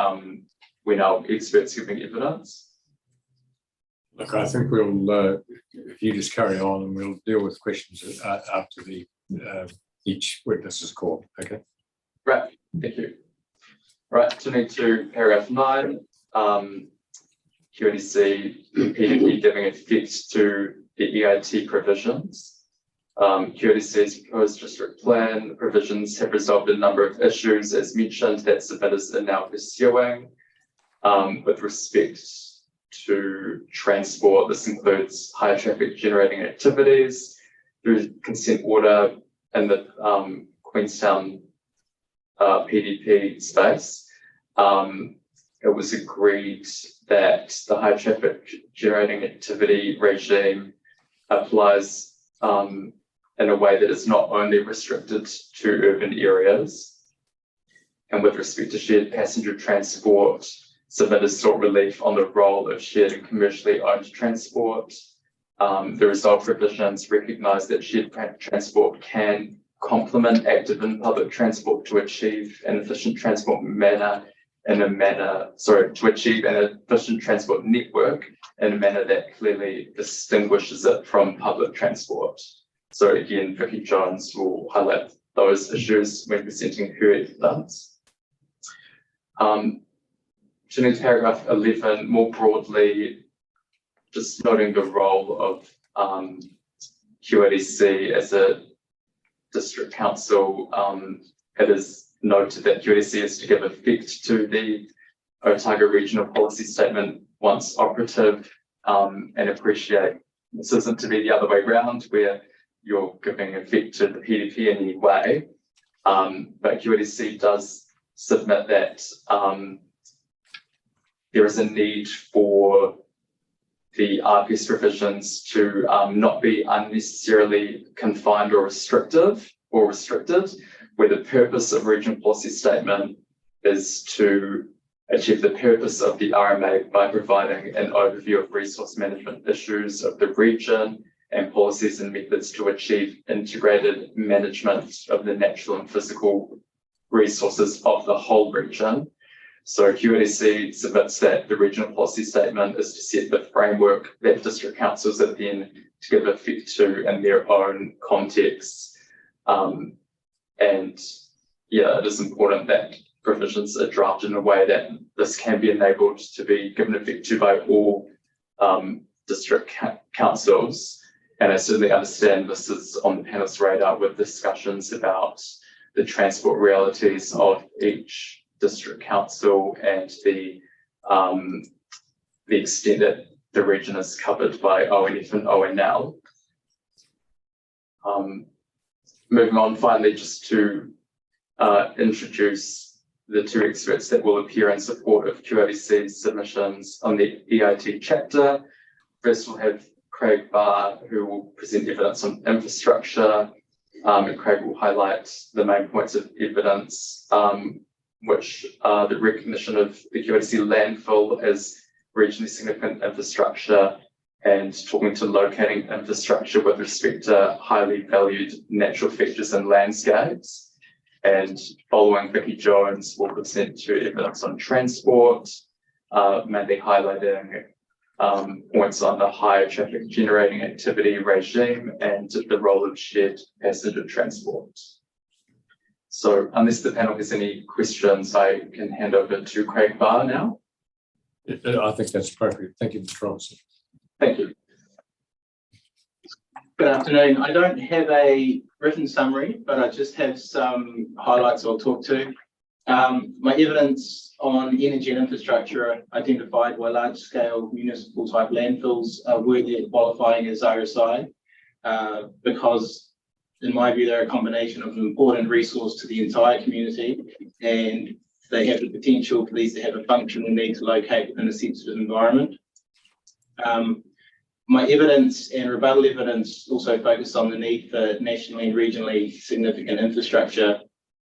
J: when our experts giving evidence.
A: Look, I think we'll, if you just carry on, and we'll deal with questions after the each witness's call. Okay.
J: Right. Thank you. Right. Turning to paragraph 9, QRDC PDP giving effect to the EIT provisions. QRDC's proposed district plan provisions have resolved a number of issues, as mentioned, that submitters are now pursuing with respect to transport. This includes high traffic generating activities through consent order in the Queenstown PDP space. It was agreed that the high traffic generating activity regime applies in a way that is not only restricted to urban areas. And with respect to shared passenger transport, submitters sought relief on the role of shared and commercially owned transport. The resolved provisions recognise that shared transport can complement active and public transport to achieve an efficient transport to achieve an efficient transport network in a manner that clearly distinguishes it from public transport. So again, Vicky Jones will highlight those issues when presenting her evidence. Turning to paragraph 11, more broadly, just noting the role of QRDC as a district council. It is noted that QRDC is to give effect to the Otago Regional Policy Statement once operative, and appreciate this isn't to be the other way around where you're giving effect to the PDP in any way, but QRDC does submit that there is a need for the RPS provisions to not be unnecessarily confined or restricted, where the purpose of regional policy statement is to achieve the purpose of the RMA by providing an overview of resource management issues of the region and policies and methods to achieve integrated management of the natural and physical resources of the whole region. So QRDC submits that the regional policy statement is to set the framework that district councils are then to give effect to in their own contexts. And yeah, it is important that provisions are drafted in a way that this can be enabled to be given effect to by all district councils. And I certainly understand this is on the panel's radar with discussions about the transport realities of each district council and the extent that the region is covered by ONF and ONL. Moving on, finally, just to introduce the two experts that will appear in support of QRDC's submissions on the EIT chapter. First, we'll have Craig Barr, who will present evidence on infrastructure, and Craig will highlight the main points of evidence, which are the recognition of the QRDC landfill as regionally significant infrastructure, and talking to locating infrastructure with respect to highly valued natural features and landscapes. And following, Vicky Jones will present to evidence on transport, mainly highlighting points on the higher traffic generating activity regime and the role of shared passenger transport. So unless the panel has any questions, I can hand over to Craig Barr now.
A: I think that's appropriate. Thank you, Mr. Robinson.
J: Thank you.
K: Good afternoon. I don't have a written summary, but I just have some highlights I'll talk to. My evidence on energy and infrastructure identified why large-scale municipal type landfills are worthy of qualifying as RSI, because in my view, they're a combination of an important resource to the entire community, and they have the potential for these to have a functional need to locate within a sensitive environment. My evidence and rebuttal evidence also focus on the need for nationally and regionally significant infrastructure,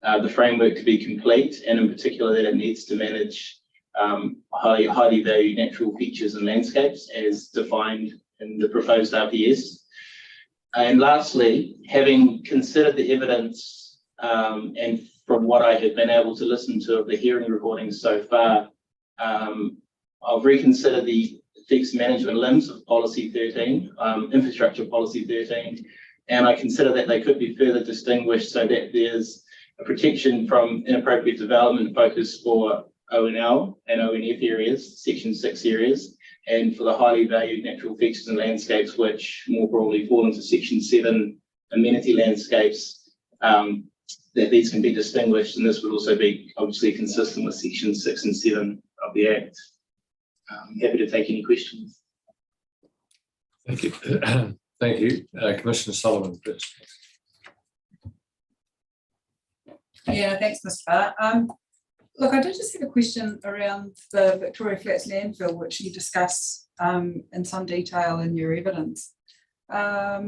K: the framework to be complete, and in particular that it needs to manage highly valued natural features and landscapes as defined in the proposed RPS. And lastly, having considered the evidence and from what I have been able to listen to of the hearing recordings so far, I've reconsidered the effects management limbs of policy 13, infrastructure policy 13, and I consider that they could be further distinguished so that there's a protection from inappropriate development focus for ONL and ONF areas, section 6 areas, and for the highly valued natural features and landscapes, which more broadly fall into section 7 amenity landscapes, that these can be distinguished, and this would also be obviously consistent with section 6 and 7 of the Act. I'm happy to take any questions.
A: Thank you. Thank you. Commissioner Sullivan, please.
E: Yeah, thanks, Mr. Barr. Look, I did just have a question around the Victoria Flats landfill, which you discuss in some detail in your evidence. I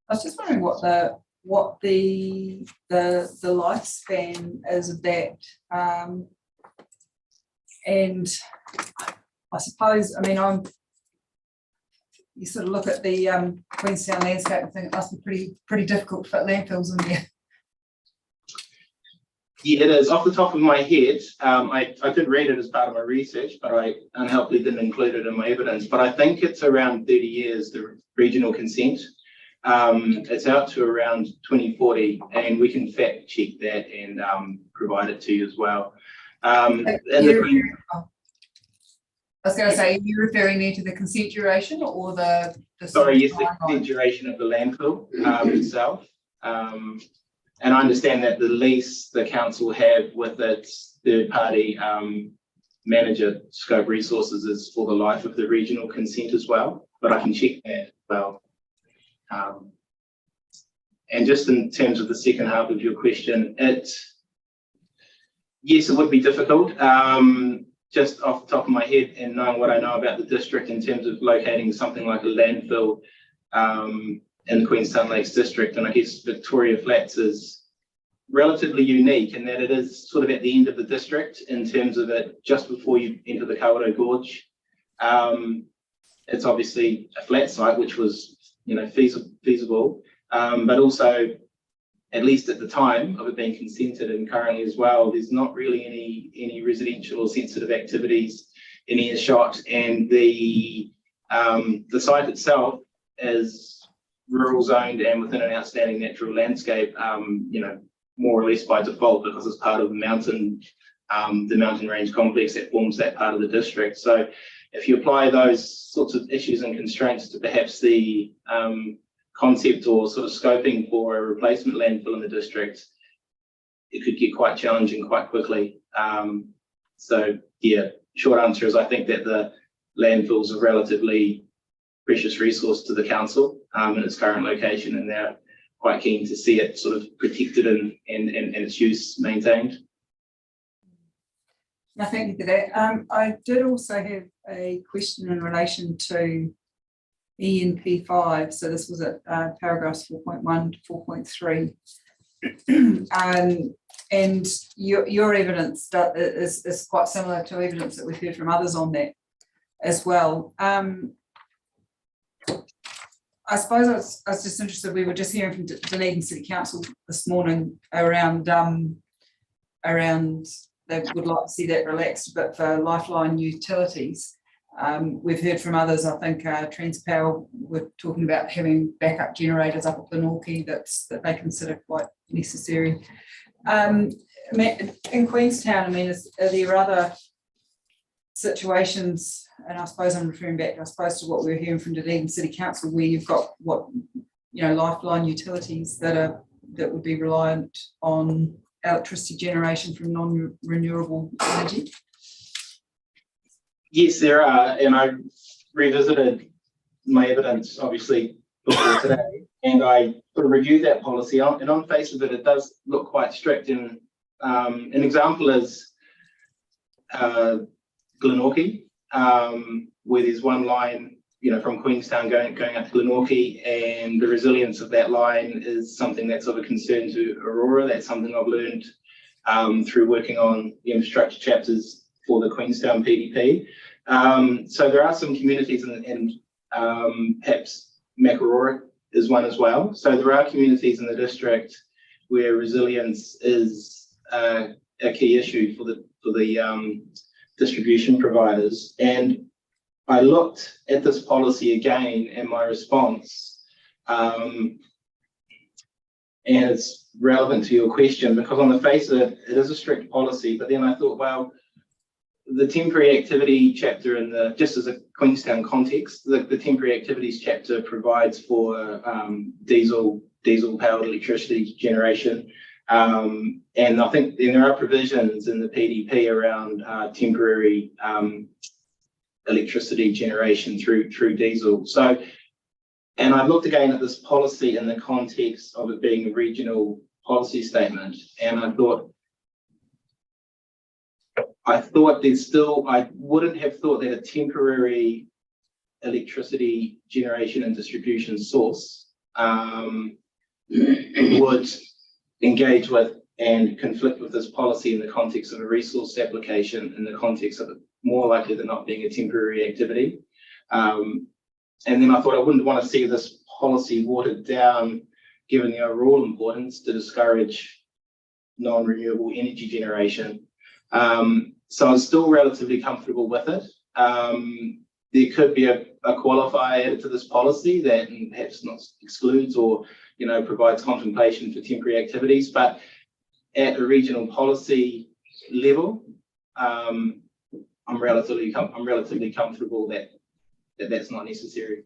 E: was just wondering what the lifespan is of that, and I suppose, I mean, you sort of look at the Queenstown landscape and think it must be pretty difficult to fit landfills in there.
K: Yeah, it is. Off the top of my head, I did read it as part of my research, but I unhelpfully didn't include it in my evidence. But I think it's around 30 years, the regional consent. It's out to around 2040, and we can fact check that and provide it to you as well.
E: I was going to say, are you referring there to the consent duration or the
K: sorry, yes, the consent duration of the landfill itself. And I understand that the lease the council have with its third-party manager, Scope Resources, is for the life of the regional consent as well, but I can check that as well. And just in terms of the second half of your question, yes, it would be difficult. Just off the top of my head and knowing what I know about the district in terms of locating something like a landfill in the Queenstown Lakes district, and I guess Victoria Flats is relatively unique in that it is sort of at the end of the district in terms of it just before you enter the Kawerau Gorge. It's obviously a flat site, which was feasible, but also, at least at the time of it being consented and currently as well, there's not really any residential or sensitive activities in earshot, and the site itself is rural zoned and within an outstanding natural landscape, more or less by default because it's part of the mountain range complex that forms that part of the district. So if you apply those sorts of issues and constraints to perhaps the concept or sort of scoping for a replacement landfill in the district, it could get quite challenging quite quickly. So yeah, short answer is I think that the landfill's a relatively precious resource to the council in its current location, and they're quite keen to see it sort of protected and its use maintained.
E: No, thank you for that. I did also have a question in relation to ENP5. So this was at paragraphs 4.1 to 4.3. And your evidence is quite similar to evidence that we've heard from others on that as well. I suppose I was just interested, we were just hearing from Dunedin City Council this morning around they would like to see that relaxed a bit for lifeline utilities. We've heard from others, I think Transpower were talking about having backup generators up at Glenorchy that they consider quite necessary. In Queenstown, I mean, are there other situations, and I suppose I'm referring back, I suppose, to what we were hearing from Dunedin City Council, where you've got lifeline utilities that would be reliant on electricity generation from non-renewable energy?
K: Yes, there are, and I revisited my evidence obviously before today, and I sort of reviewed that policy, and on the face of it, it does look quite strict. And an example is Glenorchy, where there's one line, from Queenstown going up to Glenorchy, and the resilience of that line is something that's of a concern to Aurora. That's something I've learned through working on the infrastructure chapters for the Queenstown PDP. So there are some communities, and perhaps Makarora is one as well. So there are communities in the district where resilience is a key issue for the distribution providers. And I looked at this policy again in my response, and it's relevant to your question, because on the face of it, it is a strict policy. But then I thought, well, the temporary activity chapter just as a Queenstown context, the temporary activities chapter provides for diesel powered electricity generation. And I think there are provisions in the PDP around temporary electricity generation through diesel. So, and I looked again at this policy in the context of it being a regional policy statement, and I wouldn't have thought that a temporary electricity generation and distribution source would engage with and conflict with this policy in the context of a resource application, in the context of it more likely than not being a temporary activity. And then I thought I wouldn't want to see this policy watered down, given the overall importance to discourage non-renewable energy generation. So I'm still relatively comfortable with it. There could be a qualifier to this policy that perhaps not excludes or provides contemplation for temporary activities, but at a regional policy level, I'm relatively comfortable that that's not necessary.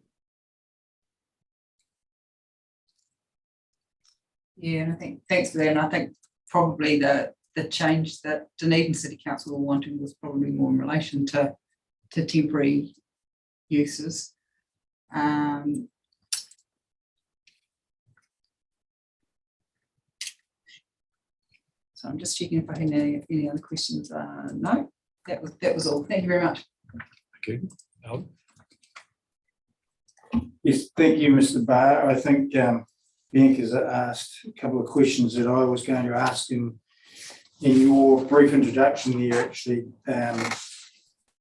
E: Yeah, and I think thanks for that. And I think probably the change that Dunedin City Council were wanting was probably more in relation to temporary uses. So I'm just checking if I had any other questions. No, that was all. Thank you very much.
A: Okay.
D: Yes, thank you, Mr. Barr. I think Bianca's asked a couple of questions that I was going to ask in your brief introduction there. Actually,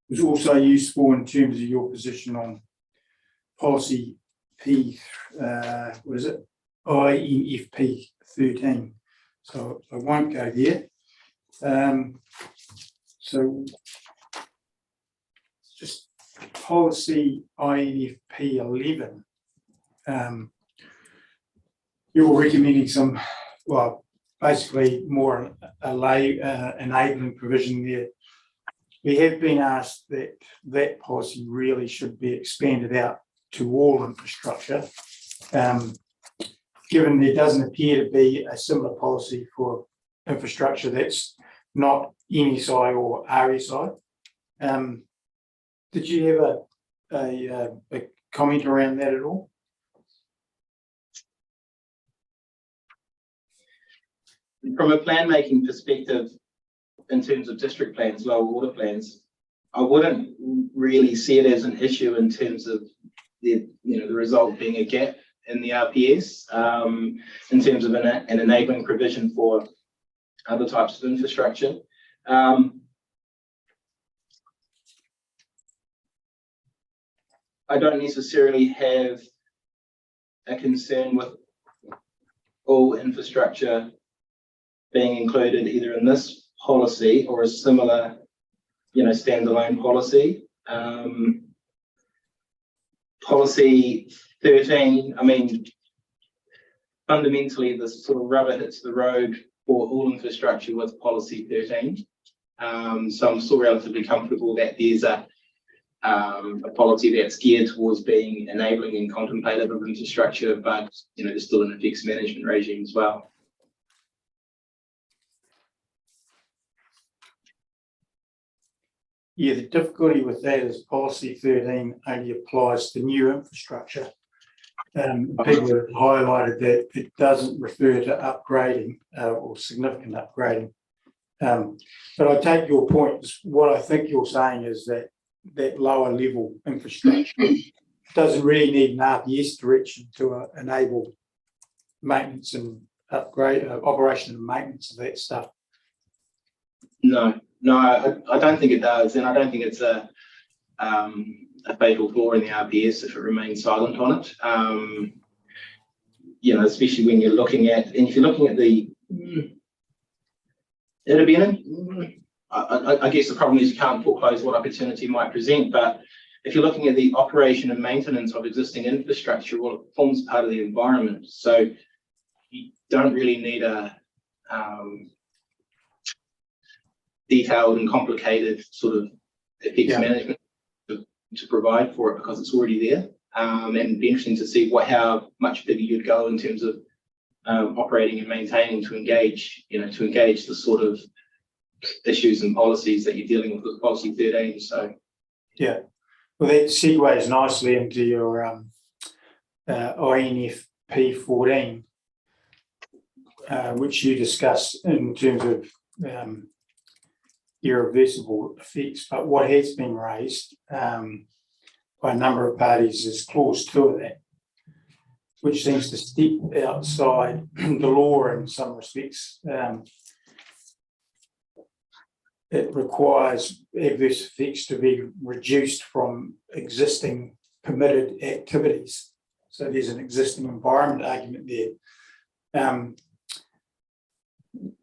D: was also useful in terms of your position on policy INFP 13. So I won't go there. So just policy INFP 11. You're recommending some, well, basically more enabling provision there. We have been asked that policy really should be expanded out to all infrastructure. Given there doesn't appear to be a similar policy for infrastructure that's not NSI or RSI. Did you have a comment around that at all?
K: From a plan making perspective, in terms of district plans, lower water plans, I wouldn't really see it as an issue in terms of the result being a gap in the RPS, in terms of an enabling provision for other types of infrastructure. I don't necessarily have a concern with all infrastructure being included either in this policy or a similar, standalone policy. Policy 13, I mean, fundamentally, the sort of rubber hits the road for all infrastructure with policy 13. So I'm still relatively comfortable that there's a policy that's geared towards being enabling and contemplative of infrastructure, but there's still an effects management regime as well.
D: Yeah, the difficulty with that is policy 13 only applies to new infrastructure. People have highlighted that it doesn't refer to upgrading or significant upgrading. But I take your point. What I think you're saying is that lower level infrastructure doesn't really need an RPS direction to enable maintenance and upgrade, operation and maintenance of that stuff.
K: No, I don't think it does, and I don't think it's a fatal flaw in the RPS if it remains silent on it. Especially when you're looking at, and if you're looking at the, it'll be I guess the problem is you can't foreclose what opportunity might present, but if you're looking at the operation and maintenance of existing infrastructure, well, it forms part of the environment. So you don't really need a detailed and complicated sort of effects management to provide for it because it's already there. And it'd be interesting to see how much bigger you'd go in terms of operating and maintaining to engage the sort of issues and policies that you're dealing with policy 13. So
D: yeah, well, that segues nicely into your INFP 14, which you discuss in terms of irreversible effects. But what has been raised by a number of parties is clause 2 of that, which seems to step outside the law in some respects. It requires adverse effects to be reduced from existing permitted activities. So there's an existing environment argument there.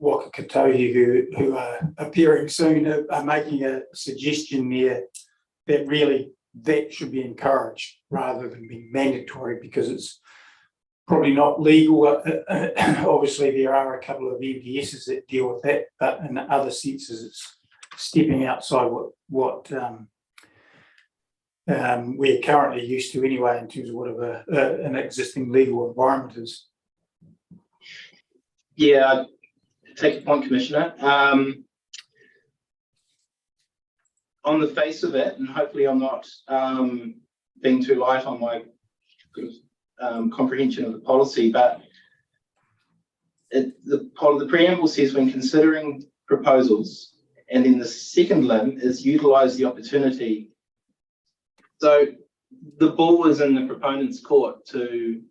D: Wakakatohi, who are appearing soon, are making a suggestion there that really that should be encouraged rather than being mandatory because it's probably not legal. Obviously, there are a couple of MDSs that deal with that, but in other senses, it's stepping outside what we're currently used to anyway in terms of whatever an existing legal environment is.
K: Yeah, take your point, Commissioner. On the face of it, and hopefully I'm not being too light on my comprehension of the policy, but the preamble says when considering proposals, and then the second limb is utilise the opportunity. So the ball is in the proponent's court to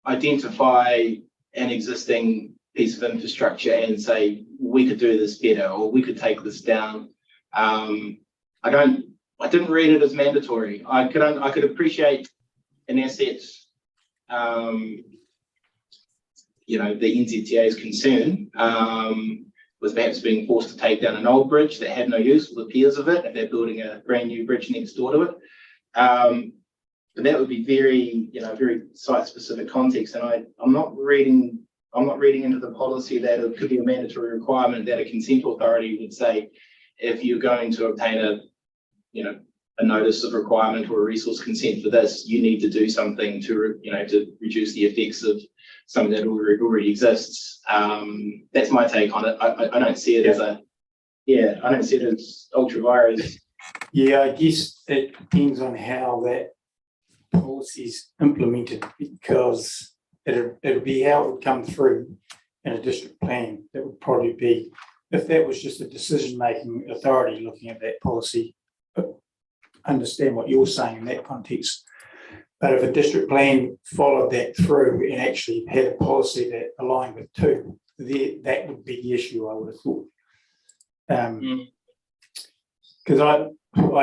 K: identify an existing piece of infrastructure and say, we could do this better, or we could take this down. I didn't read it as mandatory. I could appreciate an asset, the NZTA's concern was perhaps being forced to take down an old bridge that had no use for the piers of it if they're building a brand new bridge next door to it. But that would be very site-specific context, and I'm not reading into the policy that it could be a mandatory requirement that a consent authority would say if you're going to obtain a notice of requirement or a resource consent for this, you need to do something to, to reduce the effects of something that already exists. That's my take on it. I don't see it as I don't see it as ultra vires.
D: Yeah, I guess it depends on how that policy is implemented, because it'll be how it would come through in a district plan. That would probably be, if that was just a decision-making authority looking at that policy, understand what you're saying in that context. But if a district plan followed that through and actually had a policy that aligned with two, that would be the issue, I would have thought. Because I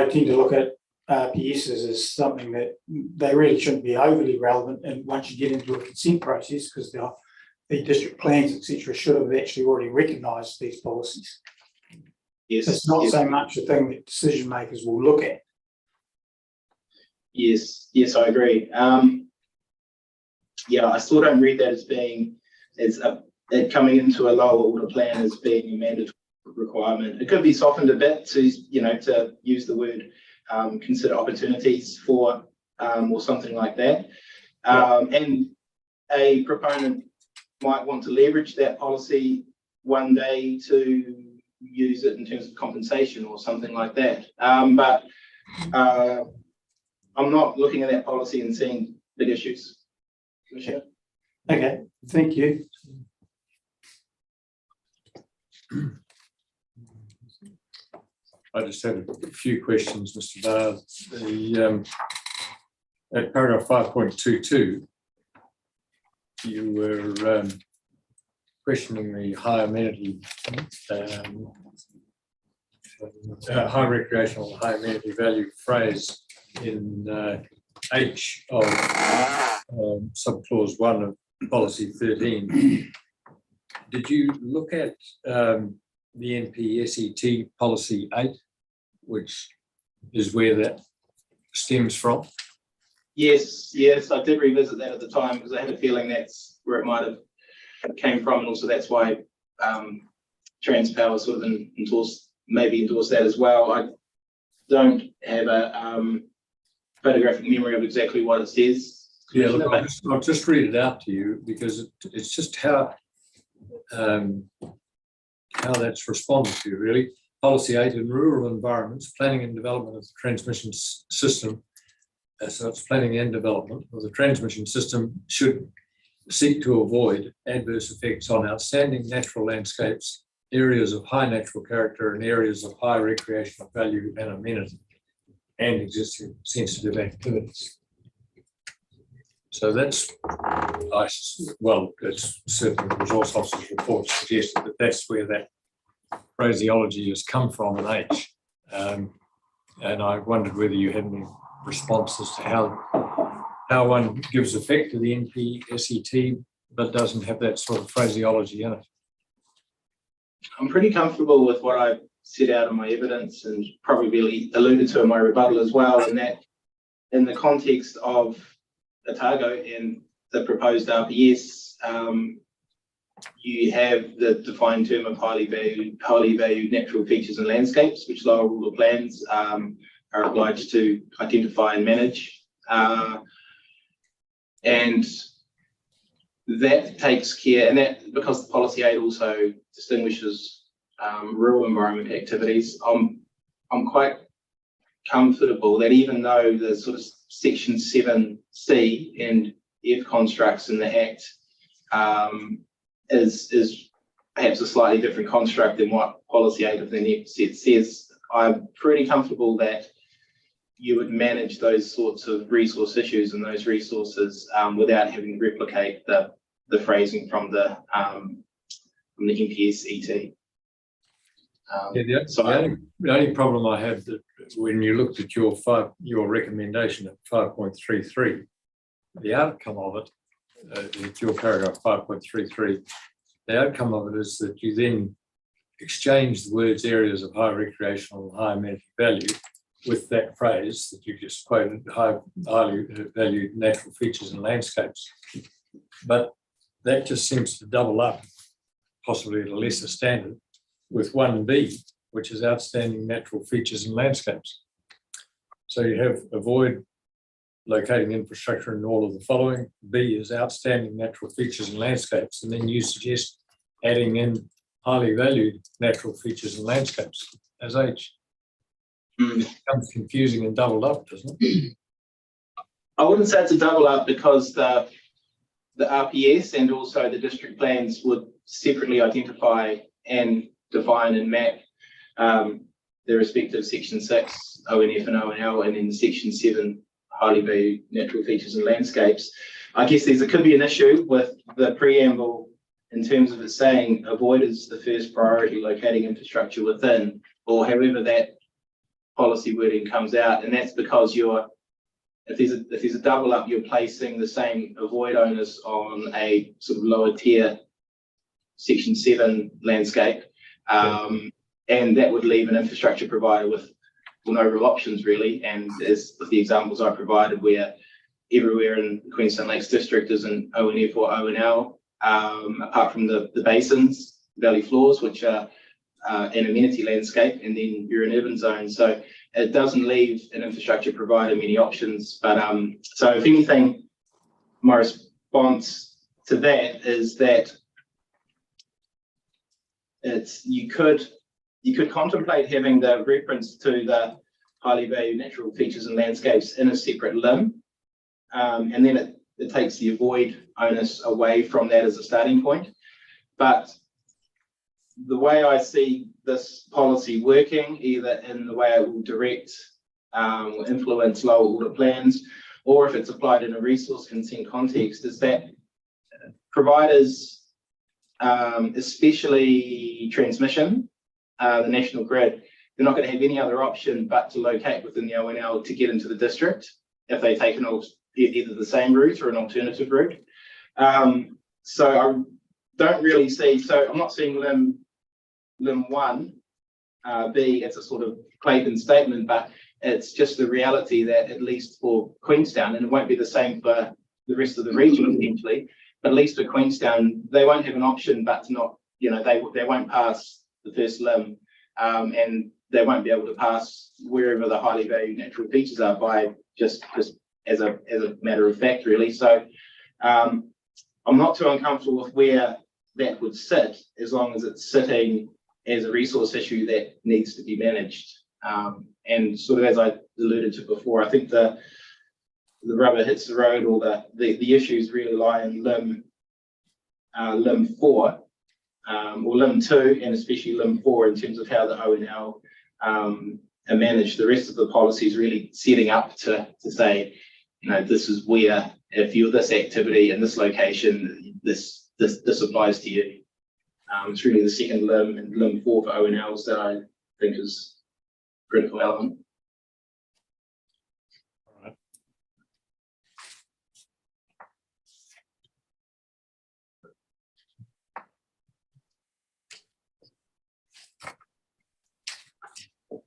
D: tend to look at RPSs as something that they really shouldn't be overly relevant, and once you get into a consent process, because the district plans, etc., should have actually already recognised these policies.
K: Yes,
D: So it's not so much a thing that decision makers will look at.
K: Yes, I agree. I still don't read that as being coming into a lower order plan as being a mandatory requirement. It could be softened a bit to use the word consider opportunities for or something like that. And a proponent might want to leverage that policy one day to use it in terms of compensation or something like that. But I'm not looking at that policy and seeing big issues. Sure.
D: Okay, thank you.
A: I just had a few questions, Mr. Barr. At paragraph 5.22, you were questioning the high amenity, high recreational, high amenity value phrase in H of subclause 1 of policy 13. Did you look at the NPSET policy 8, which is where that stems from?
K: Yes, I did revisit that at the time because I had a feeling that's where it might have came from, and also that's why Transpower sort of endorsed that as well. I don't have a photographic memory of exactly what it says.
A: Yeah, look, I'll just read it out to you because it's just how that's responded to, really. Policy 8, in rural environments, planning and development of the transmission system, so it's planning and development of the transmission system should seek to avoid adverse effects on outstanding natural landscapes, areas of high natural character, and areas of high recreational value and amenity, and existing sensitive activities. So that's, it's certainly the resource officer's report suggested that that's where that phraseology has come from in H. And I wondered whether you had any response as to how one gives effect to the NPSET but doesn't have that sort of phraseology in it.
K: I'm pretty comfortable with what I set out in my evidence and probably alluded to in my rebuttal as well, in that in the context of Otago and the proposed RPS, you have the defined term of highly valued natural features and landscapes, which lower order plans are obliged to identify and manage. And that takes care, and that because the policy 8 also distinguishes rural environment activities, I'm quite comfortable that even though the sort of section 7C and F constructs in the Act is perhaps a slightly different construct than what policy 8 of the NPSET says, I'm pretty comfortable that you would manage those sorts of resource issues and those resources without having to replicate the phrasing from the NPSET.
A: The only problem I had that when you looked at your recommendation at 5.33, the outcome of it, it's your paragraph 5.33, the outcome of it is that you then exchange the words areas of high recreational and high amenity value with that phrase that you just quoted, highly valued natural features and landscapes. But that just seems to double up, possibly at a lesser standard, with 1B, which is outstanding natural features and landscapes. So you have avoid locating infrastructure in all of the following. B is outstanding natural features and landscapes, and then you suggest adding in highly valued natural features and landscapes as H. It becomes confusing and doubled up, doesn't it?
K: I wouldn't say it's a double up because the RPS and also the district plans would separately identify and define and map the respective section 6 ONF and ONL, and then section 7 highly valued natural features and landscapes. I guess could be an issue with the preamble in terms of it saying avoid is the first priority locating infrastructure within, or however that policy wording comes out, and that's because if there's a double up, you're placing the same avoid onus on a sort of lower tier section 7 landscape, and that would leave an infrastructure provider with no real options really. And as with the examples I provided, where everywhere in the Queenstown Lakes District is an ONF or ONL, apart from the basins, valley floors, which are an amenity landscape, and then you're in urban zone. So it doesn't leave an infrastructure provider many options. But so if anything, my response to that is that you could contemplate having the reference to the highly valued natural features and landscapes in a separate limb, and then it takes the avoid onus away from that as a starting point. But the way I see this policy working, either in the way it will direct or influence lower order plans, or if it's applied in a resource consent context, is that providers, especially transmission, the national grid, they're not going to have any other option but to locate within the ONL to get into the district if they take either the same route or an alternative route. So I don't really see, so I'm not seeing limb 1 B, it's a sort of Clayton statement, but it's just the reality that at least for Queenstown, and it won't be the same for the rest of the region potentially, but at least for Queenstown, they won't have an option but to not, they won't pass the first limb, and they won't be able to pass wherever the highly valued natural features are by just as a matter of fact, really. So I'm not too uncomfortable with where that would sit, as long as it's sitting as a resource issue that needs to be managed. And sort of as I alluded to before, I think the rubber hits the road, or the issues really lie in limb 4, or limb 2, and especially limb 4 in terms of how the ONL are managed. The rest of the policy is really setting up to say, this is where, if you're this activity in this location, this applies to you. It's really the second limb and limb 4 for ONLs that I think is a critical element.
A: All right.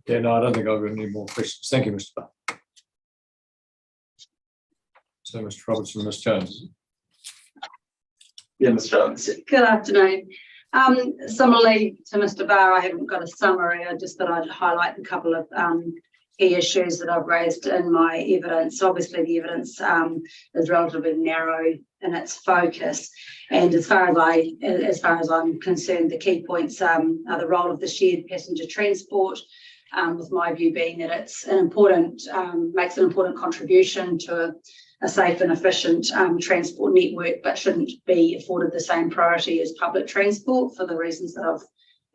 A: Yeah, no, I don't think I've got any more questions. Thank you, Mr. Butt. So, Mr. Robertson, Ms. Jones.
J: Yeah, Ms. Jones.
L: Good afternoon. Similarly to Mr. Barr, I haven't got a summary. I just thought I'd highlight a couple of key issues that I've raised in my evidence. Obviously, the evidence is relatively narrow in its focus, and as far as I'm concerned, the key points are the role of the shared passenger transport. With my view being that it's makes an important contribution to a safe and efficient transport network, but shouldn't be afforded the same priority as public transport for the reasons that I've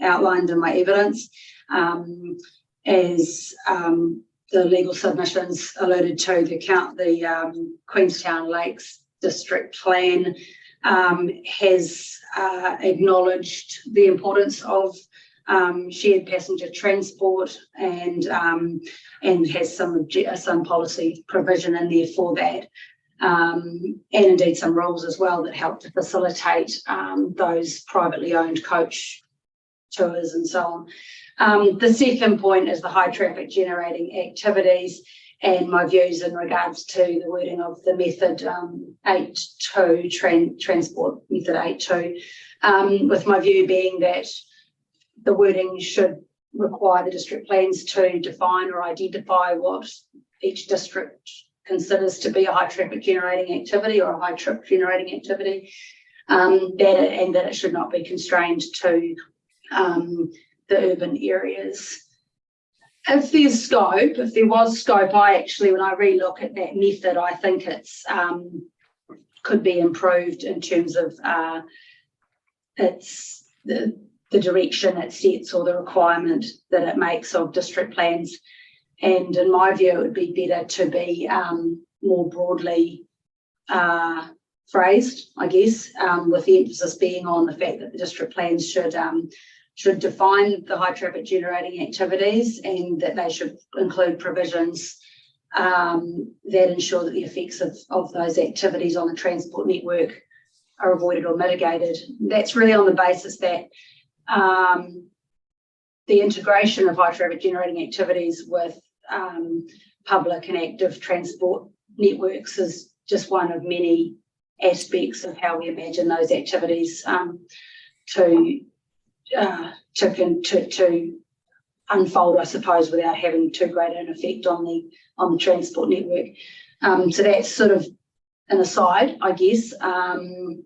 L: outlined in my evidence. As the legal submissions alluded to, the Queenstown Lakes District Plan has acknowledged the importance of shared passenger transport, and has some policy provision in there for that, and indeed some rules as well that help to facilitate those privately owned coach tours and so on. The second point is the high traffic generating activities, and my views in regards to the wording of the method 8.2, transport method 8.2, with my view being that the wording should require the district plans to define or identify what each district considers to be a high traffic generating activity or a high trip generating activity, and that it should not be constrained to the urban areas. If there was scope, I actually, when I relook at that method, I think it's could be improved in terms of it's the direction it sets or the requirement that it makes of district plans. And in my view, it would be better to be more broadly phrased, I guess, with the emphasis being on the fact that the district plans should define the high traffic generating activities, and that they should include provisions that ensure that the effects of those activities on the transport network are avoided or mitigated. That's really on the basis that the integration of high traffic generating activities with public and active transport networks is just one of many aspects of how we imagine those activities to unfold, I suppose, without having too great an effect on the transport network. So that's sort of an aside, I guess. And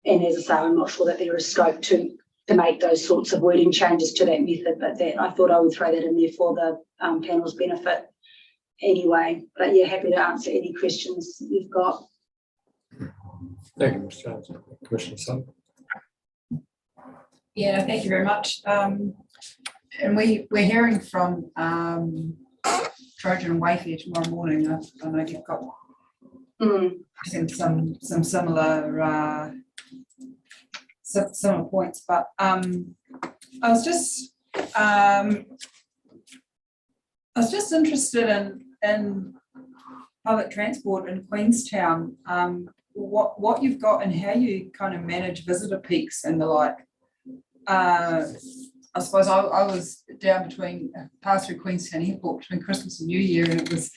L: as I say, I'm not sure that there is scope to make those sorts of wording changes to that method, but that I thought I would throw that in there for the panel's benefit anyway. But yeah, happy to answer any questions you've got.
A: Thank you, Ms. Jones. Commissioner Sun.
E: Yeah, thank you very much. And we're hearing from Trojan and Wayfair tomorrow morning. I know you've got some similar similar points, but I was just interested in public transport in Queenstown. What you've got and how you kind of manage visitor peaks and the like. I suppose I was down passed through Queenstown Airport between Christmas and New Year, and it was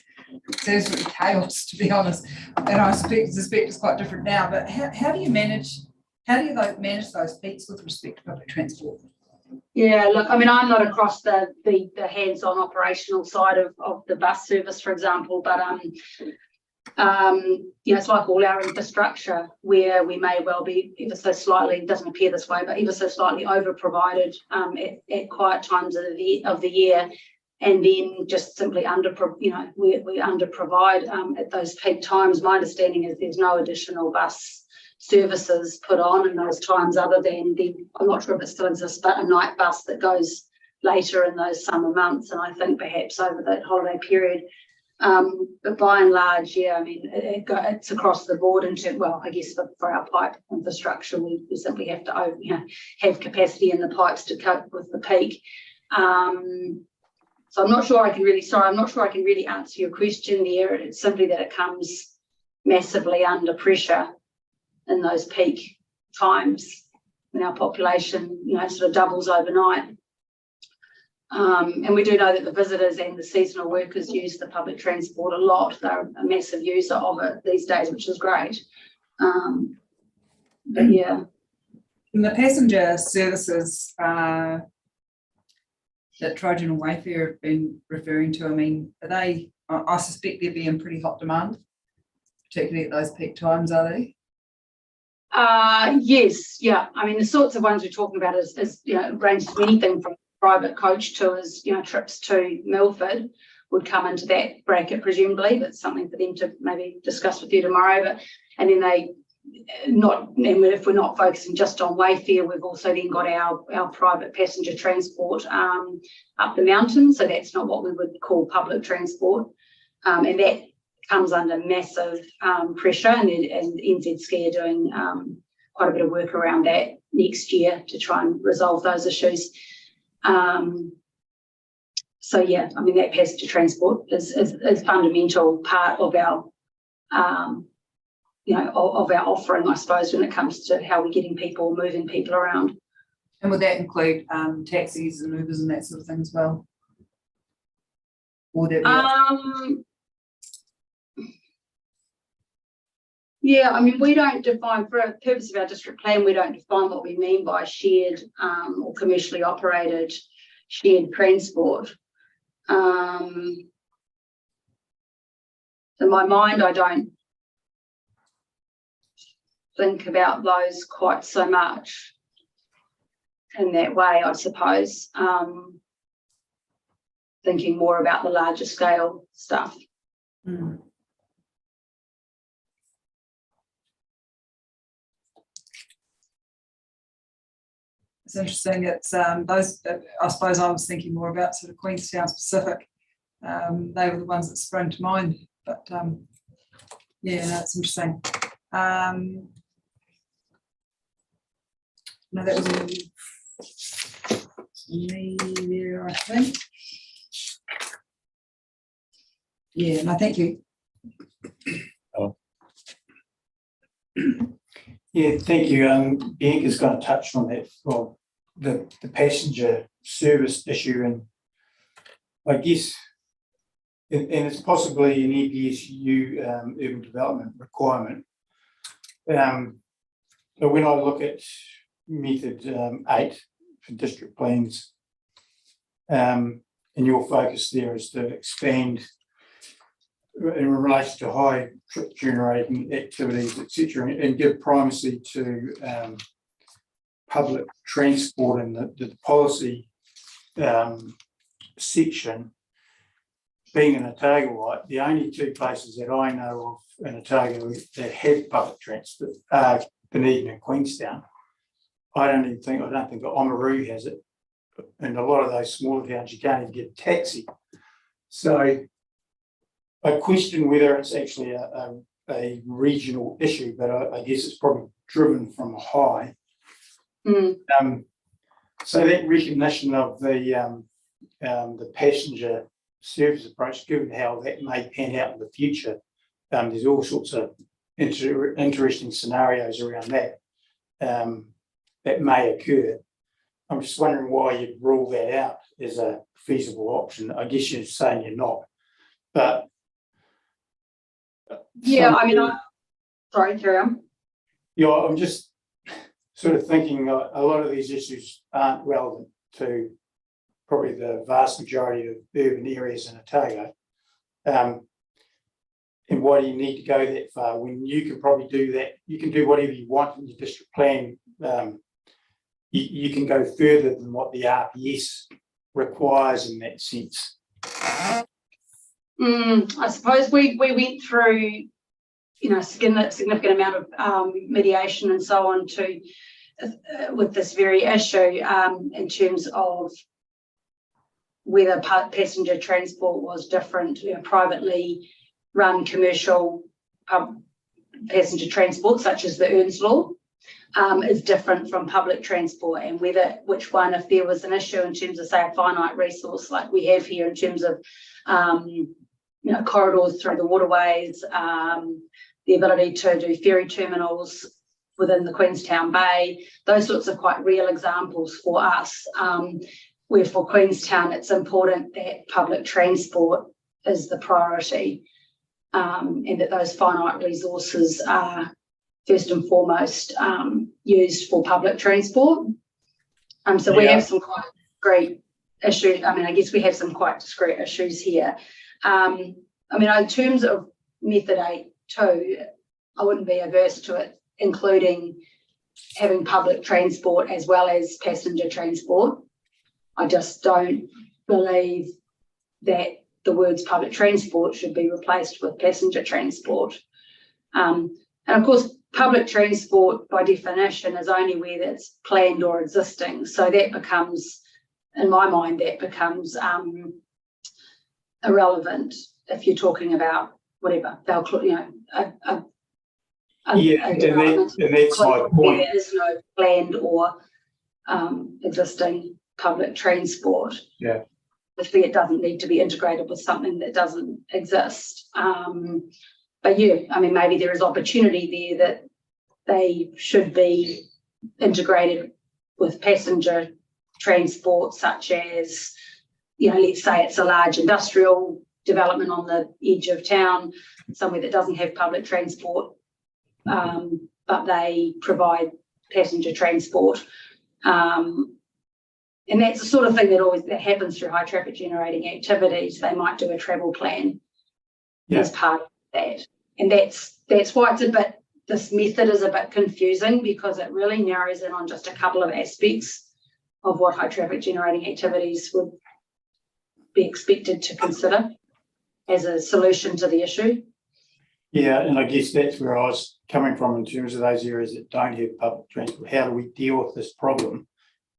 E: absolutely chaos, to be honest. And I suspect it's quite different now. But how do you manage those peaks with respect to public transport?
L: Yeah, look, I mean, I'm not across the hands-on operational side of the bus service, for example, but it's like all our infrastructure, where we may well be ever so slightly, it doesn't appear this way, but ever so slightly over-provided at quiet times of the year, and then just simply we under-provide at those peak times. My understanding is there's no additional bus services put on in those times other than I'm not sure if it still exists, but a night bus that goes later in those summer months, and I think perhaps over the holiday period. But by and large, yeah, I mean, it's across the board I guess for our pipe infrastructure, we simply have to have capacity in the pipes to cope with the peak. So I'm not sure I can really answer your question there. It's simply that it comes massively under pressure in those peak times when our population, sort of doubles overnight. And we do know that the visitors and the seasonal workers use the public transport a lot. They're a massive user of it these days, which is great. But yeah.
E: And the passenger services that Trojan and Wayfair have been referring to, I mean, I suspect they're being pretty hot demand, particularly at those peak times, are they?
L: Yes, yeah. I mean, the sorts of ones we're talking about is ranges from anything from private coach tours, trips to Milford would come into that bracket, presumably. That's something for them to maybe discuss with you tomorrow. And then if we're not focusing just on Wayfair, we've also then got our private passenger transport up the mountain. So that's not what we would call public transport. And that comes under massive pressure, and NZ Ski are doing quite a bit of work around that next year to try and resolve those issues. So yeah, I mean, that passenger transport is a fundamental part of our of our offering, I suppose, when it comes to how we're moving people around.
E: And would that include taxis and Ubers and that sort of thing as well? Or
L: yeah, I mean, we don't define, for the purpose of our district plan, we don't define what we mean by shared or commercially operated shared transport. in my mind, I don't think about those quite so much in that way, I suppose. Thinking more about the larger scale stuff.
E: Mm. It's interesting. It's those. I suppose I was thinking more about sort of Queenstown specific. They were the ones that sprung to mind. But yeah, that's interesting. No, that was me there, I think. Yeah, no, thank you.
D: Yeah, thank you. Bianca's going to touch on that, well, the passenger service issue, and I guess, and it's possibly an EPSU urban development requirement. But when I look at method 8 for district plans, and your focus there is to expand in relation to high trip generating activities, etc., and give primacy to public transport in the policy section. Being in Otago, the only two places that I know of in Otago that have public transport are Dunedin and Queenstown. I don't think Oamaru has it, and a lot of those smaller towns you can't even get a taxi. So I question whether it's actually a regional issue, but I guess it's probably driven from high. So that recognition of the passenger service approach, given how that may pan out in the future, there's all sorts of interesting scenarios around that that may occur. I'm just wondering why you'd rule that out as a feasible option. I guess you're saying you're not, but
L: yeah, I mean, sorry, carry on.
D: Yeah, I'm just sort of thinking a lot of these issues aren't relevant to probably the vast majority of urban areas in Otago. And why do you need to go that far when you can probably do that? You can do whatever you want in your district plan. You can go further than what the RPS requires in that sense.
L: I suppose we went through, a significant amount of mediation and so on to with this very issue in terms of whether passenger transport was different, privately run commercial passenger transport, such as the Earns Law, is different from public transport, and which one, if there was an issue in terms of, say, a finite resource like we have here in terms of corridors through the waterways, the ability to do ferry terminals within the Queenstown Bay, those sorts of quite real examples for us, where for Queenstown it's important that public transport is the priority, and that those finite resources are first and foremost used for public transport. So we have some quite great issues. I mean, I guess we have some quite discrete issues here. I mean, in terms of method 8 too, I wouldn't be averse to it, including having public transport as well as passenger transport. I just don't believe that the words public transport should be replaced with passenger transport. And of course, public transport by definition is only where that's planned or existing. So that becomes, in my mind, irrelevant if you're talking about whatever,
D: and that's my point.
L: There is no planned or existing public transport.
D: Yeah.
L: Obviously, it doesn't need to be integrated with something that doesn't exist. But yeah, I mean, maybe there is opportunity there that they should be integrated with passenger transport, such as, let's say it's a large industrial development on the edge of town, somewhere that doesn't have public transport, but they provide passenger transport. And that's the sort of thing that happens through high traffic generating activities. They might do a travel plan as part of that. And that's why this method is a bit confusing, because it really narrows in on just a couple of aspects of what high traffic generating activities would be expected to consider as a solution to the issue.
D: Yeah, and I guess that's where I was coming from in terms of those areas that don't have public transport. How do we deal with this problem?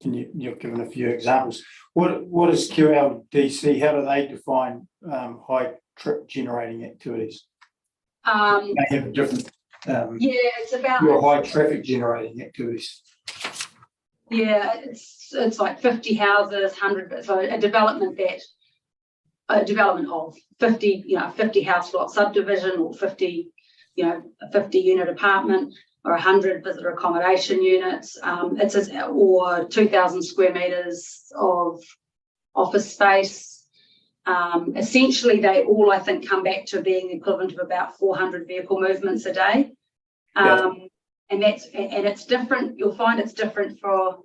D: And you've given a few examples. What is QLDC? How do they define high trip generating activities? They have a different.
L: It's about
D: your high traffic generating activities.
L: Yeah, it's like 50 houses, 100. So a development of 50, 50 house lot subdivision, or 50, a 50 unit apartment, or 100 visitor accommodation units. Or 2,000 square meters of office space. Essentially, they all, I think, come back to being equivalent of about 400 vehicle movements a day. And it's different. You'll find it's different for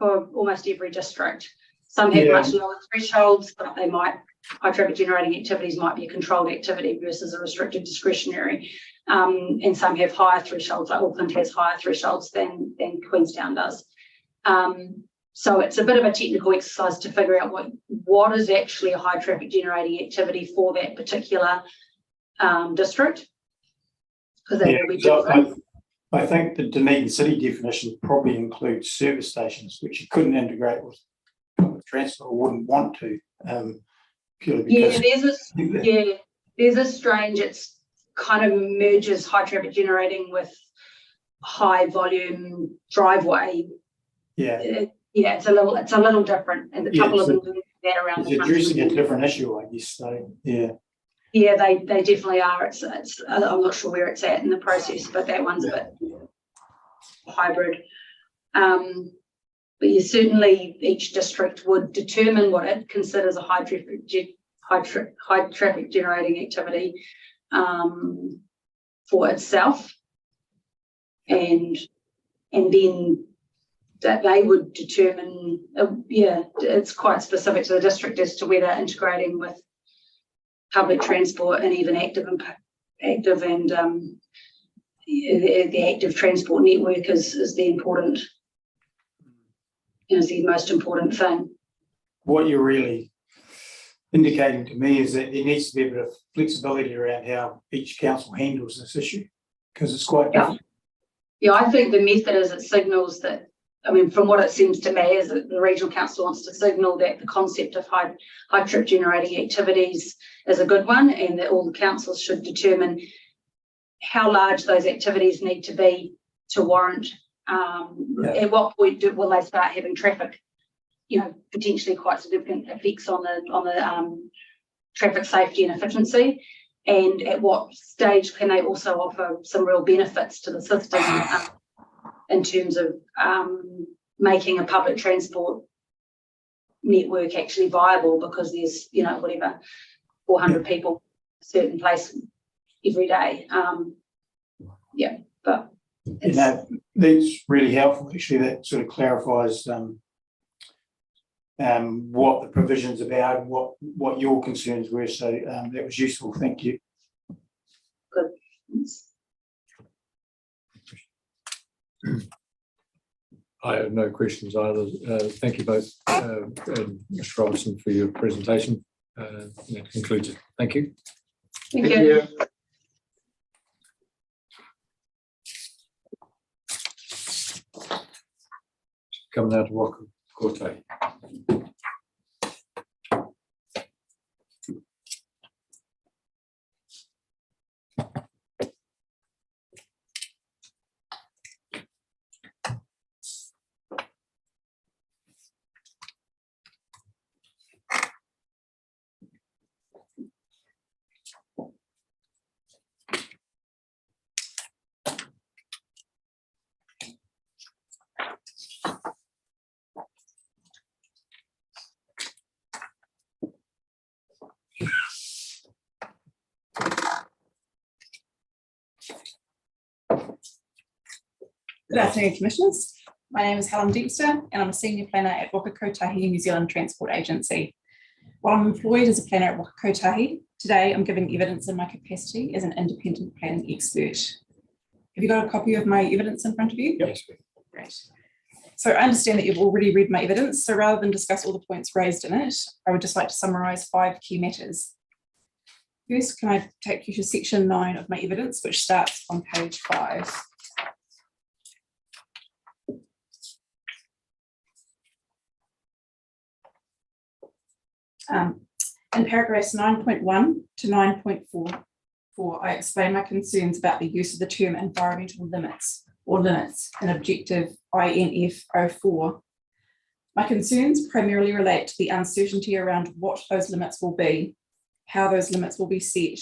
L: almost every district. Some have much lower thresholds, but high traffic generating activities might be a controlled activity versus a restricted discretionary. And some have higher thresholds, like Auckland has higher thresholds than Queenstown does. So it's a bit of a technical exercise to figure out what is actually a high traffic generating activity for that particular district, because they will be different.
D: I think the Dunedin City definition probably includes service stations, which you couldn't integrate with public transport, or wouldn't want to, purely because
L: there's a strange. It's kind of merges high traffic generating with high volume driveway. It's a little different, and a couple of them do that around the country.
D: It's addressing a different issue, I guess. So
L: yeah, they definitely are. It's I'm not sure where it's at in the process, but that one's a bit hybrid. But certainly each district would determine what it considers a high traffic generating activity for itself, and then that they would determine. It's quite specific to the district as to whether integrating with public transport and even active and the active transport network is the important, is the most important thing.
D: What you're really indicating to me is that there needs to be a bit of flexibility around how each council handles this issue, because it's quite different.
L: Yeah, I think the method is it signals that, from what it seems to me, is that the regional council wants to signal that the concept of high trip generating activities is a good one, and that all the councils should determine how large those activities need to be to warrant. At what point will they start having traffic, potentially quite significant effects on the traffic safety and efficiency, and at what stage can they also offer some real benefits to the system in terms of making a public transport network actually viable, because there's 400 people in a certain place every day. But
D: that's really helpful. Actually, that sort of clarifies what the provision's about and what your concerns were. So that was useful. Thank you.
L: Good.
A: I have no questions either. Thank you both, and Mr. Robertson, for your presentation. That concludes it. Thank you.
L: Thank you.
A: Coming out of Waka Kote.
M: Good afternoon, Commissioners. My name is Helen Dempster and I'm a Senior Planner at Waka Kotahi New Zealand Transport Agency. While I'm employed as a planner at Waka Kotahi, today I'm giving evidence in my capacity as an independent planning expert. Have you got a copy of my evidence in front of you?
B: Yes.
M: Great. So I understand that you've already read my evidence, so rather than discuss all the points raised in it, I would just like to summarise 5 key matters. First, can I take you to section 9 of my evidence, which starts on page 5. In paragraphs 9.1 to 9.4, I explain my concerns about the use of the term environmental limits or limits in objective INF 04. My concerns primarily relate to the uncertainty around what those limits will be, how those limits will be set,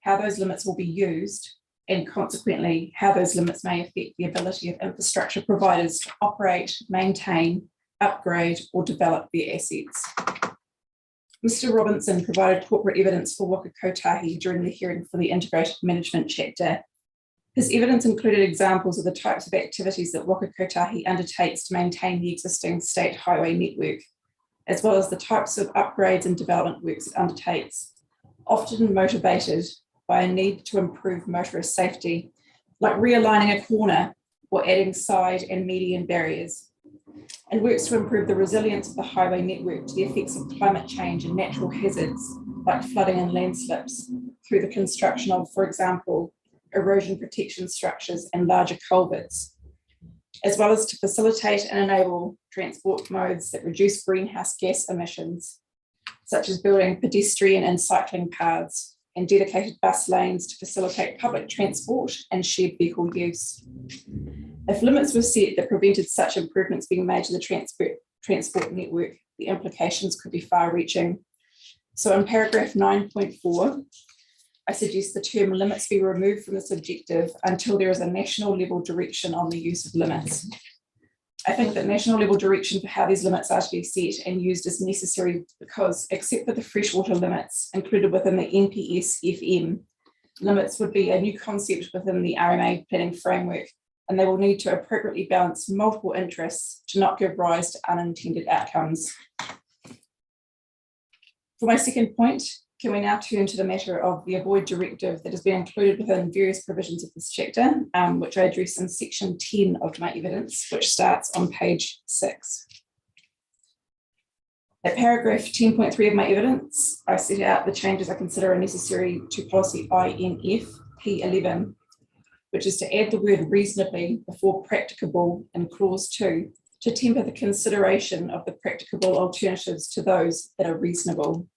M: how those limits will be used, and consequently, how those limits may affect the ability of infrastructure providers to operate, maintain, upgrade, or develop their assets. Mr. Robinson provided corporate evidence for Waka Kotahi during the hearing for the integrated management chapter. His evidence included examples of the types of activities that Waka Kotahi undertakes to maintain the existing state highway network, as well as the types of upgrades and development works it undertakes, often motivated by a need to improve motorist safety, like realigning a corner or adding side and median barriers, and works to improve the resilience of the highway network to the effects of climate change and natural hazards like flooding and landslips through the construction of, for example, erosion protection structures and larger culverts, as well as to facilitate and enable transport modes that reduce greenhouse gas emissions, such as building pedestrian and cycling paths and dedicated bus lanes to facilitate public transport and shared vehicle use. If limits were set that prevented such improvements being made to the transport network, the implications could be far-reaching. So in paragraph 9.4, I suggest the term limits be removed from this objective until there is a national level direction on the use of limits. I think that national level direction for how these limits are to be set and used is necessary because, except for the freshwater limits included within the NPS FM, limits would be a new concept within the RMA planning framework, and they will need to appropriately balance multiple interests to not give rise to unintended outcomes. For my second point, can we now turn to the matter of the Avoid Directive that has been included within various provisions of this chapter, which I address in section 10 of my evidence, which starts on page 6. At paragraph 10.3 of my evidence, I set out the changes I consider are necessary to policy INF P11, which is to add the word reasonably before practicable in clause 2 to temper the consideration of the practicable alternatives to those that are reasonable.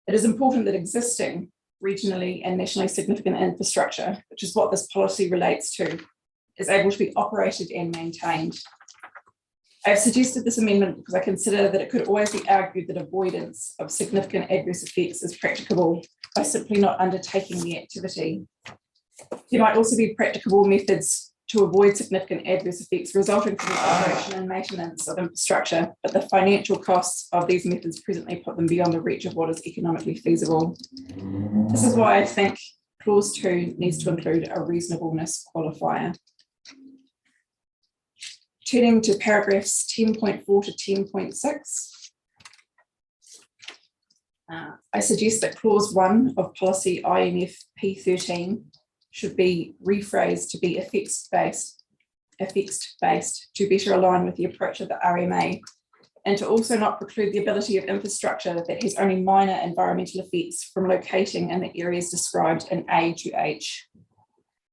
M: It is important that existing regionally and nationally significant infrastructure, which is what this policy relates to, is able to be operated and maintained. I have suggested this amendment because I consider that it could always be argued that avoidance of significant adverse effects is practicable by simply not undertaking the activity. There might also be practicable methods to avoid significant adverse effects resulting from the operation and maintenance of infrastructure, but the financial costs of these methods presently put them beyond the reach of what is economically feasible. This is why I think clause 2 needs to include a reasonableness qualifier. Turning to paragraphs 10.4 to 10.6, I suggest that clause 1 of policy INF P13 should be rephrased to be effects-based to better align with the approach of the RMA, and to also not preclude the ability of infrastructure that has only minor environmental effects from locating in the areas described in A to H.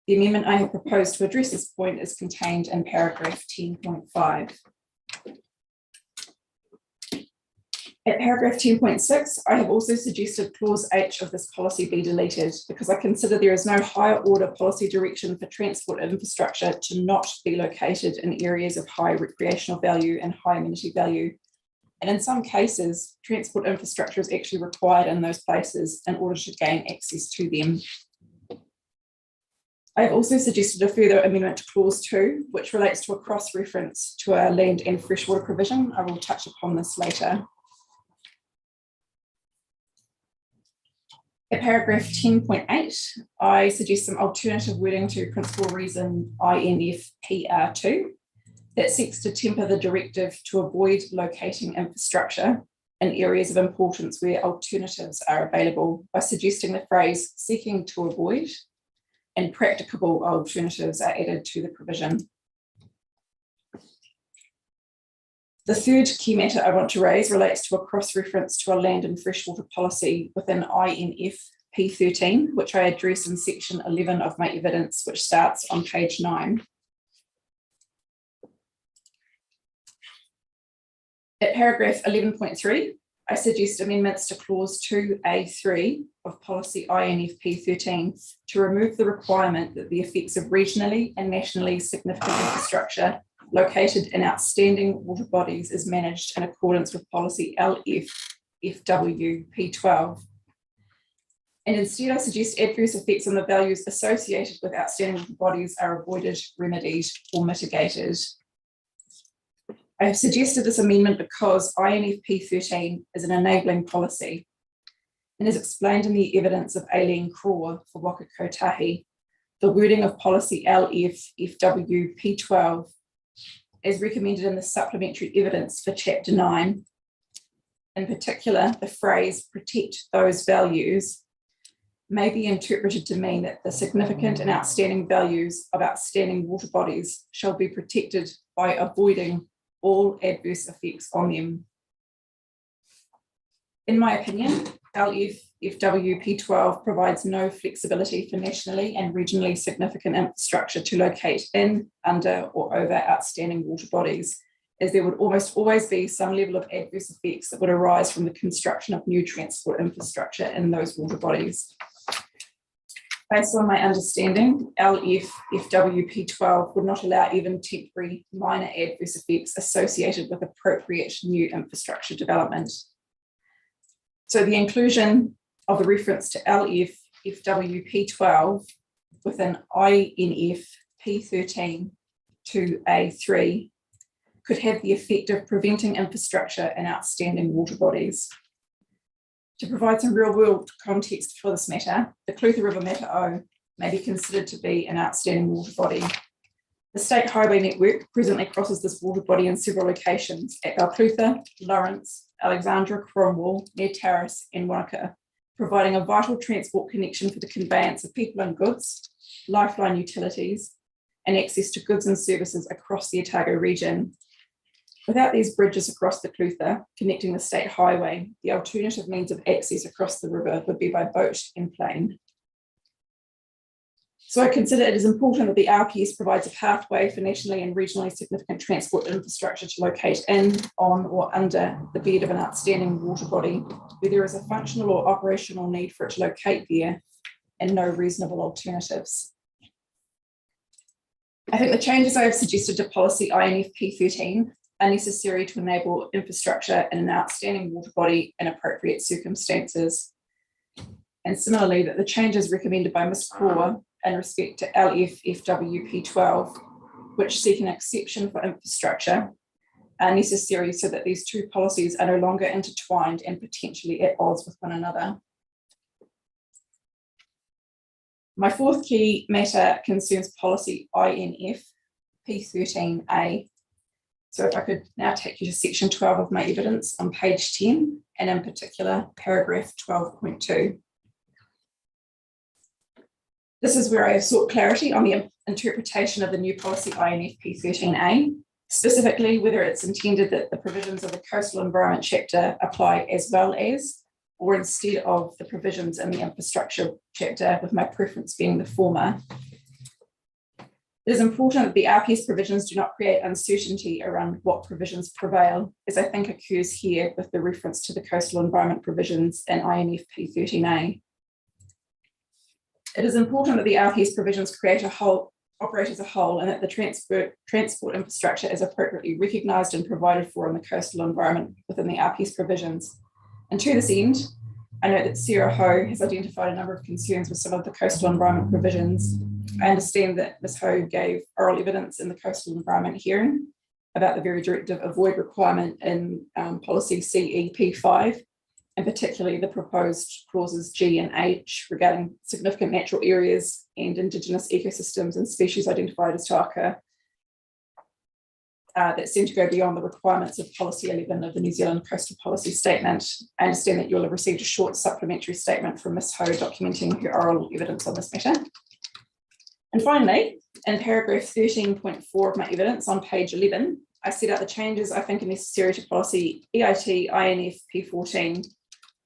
M: The amendment I have proposed to address this point is contained in paragraph 10.5. At paragraph 10.6, I have also suggested clause H of this policy be deleted because I consider there is no higher order policy direction for transport infrastructure to not be located in areas of high recreational value and high amenity value. And in some cases, transport infrastructure is actually required in those places in order to gain access to them. I have also suggested a further amendment to clause 2, which relates to a cross-reference to our land and freshwater provision. I will touch upon this later. At paragraph 10.8, I suggest some alternative wording to principal reason INF PR2 that seeks to temper the directive to avoid locating infrastructure in areas of importance where alternatives are available by suggesting the phrase seeking to avoid and practicable alternatives are added to the provision. The third key matter I want to raise relates to a cross-reference to a land and freshwater policy within INF P13, which I address in section 11 of my evidence, which starts on page 9. At paragraph 11.3, I suggest amendments to clause 2A3 of policy INF P13 to remove the requirement that the effects of regionally and nationally significant infrastructure located in outstanding water bodies is managed in accordance with policy LF FW P12. And instead, I suggest adverse effects on the values associated with outstanding water bodies are avoided, remedied, or mitigated. I have suggested this amendment because INF P13 is an enabling policy and is explained in the evidence of Aileen Craw for Waka Kotahi. The wording of policy LF FW P12 as recommended in the supplementary evidence for chapter 9. In particular, the phrase protect those values may be interpreted to mean that the significant and outstanding values of outstanding water bodies shall be protected by avoiding all adverse effects on them. In my opinion, LF FW P12 provides no flexibility for nationally and regionally significant infrastructure to locate in, under, or over outstanding water bodies, as there would almost always be some level of adverse effects that would arise from the construction of new transport infrastructure in those water bodies. Based on my understanding, LF FW P12 would not allow even temporary minor adverse effects associated with appropriate new infrastructure development. So the inclusion of the reference to LF FW P12 within INF P13 to A3 could have the effect of preventing infrastructure in outstanding water bodies. To provide some real-world context for this matter, the Clutha River Mata'o may be considered to be an outstanding water body. The state highway network presently crosses this water body in several locations at Balclutha, Lawrence, Alexandra, Cromwell, near Terrace and Wanaka, providing a vital transport connection for the conveyance of people and goods, lifeline utilities, and access to goods and services across the Otago region. Without these bridges across the Clutha connecting the state highway, the alternative means of access across the river would be by boat and plane. So I consider it is important that the RPS provides a pathway for nationally and regionally significant transport infrastructure to locate in, on, or under the bed of an outstanding water body, where there is a functional or operational need for it to locate there and no reasonable alternatives. I think the changes I have suggested to policy INF P13 are necessary to enable infrastructure in an outstanding water body in appropriate circumstances. And similarly, that the changes recommended by Ms. Craw in respect to LF FW P12, which seek an exception for infrastructure, are necessary so that these two policies are no longer intertwined and potentially at odds with one another. My fourth key matter concerns policy INF P13A. So if I could now take you to section 12 of my evidence on page 10, and in particular, paragraph 12.2. This is where I have sought clarity on the interpretation of the new policy INF P13A, specifically whether it's intended that the provisions of the coastal environment chapter apply as well as, or instead of the provisions in the infrastructure chapter, with my preference being the former. It is important that the RPS provisions do not create uncertainty around what provisions prevail, as I think occurs here with the reference to the coastal environment provisions in INF P13A. It is important that the RPS provisions operate as a whole, and that the transport infrastructure is appropriately recognised and provided for in the coastal environment within the RPS provisions. And to this end, I note that Sarah Ho has identified a number of concerns with some of the coastal environment provisions. I understand that Ms. Ho gave oral evidence in the coastal environment hearing about the very directive avoid requirement in policy CEP5, and particularly the proposed clauses G and H regarding significant natural areas and Indigenous ecosystems and species identified as taka. that seem to go beyond the requirements of Policy 11 of the New Zealand Coastal Policy Statement. I understand that you'll have received a short supplementary statement from Ms. Ho documenting her oral evidence on this matter. And finally, in paragraph 13.4 of my evidence on page 11, I set out the changes I think are necessary to policy EIT INF P14.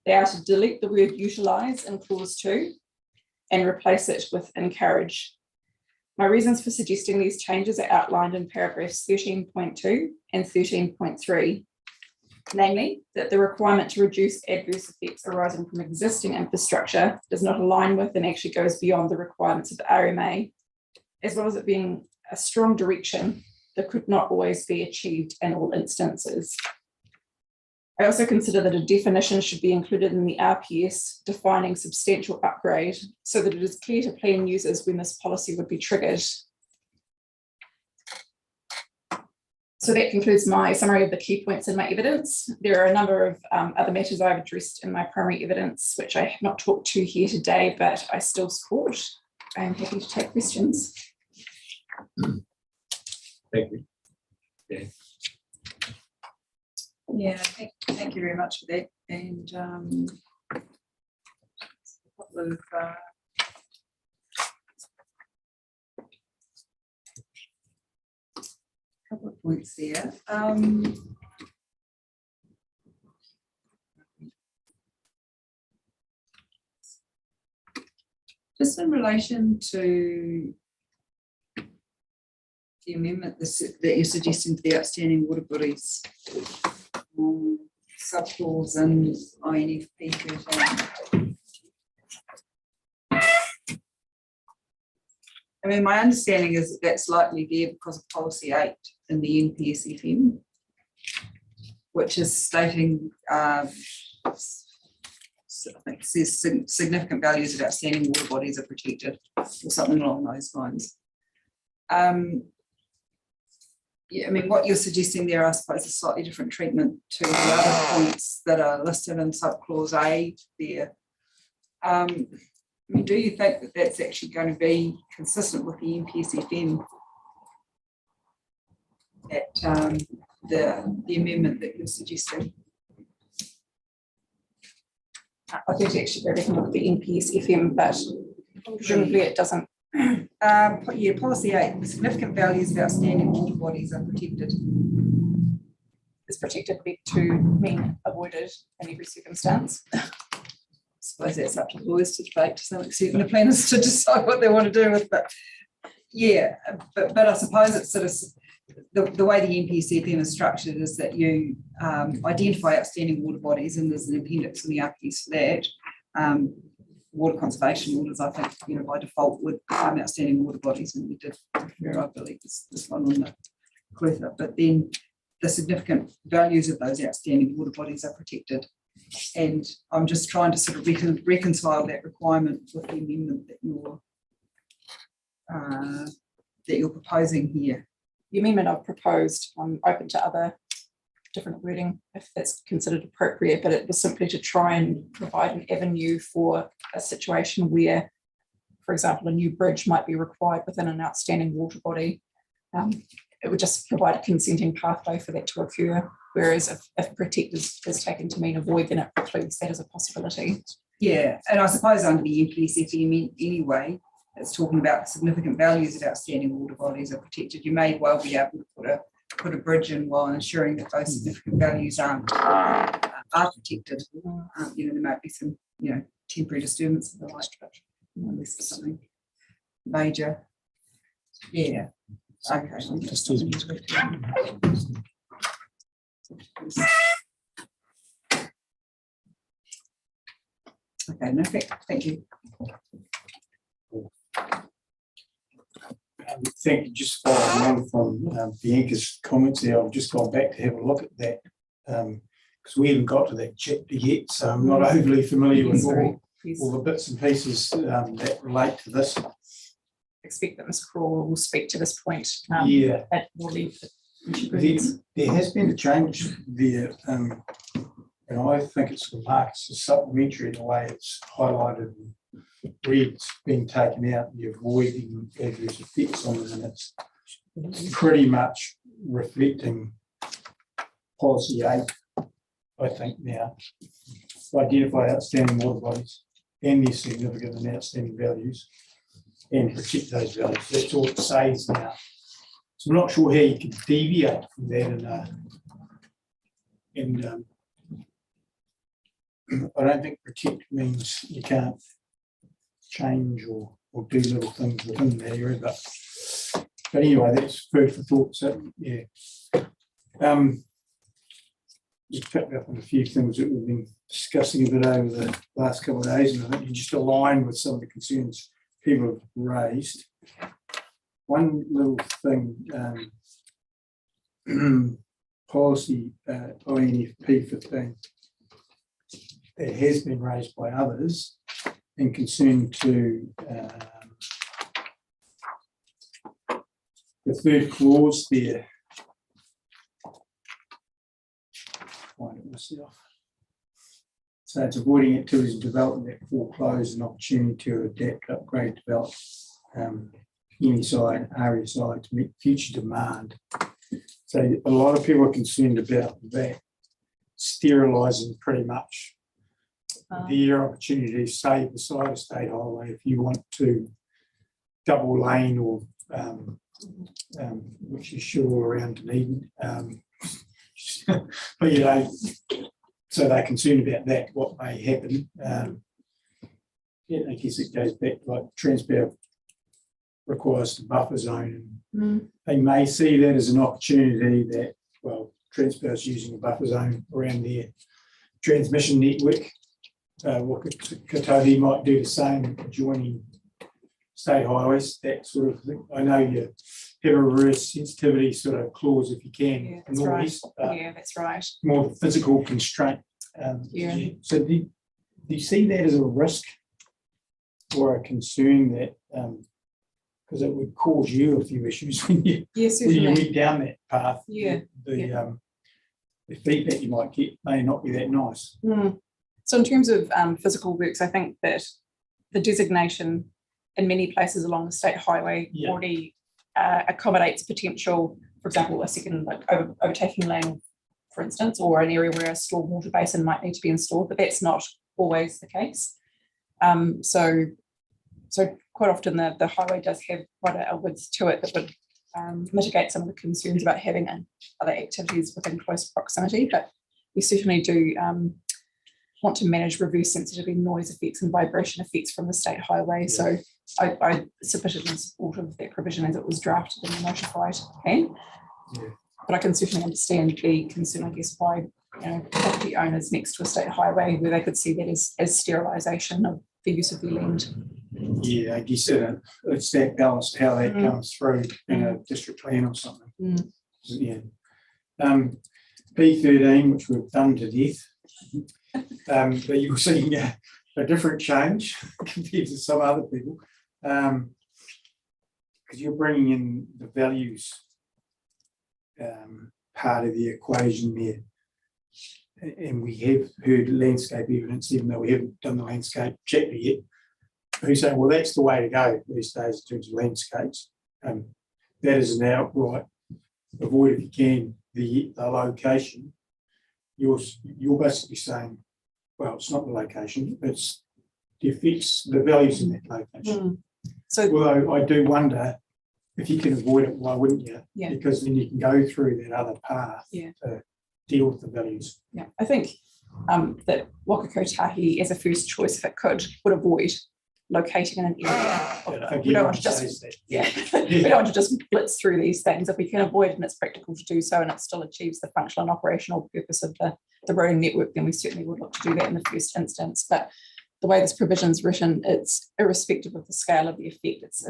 M: They are to delete the word utilise in clause 2 and replace it with encourage. My reasons for suggesting these changes are outlined in paragraphs 13.2 and 13.3, namely that the requirement to reduce adverse effects arising from existing infrastructure does not align with and actually goes beyond the requirements of the RMA, as well as it being a strong direction that could not always be achieved in all instances. I also consider that a definition should be included in the RPS defining substantial upgrade so that it is clear to plan users when this policy would be triggered. So that concludes my summary of the key points in my evidence. There are a number of other matters I've addressed in my primary evidence, which I have not talked to here today, but I still support. I am happy to take questions.
A: Thank you. Yeah.
E: Yeah, thank you very much for that. And a couple of points there. Just in relation to the amendment that you're suggesting for the outstanding water bodies, subclause and INFP 13. I mean, my understanding is that that's likely there because of policy 8 in the NPSFM, which is stating, I think it says significant values of outstanding water bodies are protected, or something along those lines. Yeah, I mean, what you're suggesting there, I suppose, is slightly different treatment to the other points that are listed in subclause A there. I mean, do you think that that's actually going to be consistent with the NPSFM, at the amendment that you're suggesting?
M: I think actually they're looking at the NPSFM, but presumably it doesn't.
E: Yeah, policy 8, significant values of outstanding water bodies are protected.
M: Is protected to mean avoided in every circumstance.
E: I suppose that's up to lawyers to debate to some extent, and the planners to decide what they want to do with, but yeah, but I suppose it's sort of the way the NPSFM is structured is that you identify outstanding water bodies, and there's an appendix in the RPS for that. Water conservation orders, I think, you know, by default would become outstanding water bodies, and we did refer, I believe, this one on the Clutha, but then the significant values of those outstanding water bodies are protected. And I'm just trying to sort of reconcile that requirement with the amendment that you're proposing here.
M: The amendment I've proposed, I'm open to other different wording if that's considered appropriate, but it was simply to try and provide an avenue for a situation where, for example, a new bridge might be required within an outstanding water body. It would just provide a consenting pathway for that to occur, whereas if protect is taken to mean avoid, then it precludes that as a possibility.
E: Yeah, and I suppose under the NPSFM anyway, it's talking about significant values of outstanding water bodies are protected. You may well be able to put a bridge in while ensuring that those significant values are protected. You know, there might be some, you know, temporary disturbance of the light structure, unless it's something major. Yeah. Okay. Okay, no, thank you.
D: Thank you. Just following on from Bianca's comments there, I've just gone back to have a look at that because we haven't got to that chapter yet, so I'm not overly familiar with all the bits and pieces that relate to this.
M: Expect that Ms. Crawl will speak to this point.
D: Yeah.
M: At more length.
D: There has been a change there, and I think it's remarked, it's supplementary the way it's highlighted. Red's being taken out and the avoiding adverse effects on the minutes pretty much reflecting policy 8, I think now, to identify outstanding water bodies and their significant and outstanding values and protect those values. That's all it says now. So I'm not sure how you can deviate from that I don't think protect means you can't change or do little things within that area, but anyway, that's food for thought. So yeah, just picked up on a few things that we've been discussing a bit over the last couple of days, and I think you just aligned with some of the concerns people have raised. One little thing, policy INFP 15, that has been raised by others in concern to the third clause there. Find it myself. So it's avoiding activities and development that foreclose an opportunity to adapt, upgrade, develop any side, area side to meet future demand. So a lot of people are concerned about that sterilising pretty much their opportunity, say beside a state highway, if you want to double lane or which is sure around Dunedin. But you know, so they're concerned about that, what may happen. Yeah, I guess it goes back like Transpower requires the buffer zone. And they may see that as an opportunity that, well, Transpower's using a buffer zone around their transmission network. Katohi might do the same, adjoining state highways, that sort of thing. I know you have a reverse sensitivity sort of clause if you can.
M: Yeah, that's right. Yeah, that's right.
D: More the physical constraint.
M: Yeah.
D: So do you see that as a risk or a concern that, because it would cause you a few issues when you, when you went down that path?
M: Yeah.
D: The feedback you might get may not be that nice.
M: So in terms of physical works, I think that the designation in many places along the state highway already accommodates potential, for example, a second like overtaking lane, for instance, or an area where a stormwater basin might need to be installed, but that's not always the case. So quite often the highway does have quite a width to it that would mitigate some of the concerns about having other activities within close proximity, but we certainly do want to manage reverse sensitivity noise effects and vibration effects from the state highway. So I submitted in support of that provision as it was drafted in the notified plan. But I can certainly understand the concern, I guess, by property owners next to a state highway where they could see that as sterilisation of the use of their land.
D: Yeah, I guess it's that balance, how that comes through in a district plan or something. Yeah. P13, which we've done to death. But you're seeing a different change compared to some other people, because you're bringing in the values part of the equation there, and we have heard landscape evidence, even though we haven't done the landscape chapter yet, who say, well, that's the way to go these days in terms of landscapes. That is an outright avoid, if you can, the location. You're basically saying, well, it's not the location, it's the effects, the values in that location. So, although I do wonder if you can avoid it, why wouldn't you? Yeah. Because then you can go through that other path to deal with the values.
M: Yeah, I think that Waka Kotahi as a first choice, if it could, would avoid locating in an area. We don't want to just we don't want to just blitz through these things. If we can avoid it and it's practical to do so and it still achieves the functional and operational purpose of the roading network, then we certainly would look to do that in the first instance. But the way this provision is written, it's irrespective of the scale of the effect. It's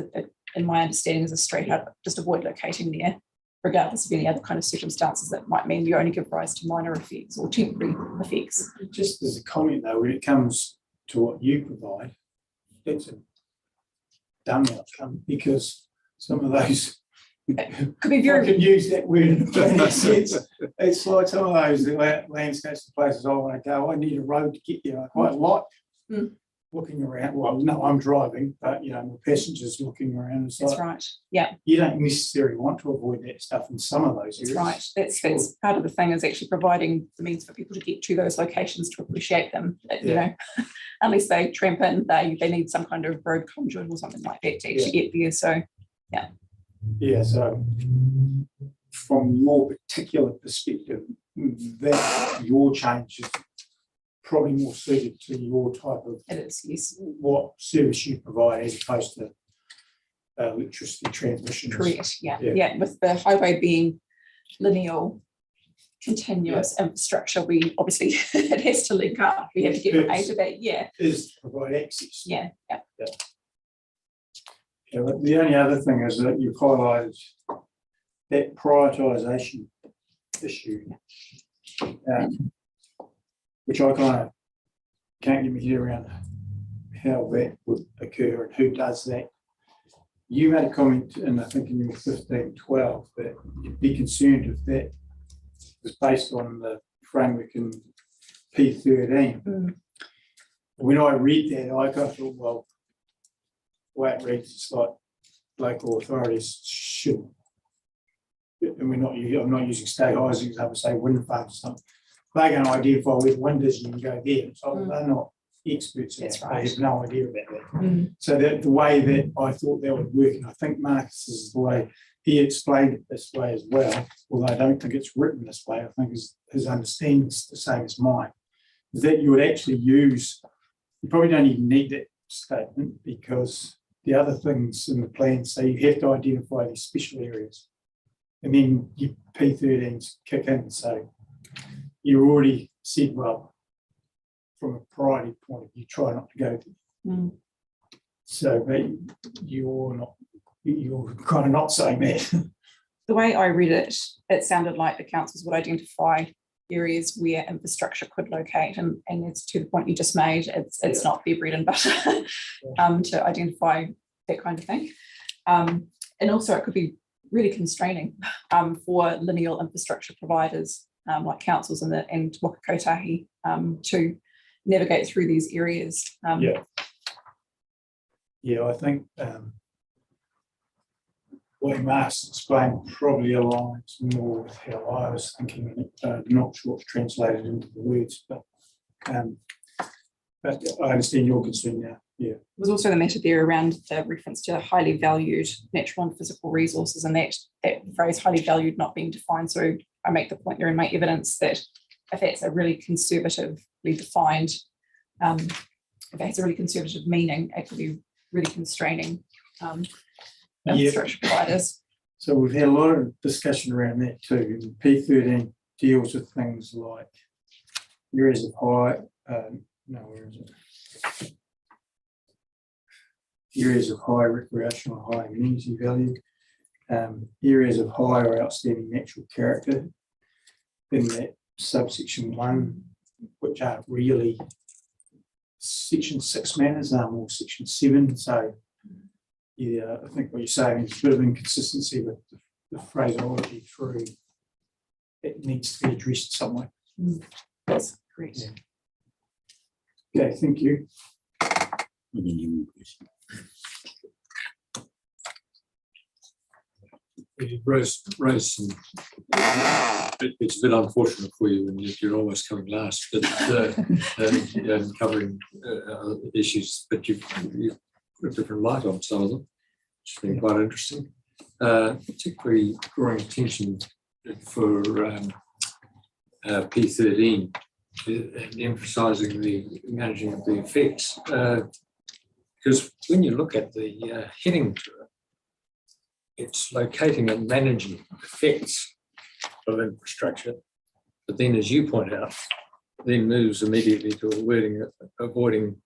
M: in my understanding is a straight up just avoid locating there, regardless of any other kind of circumstances that might mean you only give rise to minor effects or temporary effects.
D: Just as a comment though, when it comes to what you provide, that's a dumb outcome, because some of those
M: could be very.
D: I can use that word in a bad sense. It's like some of those landscapes and places I want to go. I need a road to get there. I quite like looking around, well, no, I'm driving, but you know, my passengers looking around. It's
M: That's
D: like,
M: right. Yeah,
D: you don't necessarily want to avoid that stuff in some of those
M: that's
D: areas.
M: right. That's part of the thing, is actually providing the means for people to get to those locations to appreciate them. You know, unless they tramp in, they need some kind of road conduit or something like that to actually get there. So
D: Yeah, so from your particular perspective, that your change is probably more suited to your type of
M: it is, yes.
D: what service you provide as opposed to electricity transmission.
M: Correct, yeah. With the highway being lineal, continuous infrastructure, we obviously, it has to link up. We have to get from A to B,
D: Is to provide access.
M: Yeah.
D: But the only other thing is that you've highlighted that prioritisation issue, which I kind of can't get my head around how that would occur and who does that. You made a comment, and I think in your 1512, that you'd be concerned if that was based on the framework in P13. When I read that, I kind of thought, well, the way it reads, it's like local authorities should, and I'm not using state highways as an example, say wind farms or something. They're going to identify where the wind is and you can go there. So they're not experts in that.
M: Right.
D: They have no idea about that. So that the way that I thought that would work, and I think Marcus is the way he explained it this way as well, although I don't think it's written this way, I think his understanding is the same as mine, is that you would actually use, you probably don't even need that statement, because the other things in the plan say you have to identify these special areas, and then your P13s kick in. So you already said, well, from a priority point of view, try not to go there. So but you're kind of not saying that.
M: The way I read it, it sounded like the councils would identify areas where infrastructure could locate, and it's to the point you just made, it's not their bread and butter to identify that kind of thing. And also it could be really constraining for lineal infrastructure providers like councils and Waka Kotahi to navigate through these areas.
D: I think what Mark's explained probably aligns more with how I was thinking. Not sure it's translated into the words, but I understand your concern now.
M: There was also the matter there around the reference to highly valued natural and physical resources, and that phrase highly valued not being defined. So I make the point there in my evidence that if that's a really conservatively defined, if it has a really conservative meaning, it could be really constraining infrastructure providers.
D: So we've had a lot of discussion around that too. And P13 deals with things like areas of high, areas of high recreational, high amenity value, areas of high or outstanding natural character in that subsection 1, which aren't really section 6 matters, more section 7. So I think what you're saying is a bit of inconsistency with the phraseology through. It needs to be addressed somewhere.
M: That's great.
D: Okay, thank you.
A: You raised some, it's a bit unfortunate for you, and you're almost coming last, but and covering issues, but you've put a different light on some of them, which has been quite interesting. Particularly drawing attention for P13, emphasising the managing of the effects, because when you look at the heading to it, it's locating and managing effects of infrastructure, but then, as you point out, then moves immediately to avoiding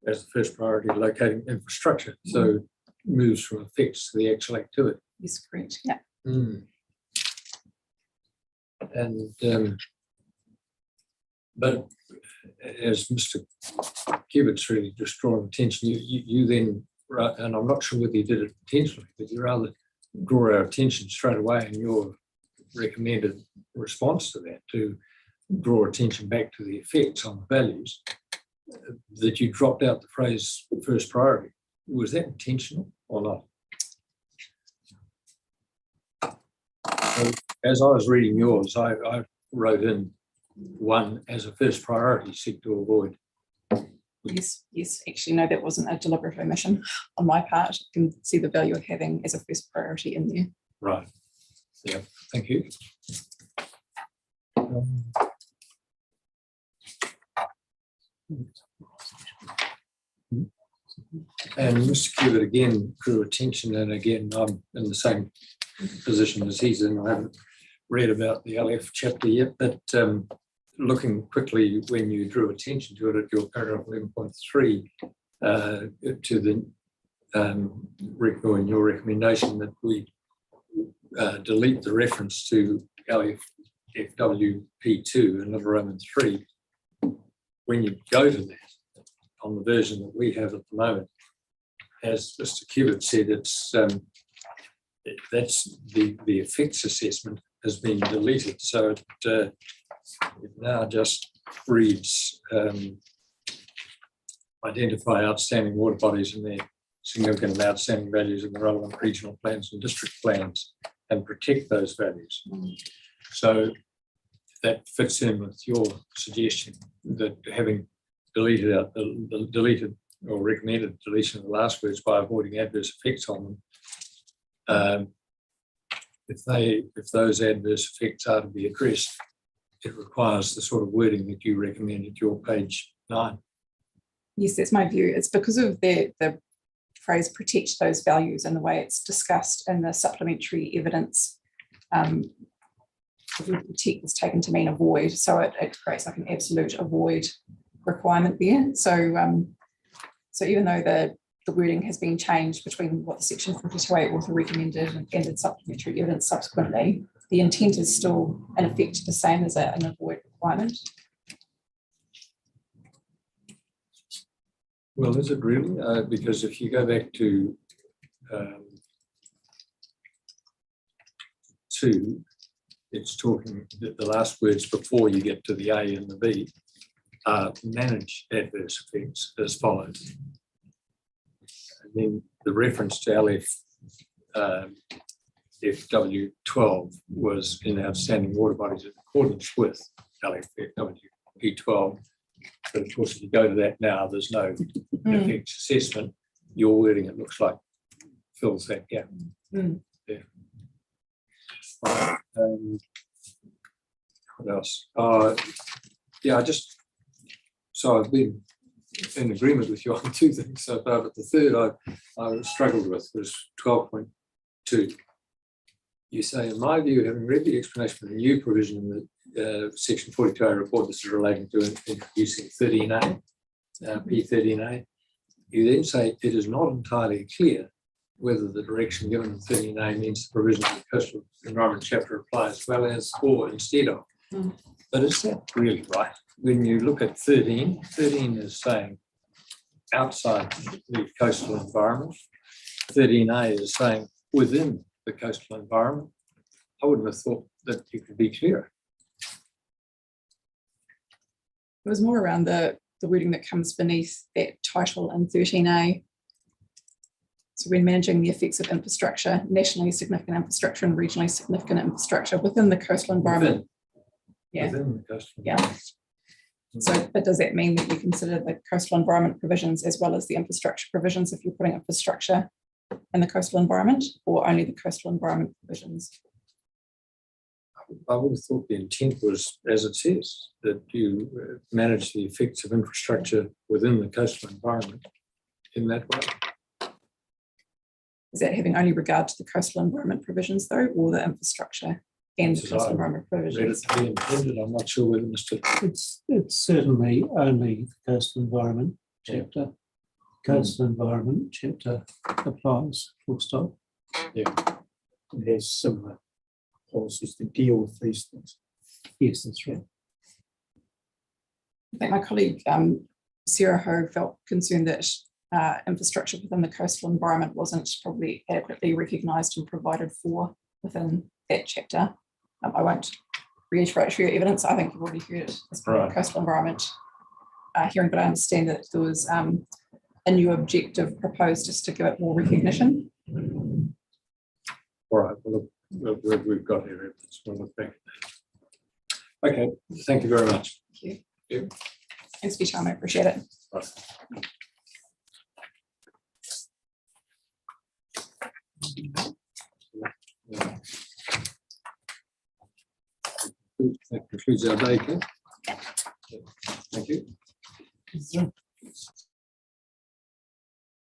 A: as the first priority locating infrastructure. So moves from effects to the actual activity.
M: Yes, correct. Yeah.
A: And but as Mr. Kiewit's really just drawn attention, you then, and I'm not sure whether you did it intentionally, but you rather draw our attention straight away in your recommended response to that, to draw attention back to the effects on the values,
N: that you dropped out the phrase first priority. Was that intentional or not? So as I was reading yours, I wrote in one as a first priority, seek to avoid.
M: Yes, actually, no, that wasn't a deliberate omission on my part. I can see the value of having as a first priority in there.
N: Right. Yeah, thank you. And Mr. Cubitt again drew attention, and again, I'm in the same position as he's in. I haven't read about the LF chapter yet, but looking quickly when you drew attention to it at your paragraph 11.3 to the in your recommendation that we delete the reference to LFWP2 and Little Roman 3. When you go to that on the version that we have at the moment, as Mr. Cubitt said, it's that's the effects assessment has been deleted, so it now just reads identify outstanding water bodies and their significant and outstanding values in the relevant regional plans and district plans and protect those values. So that fits in with your suggestion that having deleted out the deleted or recommended deletion of the last words by avoiding adverse effects on them, if those adverse effects are to be addressed, it requires the sort of wording that you recommend at your page 9.
M: Yes, that's my view. It's because of the phrase protect those values and the way it's discussed in the supplementary evidence. Protect is taken to mean avoid, so it creates like an absolute avoid requirement there. So even though the wording has been changed between what the section 42A author recommended and the supplementary evidence subsequently, the intent is still in effect the same as an avoid requirement.
N: Well, is it really? Because if you go back to 2, it's talking that the last words before you get to the A and the B are manage adverse effects as follows. And then the reference to LFW12 was in outstanding water bodies in accordance with LFW12. But of course, if you go to that now, there's no effects assessment. Your wording, it looks like, fills that gap. Yeah. What else? Yeah, so I've been in agreement with you on 2 things so far, but the third I struggled with was 12.2. You say, in my view, having read the explanation for the new provision in the section 42A report, this is relating to introducing 13A, P13A. You then say it is not entirely clear whether the direction given in 13A means the provision of the coastal environment chapter applies well as or instead of. But is that really right? When you look at 13 is saying outside the coastal environment. 13A is saying within the coastal environment. I wouldn't have thought that you could be clearer.
M: It was more around the wording that comes beneath that title in 13A. So when managing the effects of infrastructure, nationally significant infrastructure and regionally significant infrastructure within the coastal environment.
N: Within the coastal environment.
M: So, but does that mean that you consider the coastal environment provisions as well as the infrastructure provisions if you're putting infrastructure in the coastal environment, or only the coastal environment provisions?
N: I would have thought the intent was, as it says, that you manage the effects of infrastructure within the coastal environment in that way.
M: Is that having only regard to the coastal environment provisions though, or the infrastructure and the coastal environment provisions?
N: Read it to be intended. I'm not sure whether Mr.
O: It's certainly only the coastal environment chapter. Coastal environment chapter applies, full stop.
N: Yeah.
D: It has similar policies to deal with these things.
O: Yes, that's right.
M: I think my colleague Sarah Ho felt concerned that infrastructure within the coastal environment wasn't probably adequately recognised and provided for within that chapter. I won't reiterate for your evidence. I think you've already heard it as part of the coastal environment hearing, but I understand that there was a new objective proposed just to give it more recognition.
N: All right, well, look, we've got here evidence. We'll look back. Okay, thank you very much.
M: Thank
N: you.
M: you. Thanks for your time, I appreciate it.
N: Right. That concludes our day, Ken. Thank you.